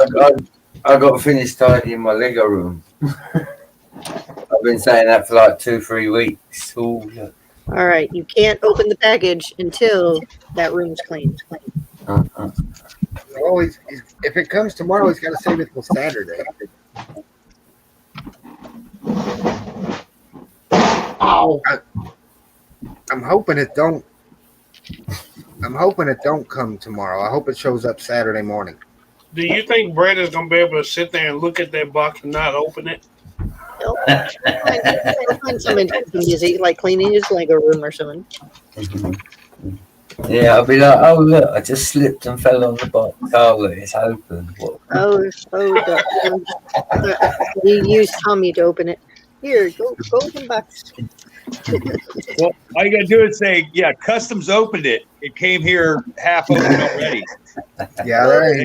I got to finish tidying my Lego room. I've been saying that for like 2-3 weeks. Ooh, look. All right, you can't open the package until that room's cleaned. Well, if it comes tomorrow, he's got to save it till Saturday. Ow! I'm hoping it don't. I'm hoping it don't come tomorrow. I hope it shows up Saturday morning. Do you think Brett is gonna be able to sit there and look at that box and not open it? He'll find some interesting music, like cleaning his Lego room or something. Yeah, I'll be like, oh look, I just slipped and fell on the box. Oh look, it's open. What? You use Tommy to open it. Here, go open the box. Well, all you gotta do is say, yeah, customs opened it. It came here half open already. Yeah,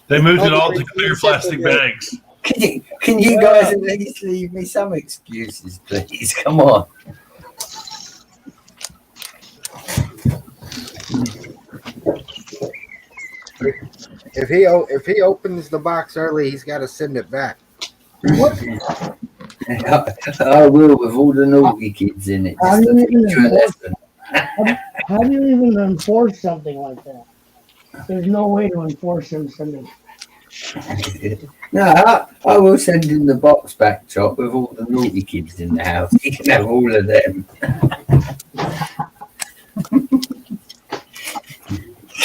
they moved it all to clear plastic bags. Can you guys at least leave me some excuses, please? Come on. If he opens the box early, he's got to send it back. What? I will, with all the naughty kids in it. How do you even enforce something like that? There's no way to enforce him sending. No, I will send him the box back, Chop, with all the naughty kids in the house. He can have all of them.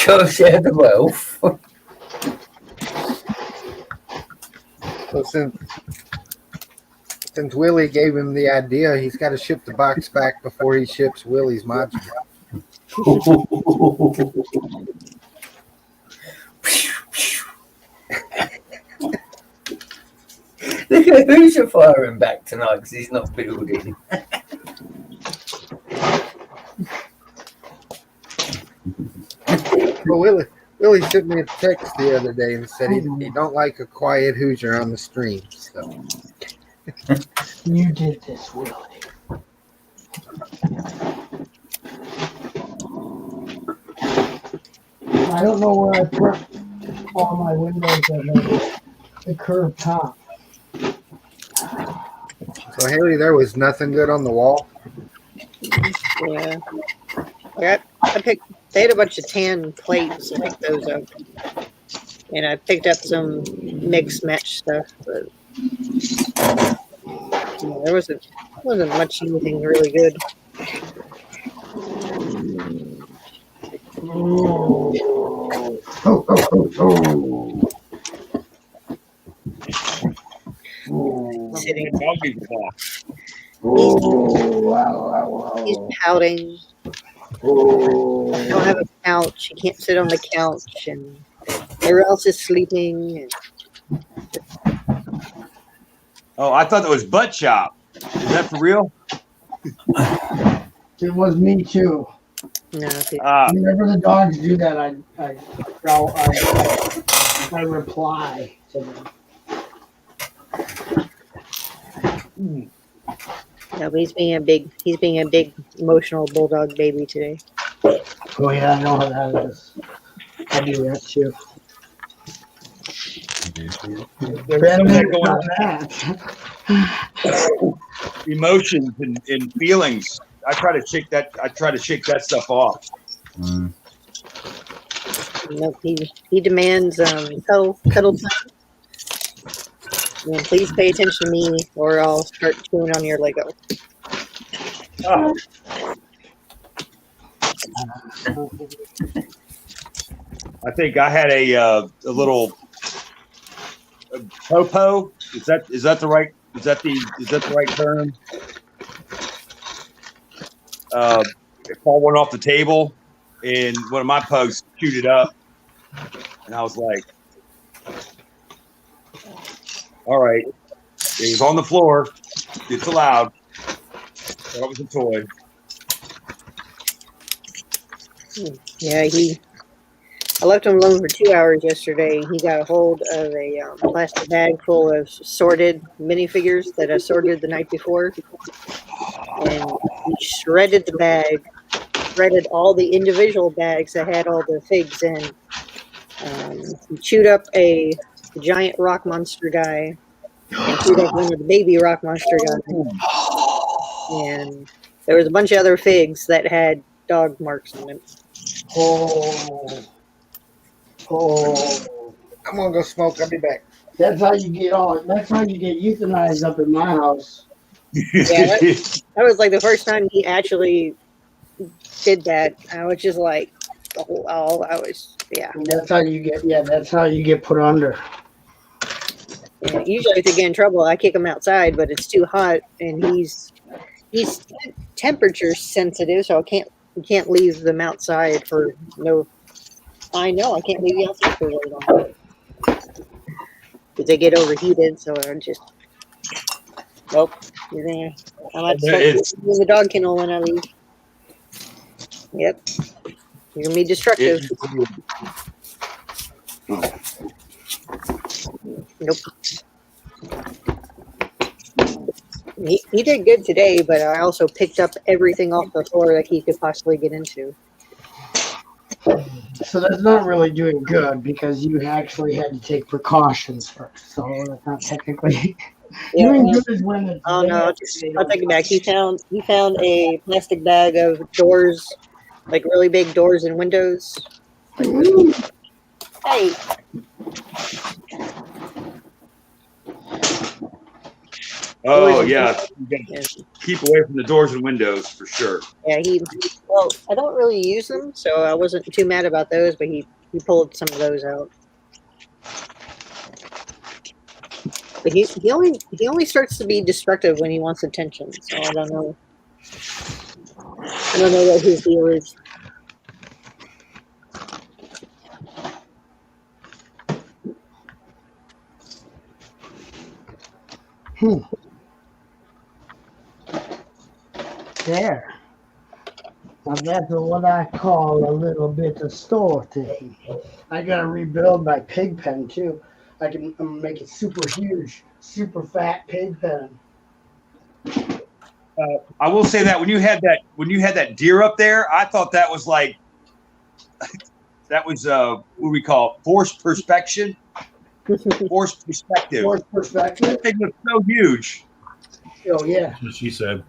Gotta share the wealth. So since Willie gave him the idea, he's got to ship the box back before he ships Willie's module. Look at Hoosier firing back tonight because he's not building. Well, Willie sent me a text the other day and said he don't like a quiet Hoosier on the stream. So. You did this, Willie. I don't know where I put all my windows that the curved top. So Haley, there was nothing good on the wall. Yeah. They had a bunch of tan plates. I picked those up. And I picked up some mixed match stuff, but yeah, there wasn't much anything really good. Sitting. He's pouting. I don't have a couch. He can't sit on the couch, and everyone else is sleeping. Oh, I thought that was butt chop. Is that for real? It was me too. No. Whenever the dogs do that, I reply to them. No, but he's being a big emotional bulldog baby today. Oh yeah, I know how that is. I do that too. Emotions and feelings. I try to shake that stuff off. No, he demands cuddle time. And please pay attention to me, or I'll start chewing on your Lego. Oh. I think I had a little popo. Is that the right term? It fall one off the table, and one of my pugs chewed it up, and I was like, "All right." It was on the floor. It's allowed. Thought it was a toy. Yeah, I left him alone for 2 hours yesterday. He got a hold of a plastic bag full of sorted minifigures that I sorted the night before. And he shredded the bag, shredded all the individual bags that had all the figs in. He chewed up a giant rock monster guy and chewed up one of the baby rock monster guys. And there was a bunch of other figs that had dog marks on them. Oh, come on, go smoke. I'll be back. That's how you get euthanized up in my house. Yeah, that was like the first time he actually did that. I was just like, yeah. And that's how you get put under. Yeah, usually if they get in trouble, I kick him outside, but it's too hot, and he's temperature sensitive, so you can't leave them outside for no. I know I can't leave you outside for very long because they get overheated. So I just nope. You're gonna. I'm about to start in the dog kennel when I leave. Yep, you're gonna be destructive. Nope. He did good today, but I also picked up everything off the floor that he could possibly get into. So that's not really doing good because you actually had to take precautions first. So that's not technically doing good is when it's oh no, I'll take it back. He found a plastic bag of doors, like really big doors and windows. Hey. Oh yeah, you gotta keep away from the doors and windows for sure. Yeah, I don't really use them, so I wasn't too mad about those, but he pulled some of those out. But he only starts to be destructive when he wants attention, so I don't know what his deal is. There. Now that's what I call a little bit of store thing. I gotta rebuild my pig pen too. I'm gonna make it super huge, super fat pig pen. I will say that when you had that deer up there, I thought that was like that was what we call forced perspective. Forced perspective. Forced perspective. That thing was so huge. Oh yeah. That's what she said.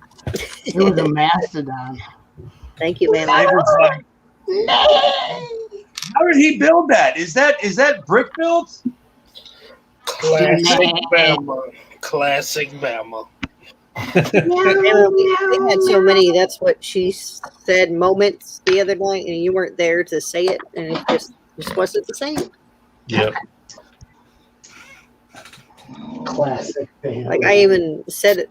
It was a mastodon. Thank you, man. Like, how did he build that? Is that brick built? Classic Bama. Classic Bama. They had so many. That's what she said. Moments the other night, and you weren't there to say it, and it just wasn't the same. Yep. Classic Bama. Like I even set it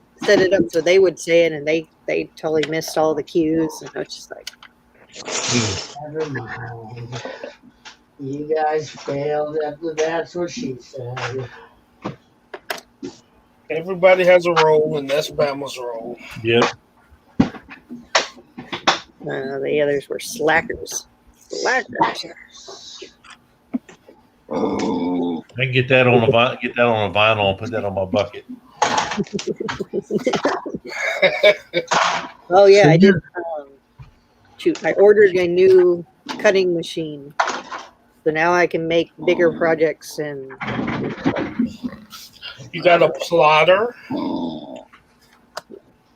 up so they would say it, and they totally missed all the cues, and I was just like, never mind. You guys failed. That's what she said. Everybody has a role, and that's Bama's role. Yep. The others were slackers. I can get that on a vinyl and put that on my bucket. Oh yeah, I did. I ordered a new cutting machine, so now I can make bigger projects. And you got a plotter.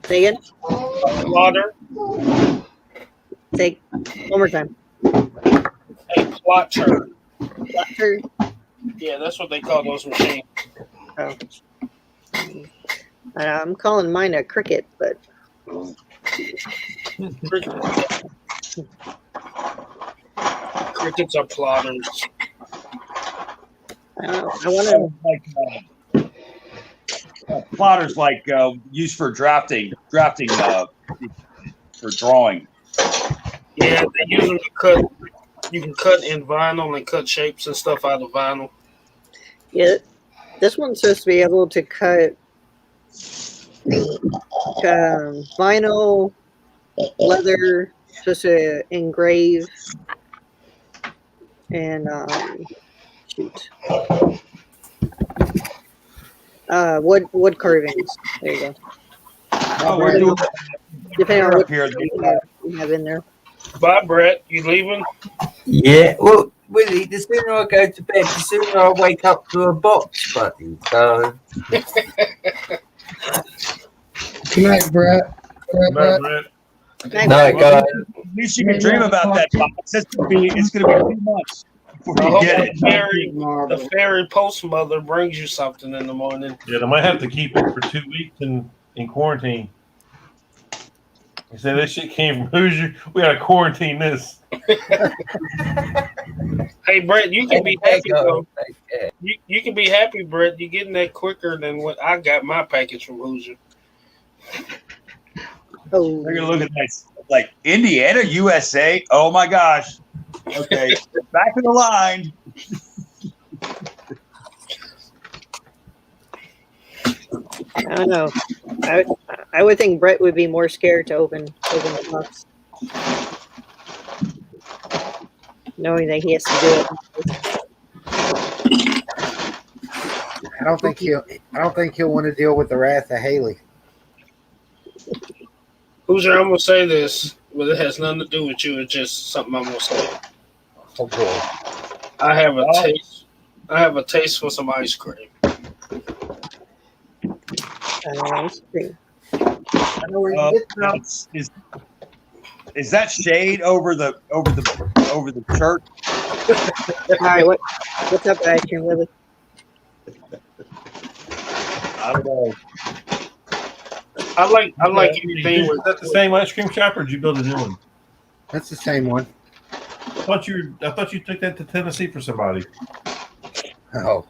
Say again. A plotter. Say one more time. A plotter. Plotter. Yeah, that's what they call those machines. Oh. I'm calling mine a cricket, but Crickets are plotters. I don't know. I want to. Plotters like used for drafting for drawing. Yeah, they use them to cut. You can cut in vinyl and cut shapes and stuff out of vinyl. Yeah, this one's supposed to be able to cut vinyl, leather, supposed to engrave, and shoot, wood carvings. There you go. Oh, we're doing Depending on what here. you have in there. Bye, Brett. You leaving? Yeah, well, Willie, the sooner I go to bed, the sooner I wake up to a box, buddy. So. Good night, Brett. Brett. No, go ahead. At least you can dream about that box. It's gonna be 2 months before you get it. The fairy post mother brings you something in the morning. Yeah, they might have to keep it for 2 weeks in quarantine. You say this shit came from Hoosier. We gotta quarantine this. Hey, Brett, you can be happy though. You can be happy, Brett. You're getting that quicker than what I got my package from Hoosier. Oh, They're gonna look at that like Indiana, USA. Oh my gosh. Okay, back in the line. I don't know. I would think Brett would be more scared to open the box, knowing that he has to do it. I don't think he'll want to deal with the wrath of Haley. Hoosier, I'm gonna say this, but it has nothing to do with you. It's just something I'm gonna say. Oh boy. I have a taste. I have a taste for some ice cream. Ice cream. I know where you get from. Is that shade over the church? All right, what's up, ice cream, Willie? I don't know. I like anything with Is that the same ice cream shop, or did you build a new one? That's the same one. I thought you took that to Tennessee for somebody. Oh,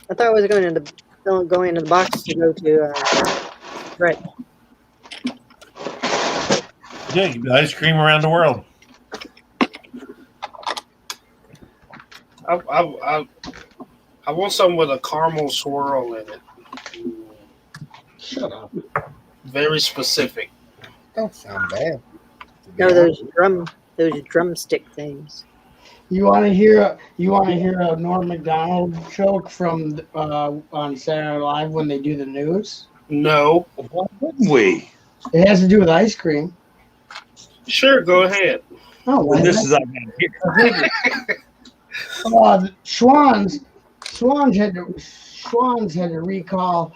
I thought I was going into the box to go to Brett. Yeah, you can ice cream around the world. I want something with a caramel swirl in it. Shut up. Very specific. don't sound bad. No, those drumstick things. You want to hear a Norm Macdonald joke from on Saturday Night Live when they do the news? No. Why wouldn't we? It has to do with ice cream. Sure, go ahead. Oh, well, This is Schwann's had to recall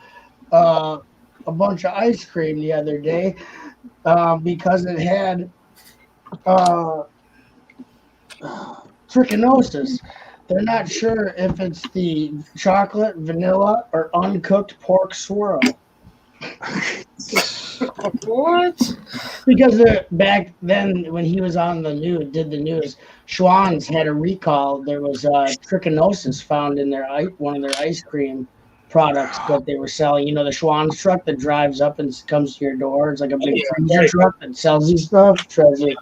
a bunch of ice cream the other day because it had trichinosis. They're not sure if it's the chocolate, vanilla, or uncooked pork swirl. What? Because back then, when he was on the news, did the news, Schwann's had a recall. There was trichinosis found in one of their ice cream products that they were selling. You know, the Schwann's truck that drives up and comes to your door. It's like a big freezer truck that sells you stuff, tries to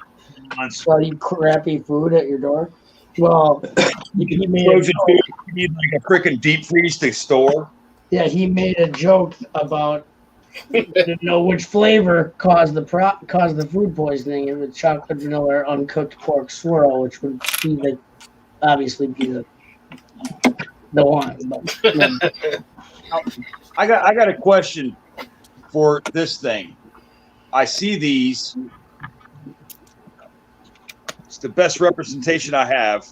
sell you crappy food at your door. Well, he made frozen food. You need like a freaking deep freeze to store. Yeah, he made a joke about which flavor caused the food poisoning. It was chocolate, vanilla, or uncooked pork swirl, which would be obviously be the one. But, I got a question for this thing. I see these. It's the best representation I have.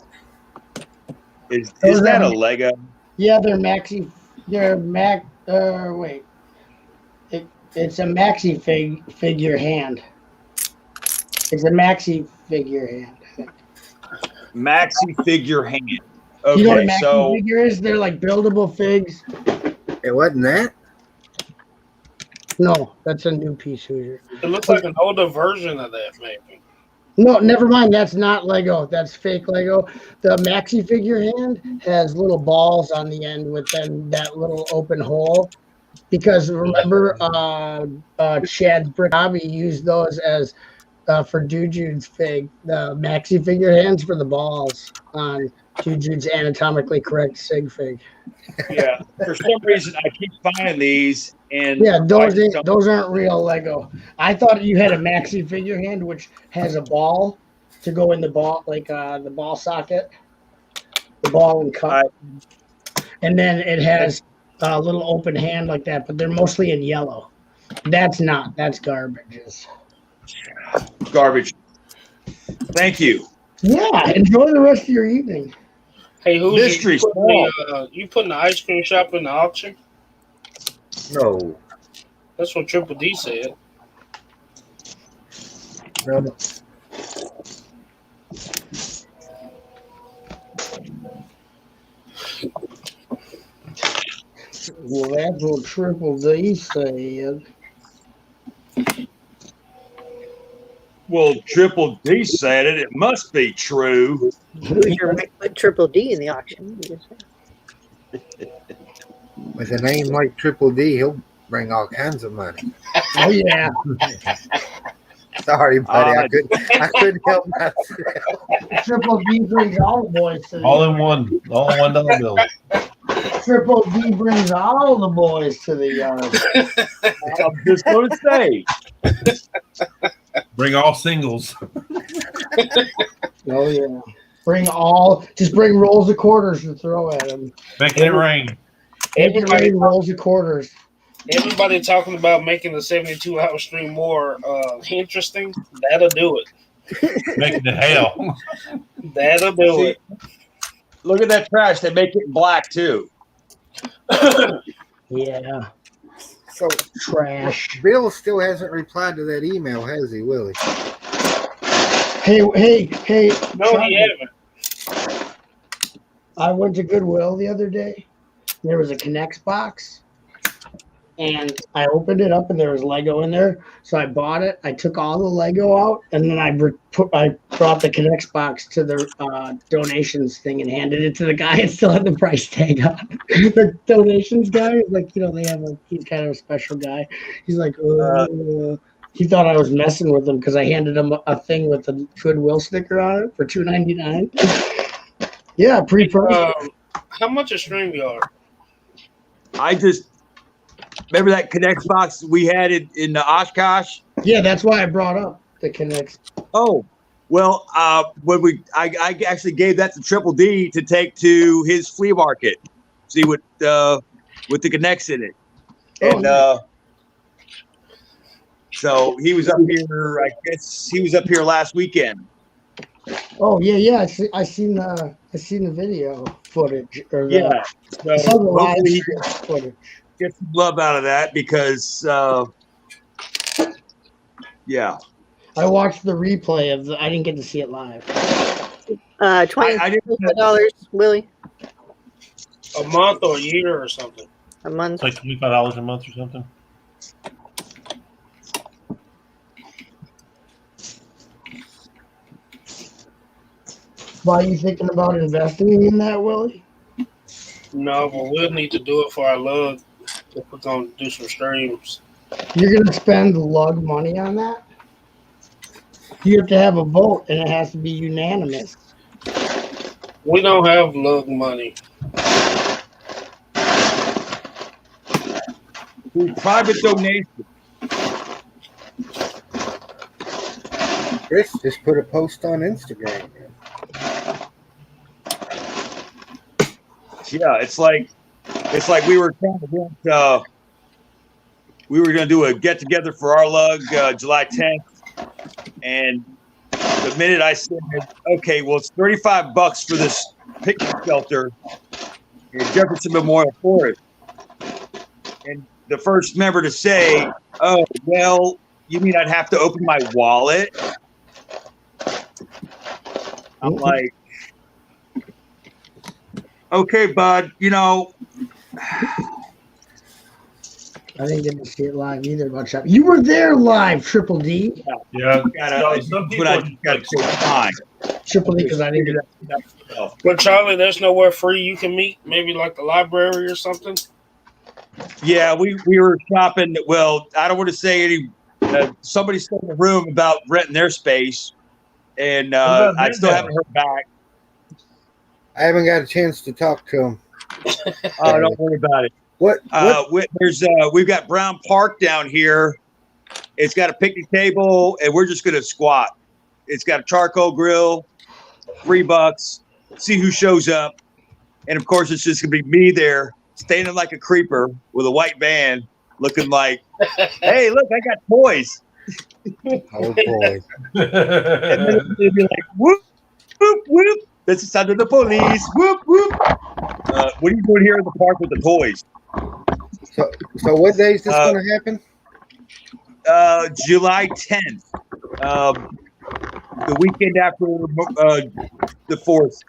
Is that a Lego? Yeah, they're Maxi. They're Mac. Wait. It's a Maxi figure hand. It's a Maxi figure hand, I think. Maxi figure hand. Okay, You know what a Maxi figure is? They're like buildable figs. It wasn't that? No, that's a new piece, Hoosier. It looks like an older version of that, maybe. No, never mind. That's not Lego. That's fake Lego. The maxi figure hand has little balls on the end within that little open hole. Because remember, Chad's Brick Hobby used those as for Juju's fig, the maxi figure hands for the balls on Juju's anatomically correct sig fig. Yeah, for some reason I keep finding these, and Yeah, those aren't real Lego. I thought you had a maxi figure hand which has a ball to go in the ball, like the ball socket, the ball and cup, and then it has a little open hand like that. But they're mostly in yellow. That's garbage. Garbage. Thank you. Yeah, enjoy the rest of your evening. Hey, who's Mystery you putting the ice cream shop in the auction? No. That's what Triple D said. No. Well, that's what Triple D said. Well, Triple D said it. It must be true. Hoosier might put Triple D in the auction. With a name like Triple D, he'll bring all kinds of money. Oh yeah. Sorry, buddy. I couldn't help myself. Triple D brings all the boys to the All in one $1 bill. Triple D brings all the boys to the yard. I'm just going to say. Bring all singles. Oh yeah. Bring rolls of quarters to throw at him. Making it rain. Everybody rolls of quarters. Everybody talking about making the 72-hour stream more interesting. That'll do it. Making it hell. That'll do it. Look at that trash. They make it black too. Yeah. So trash. Bill still hasn't replied to that email, has he, Willie? Hey. No, he haven't. I went to Goodwill the other day. There was a Connects box. And I opened it up and there was Lego in there. So I bought it. I took all the Lego out and then I brought the Connects box to the donations thing and handed it to the guy and still had the price tag on. The donations guy is like, he's kind of a special guy. He's like, he thought I was messing with him because I handed him a thing with a Goodwill sticker on it for $2.99. Yeah, pre-purchase. How much a StreamYard? I just remember that Connect box we had in the Oshkosh. Yeah, that's why I brought up the Connects. Oh, well, when I actually gave that to Triple D to take to his flea market, see with the Connects in it, and so he was up here. I guess he was up here last weekend. Oh yeah. I seen the video footage. Or Yeah, I saw the live footage. Get some love out of that because, yeah. I watched the replay of I didn't get to see it live. $25, Willie. A month or a year or something? A month. It's like $25 a month or something. Why are you thinking about investing in that, Willie? No, but we'll need to do it for our lug if we're going to do some streams. You're going to spend lug money on that? You have to have a vote, and it has to be unanimous. We don't have lug money. Private donation. Chris just put a post on Instagram. Yeah, it's like we were trying to we were going to do a get together for our lug July 10th, and the minute I said, okay, well, it's $35 for this picnic shelter in Jefferson Memorial Forest, and the first member to say, oh, well, you mean I'd have to open my wallet? I'm like, okay, bud, I didn't get to see it live either. About shop. You were there live, Triple D. Yeah. Some people I got to take time. Triple D, because I didn't get that. But Charlie, there's nowhere free you can meet. Maybe like the library or something. Yeah, we were shopping. Well, I don't want to say any. Somebody stole the room about renting their space, and I still haven't heard back. I haven't got a chance to talk to him. Oh, don't worry about it. What? We've got Brown Park down here. It's got a picnic table, and we're just gonna squat. It's got a charcoal grill, $3. See who shows up, and of course, it's just gonna be me there, standing like a creeper with a white van, looking like, "Hey, look, I got toys." Oh boy! And then it'll be like, "Whoop, whoop, whoop! This is under the police. Whoop, whoop!" What are you doing here in the park with the toys? So what day is this going to happen? July 10th, the weekend after the 4th.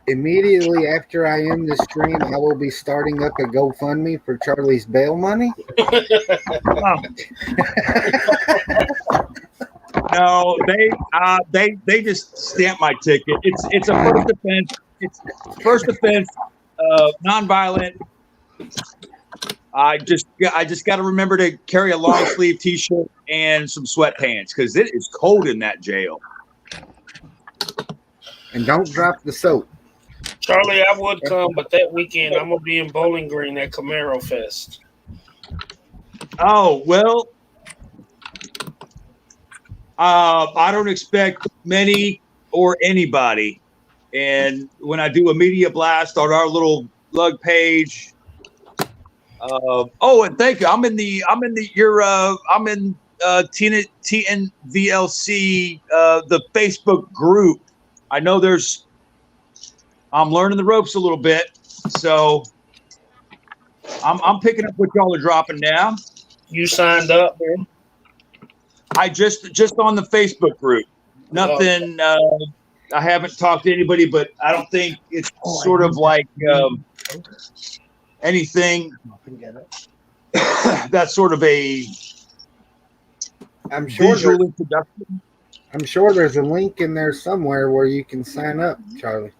Immediately after I end the stream, I will be starting up a GoFundMe for Charlie's bail money. No, they just stamped my ticket. It's a first offense. It's first offense, nonviolent. I just got to remember to carry a long sleeve T-shirt and some sweatpants because it is cold in that jail. And don't drop the soap. Charlie, I would come, but that weekend I'm gonna be in Bowling Green at Camaro Fest. Oh well, I don't expect many or anybody. And when I do a media blast on our little lug page. And thank you. I'm in TNVLC, the Facebook group. I know I'm learning the ropes a little bit, so I'm picking up what y'all are dropping down. You signed up, man? I just on the Facebook group. Nothing. I haven't talked to anybody, but I don't think it's sort of like anything. That's sort of a visual introduction. I'm sure there's a link in there somewhere where you can sign up, Charlie.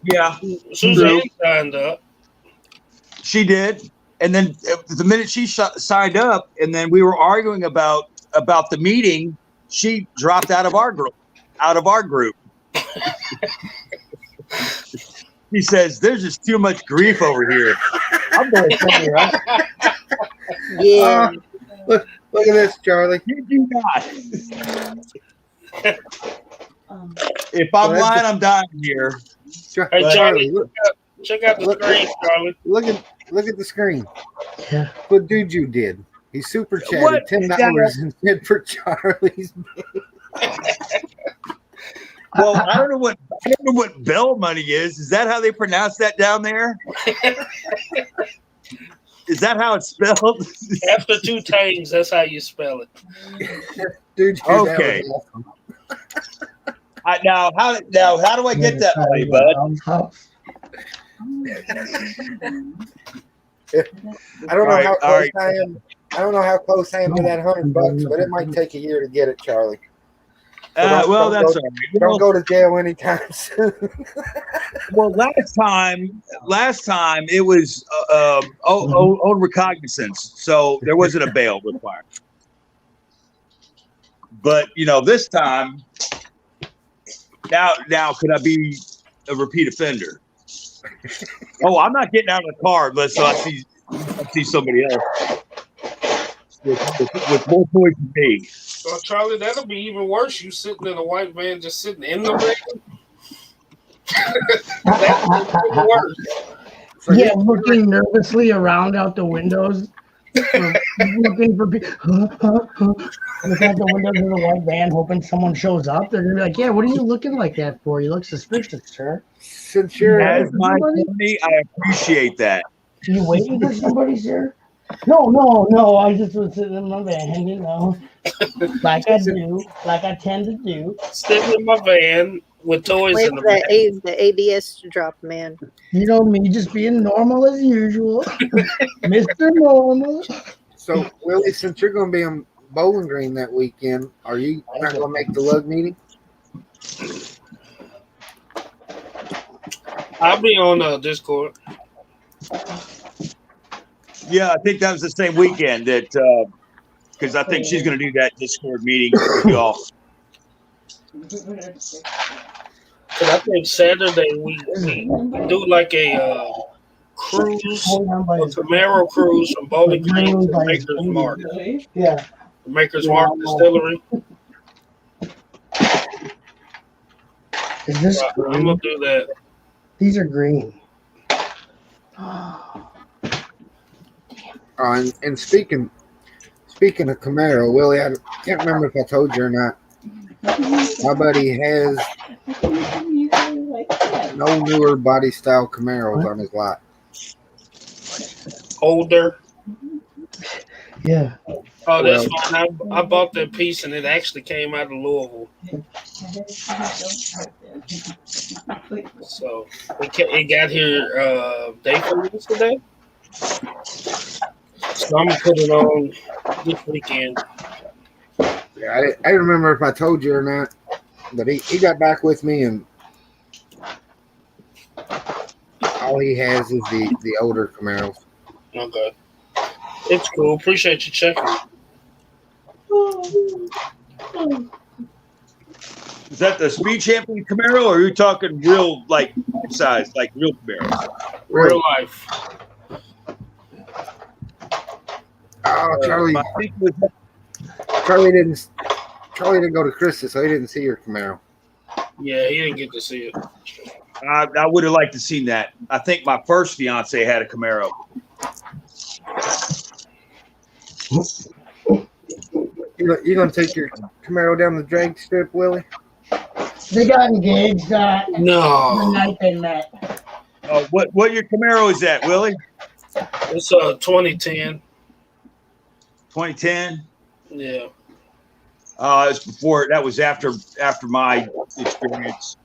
Yeah, Suzanne signed up. She did, and then the minute she signed up, and then we were arguing about the meeting, she dropped out of our group. He says, "There's just too much grief over here." I'm going to tell you, right? Yeah. Look at this, Charlie. You do not. If I'm lying, I'm dying here. Hey, Charlie, check out the screen, Charlie. Look at the screen. Yeah. What Juju did. He super chatted $10 and said for Charlie's. Well, I don't know what bell money is. Is that how they pronounce that down there? Is that how it's spelled? After two times, that's how you spell it. Dude, okay. Now how do I get that money, bud? I don't know how close I am. I don't know how close I am to that $100, but it might take a year to get it, Charlie. So that's all right. Don't go to jail anytime soon. Well, last time it was own recognizance, so there wasn't a bail required. But this time, now could I be a repeat offender? Oh, I'm not getting out of the car unless I see somebody else with more toys than me. Well, Charlie, that'll be even worse. You sitting in a white van, just sitting in the van. That's even worse. Yeah, looking nervously around out the windows, looking for people. Look out the windows of the white van, hoping someone shows up. They're gonna be like, "Yeah, what are you looking like that for? You look suspicious, sir." Since you're as my attorney, I appreciate that. Are you waiting for somebody, sir? No. I just was sitting in my van, like I tend to do. Sitting in my van with toys Wait in the for van. the ABS to drop, man. You know me, just being normal as usual, Mr. Normal. So, Willie, since you're going to be on Bowling Green that weekend, are you not going to make the lug meeting? I'll be on Discord. Yeah, I think that was the same weekend that because I think she's going to do that Discord meeting with y'all. Cause I think Saturday we do like a cruise, a Camaro cruise from Bowling Green to Maker's Mark. Yeah. Maker's Mark Distillery. Is this I'm green? gonna do that. These are green. And speaking of Camaro, Willie, I can't remember if I told you or not. My buddy has no newer body style Camaros on his lot. Older. Yeah. Oh, that's fine. I bought that piece and it actually came out of Louisville. So it got here day from yesterday. So I'm gonna put it on this weekend. Yeah, I don't remember if I told you or not, but he got back with me, and all he has is the older Camaros. Okay. It's cool. Appreciate you checking. Is that the Speed Champion Camaro, or are you talking real, like, size, like real Camaro? Real life. Oh, Charlie didn't go to Chris's, so he didn't see your Camaro. Yeah, he didn't get to see it. I would have liked to seen that. I think my first fiance had a Camaro. You gonna take your Camaro down the drag strip, Willie? They got engaged the No. night they met. What your Camaro is that, Willie? It's 2010. 2010. Yeah. It's before. That was after my experience.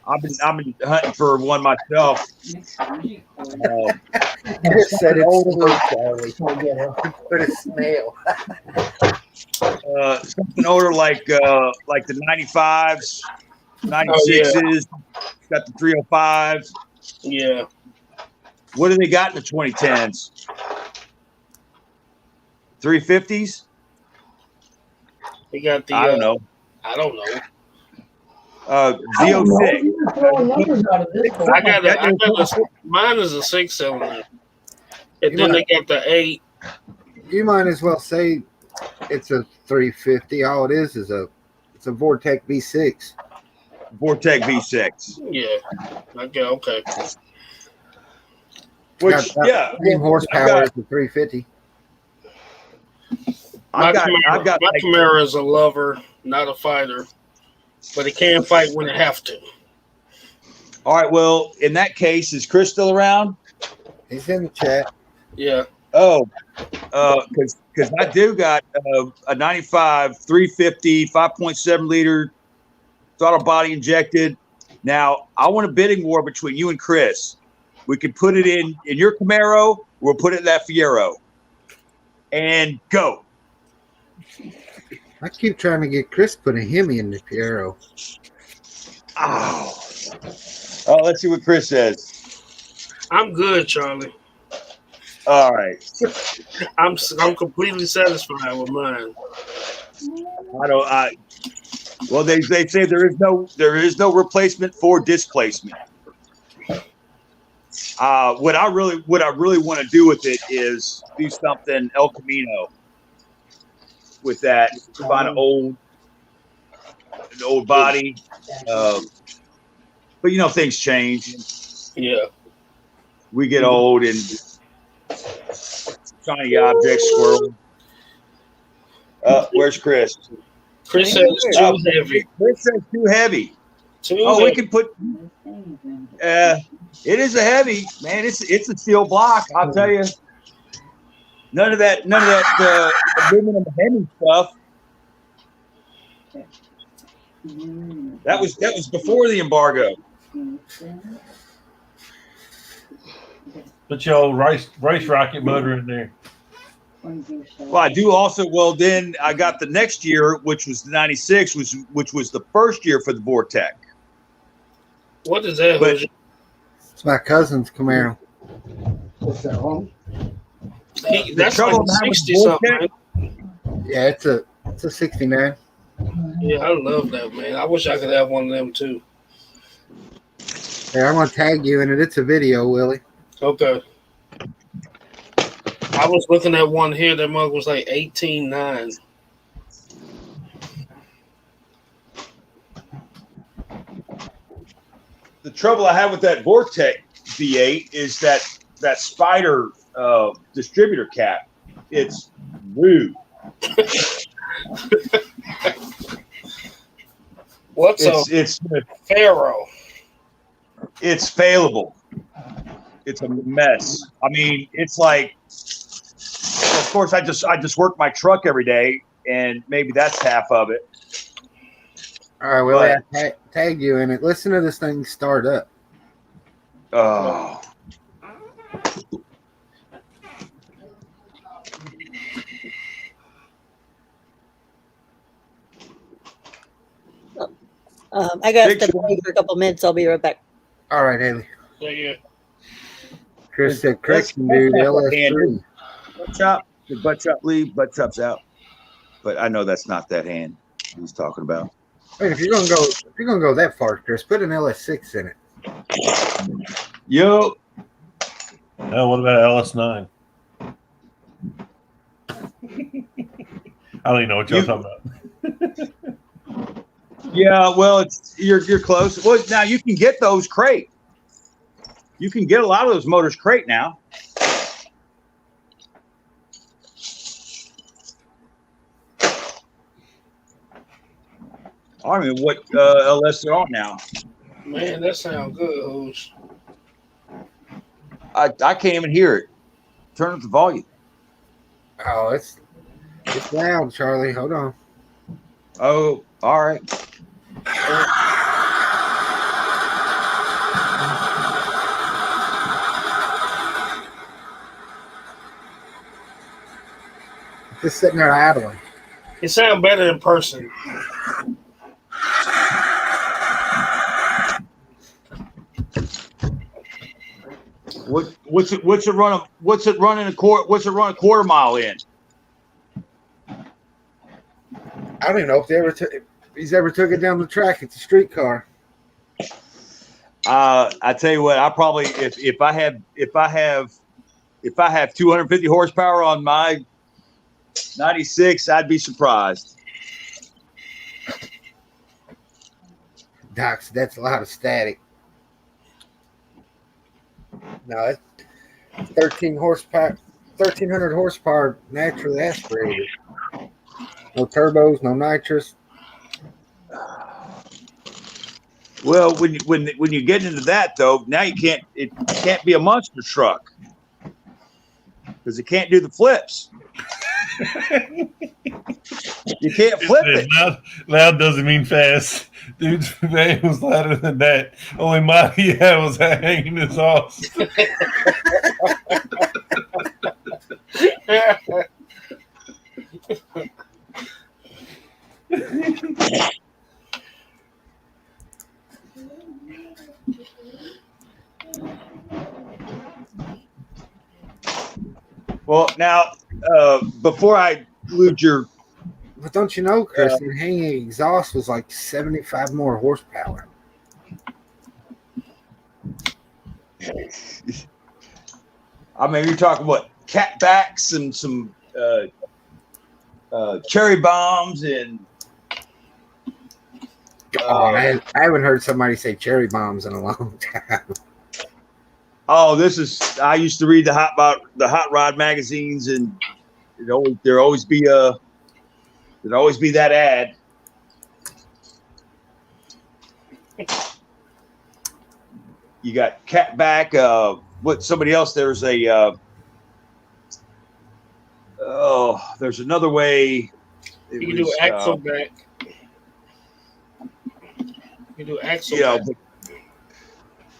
I've been hunting for one myself. Chris said it's but it's snail. Something older like the 95s, 96s. Got the 305s. Yeah. What do they got in the 2010s? 350s? They got the. I don't know. I don't know. Z06. Mine is a 6-cylinder. And then they got the 8. You might as well say it's a 350. All it is a Vortec V6. Vortec V6. Yeah. Okay. Which, same horsepower as the 350. My Camaro is a lover, not a fighter, but it can fight when it have to. All right. Well, in that case, is Chris still around? He's in the chat. Yeah. Oh, because I do got a 95 350 5.7 liter throttle body injected. Now I want a bidding war between you and Chris. We can put it in your Camaro. We'll put it in that Fiero, and go. I keep trying to get Chris putting him in the Fiero. Oh, let's see what Chris says. I'm good, Charlie. All right. I'm completely satisfied with mine. Well, they say there is no replacement for displacement. What I really want to do with it is do something El Camino with that. Find an old body, but things change. Yeah, we get old and shiny objects squirrel. Where's Chris? Chris says it's too heavy. Chris says too heavy. Heavy. We can put. It is a heavy man. It's a steel block. I'll tell you. None of that aluminum heavy stuff. That was before the embargo. Put your old race rocket motor in there. Well, I do also. Well, then I got the next year, which was the '96, which was the first year for the Vortec. What is that? But It's my cousin's Camaro. What's that home? That's like a 60 something. Yeah, it's a 69. Yeah, I love that, man. I wish I could have one of them too. Hey, I'm gonna tag you in it. It's a video, Willie. Okay. I was looking at one here. That mug was like 18.9. The trouble I have with that Vortec V8 is that Spider distributor cap. It's rude. It's Pharaoh. It's failable. It's a mess. I mean, it's like, of course, I just work my truck every day, and maybe that's half of it. All right, Willie, I tag you in it. Listen to this thing start up. Oh. I got to step away for a couple minutes. I'll be right back. All right, Haley. Yeah. Chris said Chris can do LS3. Butt chop, the butt chop leave, butt chops out. But I know that's not that hand he's talking about. Wait, if you're gonna go that far, Chris, put an LS6 in it. Yo. Now, what about LS9? I don't even know what y'all talking about. Yeah, well, you're close. Well, now you can get those crate. You can get a lot of those motors crate now. I don't know what LS they're on now. Man, that sounds good, Hoosh. I can't even hear it. Turn up the volume. Oh, it's loud, Charlie. Hold on. Oh, all right. Just sitting there idling. It sounds better in person. What's it run a quarter mile in? I don't even know if he's ever took it down the track. It's a streetcar. I tell you what, I probably if I have 250 horsepower on my 96, I'd be surprised. Doc, that's a lot of static. No, it's 1,300 horsepower naturally aspirated. No turbos, no nitrous. Well, when you get into that though, now it can't be a monster truck because it can't do the flips. You can't flip it. Loud doesn't mean fast. Dude's van was louder than that. Only mine he had was hanging his off. Well, now before I lose your. But don't you know, Chris, the hanging exhaust was like 75 more horsepower. I mean, you're talking what? Cat backs and some cherry bombs and. I haven't heard somebody say cherry bombs in a long time. Oh, I used to read the hot rod magazines, and there'd always be that ad. You got cat back. Somebody else? There's another way. You can do axle back. You do axle back.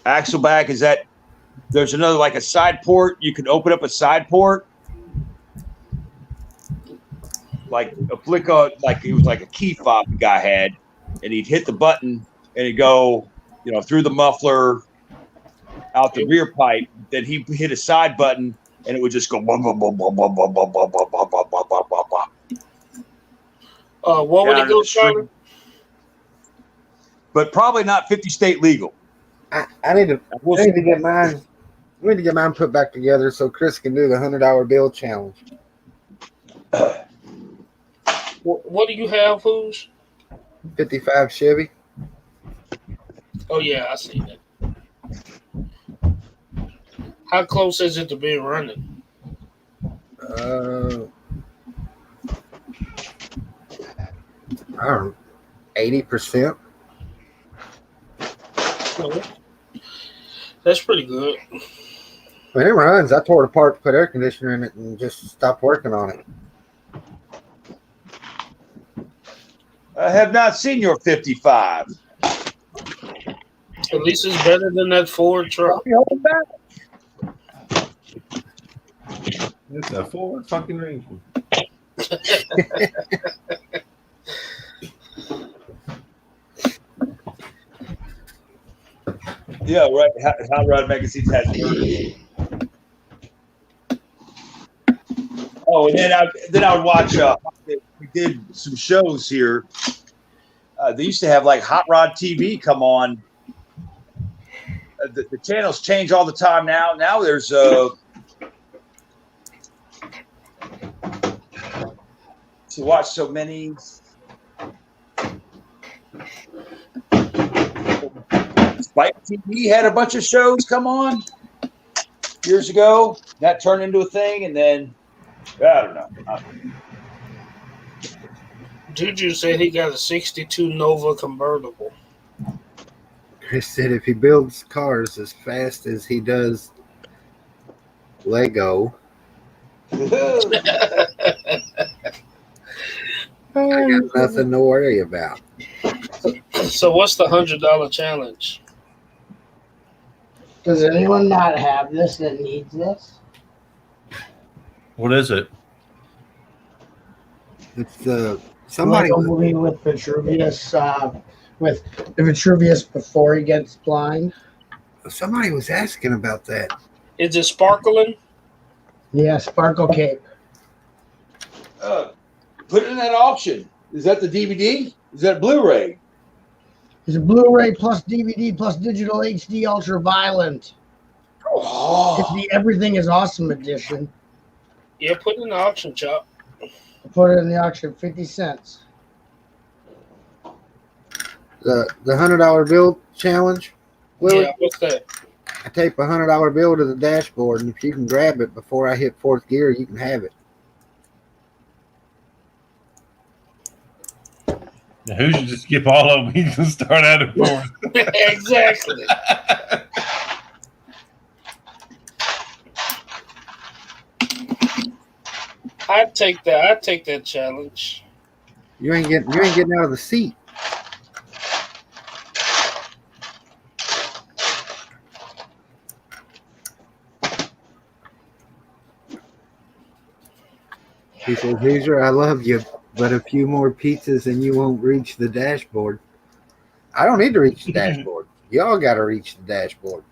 Axle back is that. There's another like a side port. You can open up a side port. like a flick on, like it was like a key fob the guy had, and he'd hit the button and it'd go, through the muffler, out the rear pipe. Then he hit a side button and it would just go blah, blah, blah, blah, blah, blah, blah, blah, blah, blah, blah, blah, blah, blah, blah. What would it go, Charlie? But probably not 50 state legal. I need to get mine. We need to get mine put back together so Chris can do the $100 bill challenge. What do you have, Who's? 55 Chevy. Oh yeah, I see that. How close is it to being running? 80%. That's pretty good. When it runs, I tore it apart, put air conditioner in it, and just stopped working on it. I have not seen your 55. At least it's better than that Ford truck. It's a Ford fucking Ranger. Yeah, right. Hot Rod Magazine has it. Oh, and then I would watch. We did some shows here. They used to have like Hot Rod TV come on. The channels change all the time now. Now there's to watch so many. Spike TV had a bunch of shows come on years ago. That turned into a thing, and then I don't know. Juju said he got a '62 Nova convertible. Chris said if he builds cars as fast as he does Lego, I got nothing to worry about. So what's the $100 challenge? Does anyone not have this that needs this? What is it? It's somebody movie with Vitruvius, with the Vitruvius before he gets blind. Somebody was asking about that. Is it sparkling? Yeah, Sparkle Cape. Put it in that auction. Is that the DVD? Is that Blu-ray? It's a Blu-ray plus DVD plus digital HD ultra violent. Oh. It's the Everything is Awesome edition. Yeah, put it in the auction, Chop. Put it in the auction, 50 cents. The $100 bill challenge. Willie, Yeah, what's that? I tape a $100 bill to the dashboard, and if you can grab it before I hit fourth gear, you can have it. Now, who should just skip all of them? He can start out at fourth. Exactly. I'd take that. I'd take that challenge. You ain't getting out of the seat. He says, Hoosier, I love you, but a few more pizzas and you won't reach the dashboard. I don't need to reach the dashboard. Y'all got to reach the dashboard.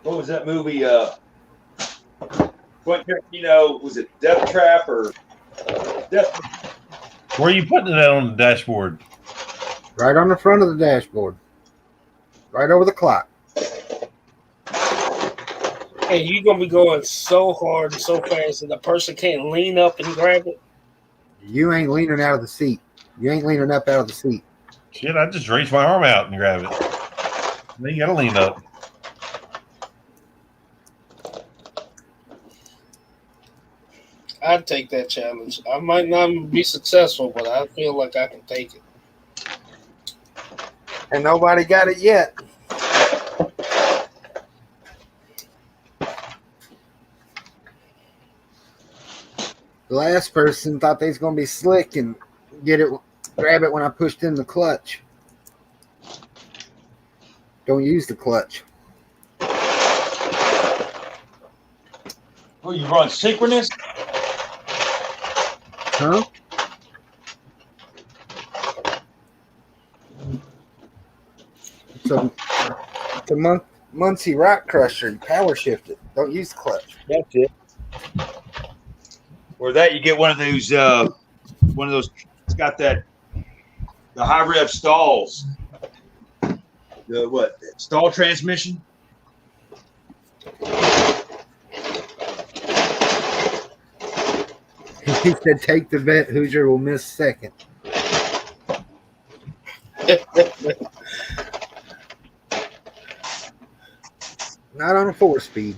What was that movie? Quentin Tarantino, was it Death Trap or Death? Where are you putting it on the dashboard? Right on the front of the dashboard. Right over the clock. And you're going to be going so hard and so fast that the person can't lean up and grab it. You ain't leaning out of the seat. You ain't leaning up out of the seat. Shit, I just reach my arm out and grab it. Then you got to lean up. I'd take that challenge. I might not be successful, but I feel like I can take it. And nobody got it yet. The last person thought they was going to be slick and grab it when I pushed in the clutch. Don't use the clutch. Oh, you run synchronous? Huh? It's a Muncie rock crusher. You power shift it. Don't use the clutch. That's it. Or that you get one of those. It's got the high rev stalls. The what? Stall transmission. He said, "Take the bet. Hoosier will miss second." Not on a 4-speed.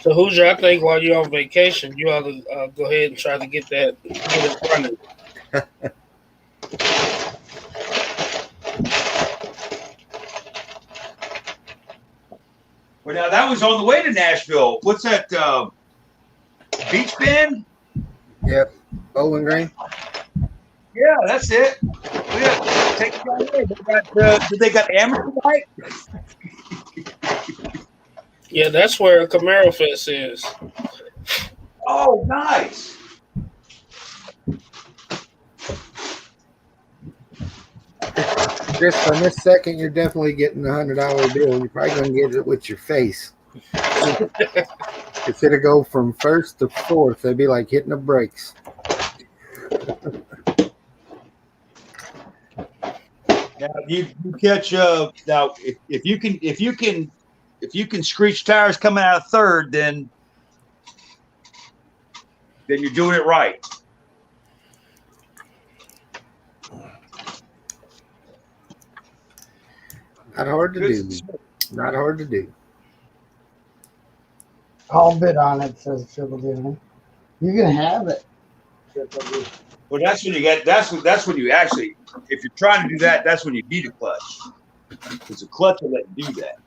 So Hoosier, I think while you're on vacation, you ought to go ahead and try to get it running. Well, now that was on the way to Nashville. What's that? Beach Bend? Yep. Bowling Green. Yeah, that's it. Take it down there. They got amateur night? Yeah, that's where Camaro Fest is. Oh, nice. Chris, on this second, you're definitely getting a $100 bill. You're probably going to get it with your face. If it'll go from first to fourth, it'd be like hitting the brakes. Now you catch now if you can screech tires coming out of third, then you're doing it right. Not hard to do. Not hard to do. I'll bid on it, says Triple D. You can have it. Triple D. Well, that's when you get. That's when you actually. If you're trying to do that, that's when you need a clutch. Because a clutch will let you do that.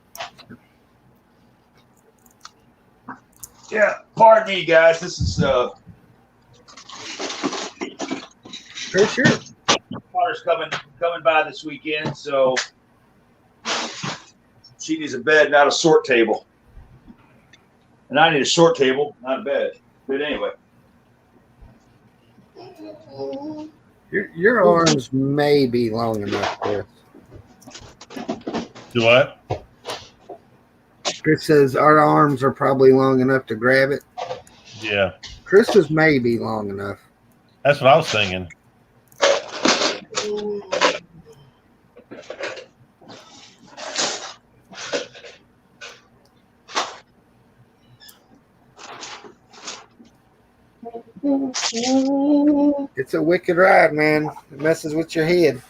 Yeah, pardon me, guys. This is For sure. Carter's coming by this weekend, so she needs a bed, not a sort table. And I need a sort table, not a bed. But anyway. Your arms may be long enough, Chris. Do what? Chris says our arms are probably long enough to grab it. Yeah. Chris's may be long enough. That's what I was thinking. It's a wicked ride, man. It messes with your head.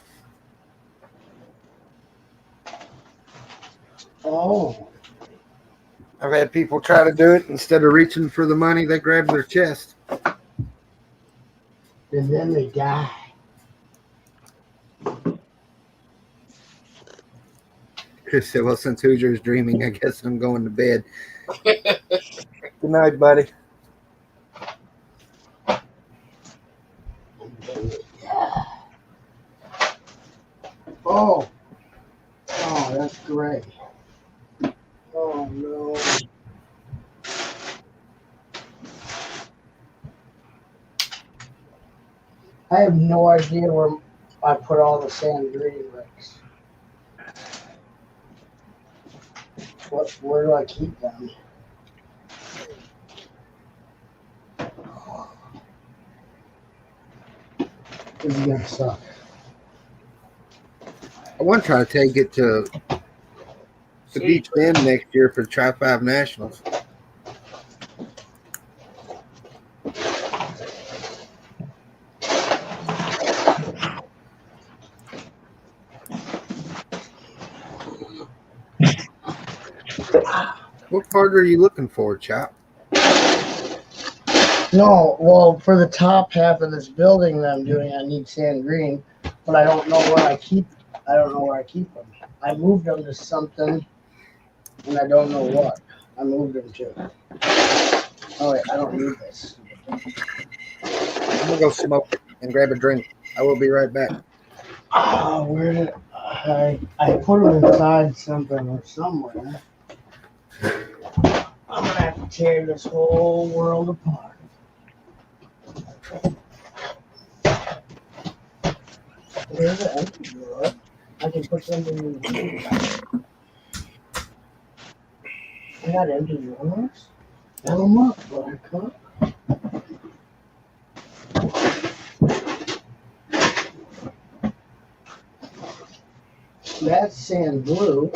Oh. I've had people try to do it. Instead of reaching for the money, they grab their chest. And then they die. Chris said, well, since Hoosier's dreaming, I guess I'm going to bed. Good night, buddy. Oh. Oh, that's great. Oh, no. I have no idea where I put all the sand green bricks. Where do I keep them? This is gonna suck. I want to try to take it to Beach Bend next year for the Tri-5 Nationals. What part are you looking for, Chop? No, well, for the top half of this building that I'm doing, I need sand green, but I don't know where I keep. I don't know where I keep them. I moved them to something, and I don't know what I moved them to. Oh wait, I don't need this. I'm gonna go smoke it and grab a drink. I will be right back. Oh, where did I put them inside something or somewhere. I'm gonna have to tear this whole world apart. There's the empty drawer. I can put something in here. I got empty drawers. Fill them up, buttercup. That's sand blue.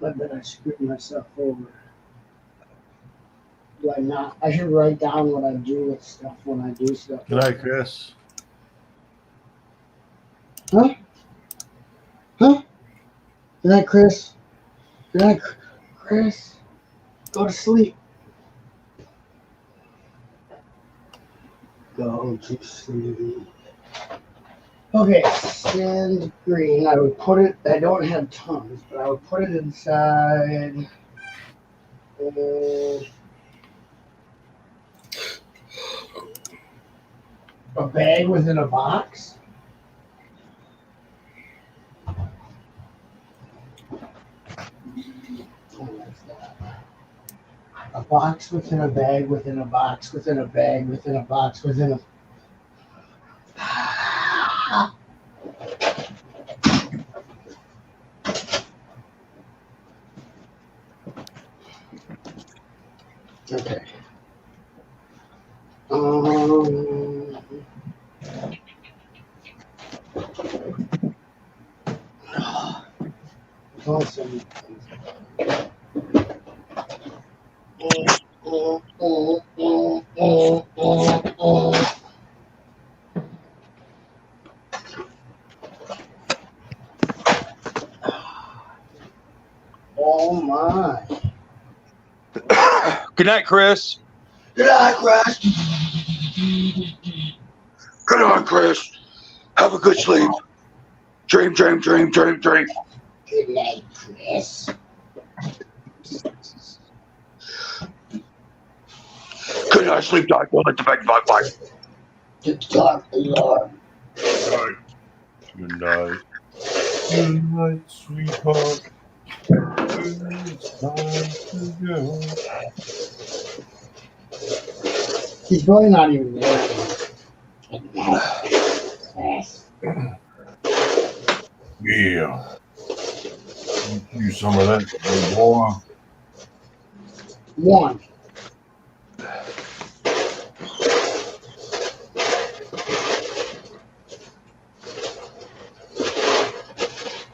I bet I screwed myself over. Do I not? I should write down what I do with stuff when I do stuff. Good night, Chris. Huh? Huh? Good night, Chris. Good night, Chris. Go to sleep. Go to sleep. Okay, sand green. I would put it, I don't have tons, but I would put it inside. A bag within a box. A box within a bag within a box within a bag within a box within a. Okay. Awesome. Oh my. Good night, Chris. Good night, Chris. Good night, Chris. Have a good sleep. Dream, dream, dream, dream, dream. Good night, Chris. Good night, sleep, dog. Don't let the bed bug bite. Good dark alarm. Good night. Good night. Good night, sweetheart. It's time to go. He's probably not even there. Yeah. You some of that, boy. One.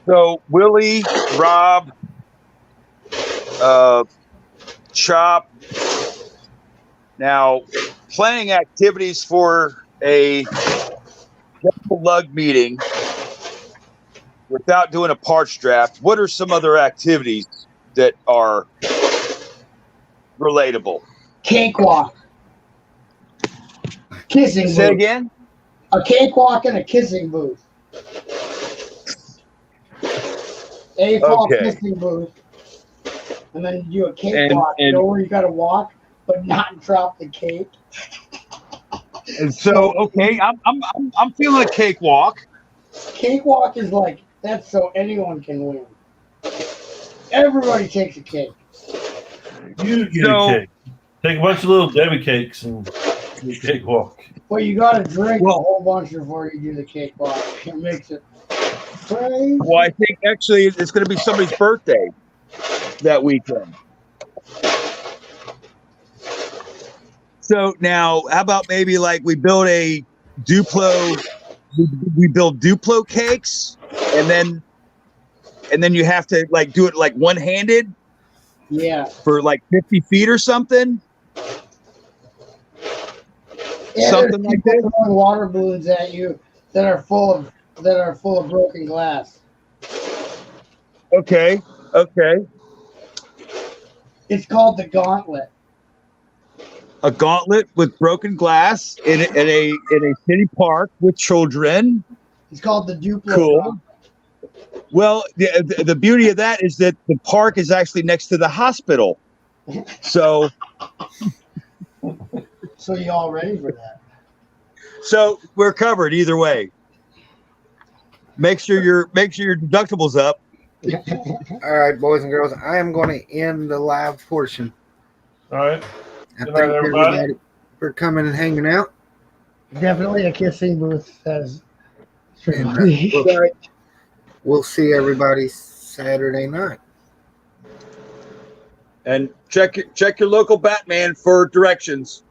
So Willie, Rob, Chop. Now, planning activities for a lug meeting without doing a parts draft. What are some other activities that are relatable? Cakewalk. Kissing booth. Say again? A cakewalk and a kissing booth. A-fall Okay. kissing booth. And then you do a cakewalk. You know where you gotta walk, but not drop the cake. And so, okay, I'm feeling a cakewalk. Cakewalk is like, that's so anyone can win. Everybody takes a cake. You get a cake. Take a bunch of little Debbie cakes and do a cakewalk. Well, you gotta drink a whole bunch before you do the cakewalk. It makes it crazy. Well, I think actually it's going to be somebody's birthday that weekend. So now, how about maybe like we build a Duplo, we build Duplo cakes, and then you have to like do it like one-handed. Yeah. For like 50 feet or something. Yeah, Something like that. Throwing water balloons at you that are full of broken glass. Okay. It's called the gauntlet. A gauntlet with broken glass in a city park with children. It's called the Duplo. Cool. Gauntlet. Well, the beauty of that is that the park is actually next to the hospital. So you all ready for that? So we're covered either way. Make sure your deductible's up. All right, boys and girls, I am going to end the live portion. All right. I Good thank night, everybody. everybody for coming and hanging out. Definitely a kissing booth says. We'll see everybody Saturday night. And check your local Batman for directions.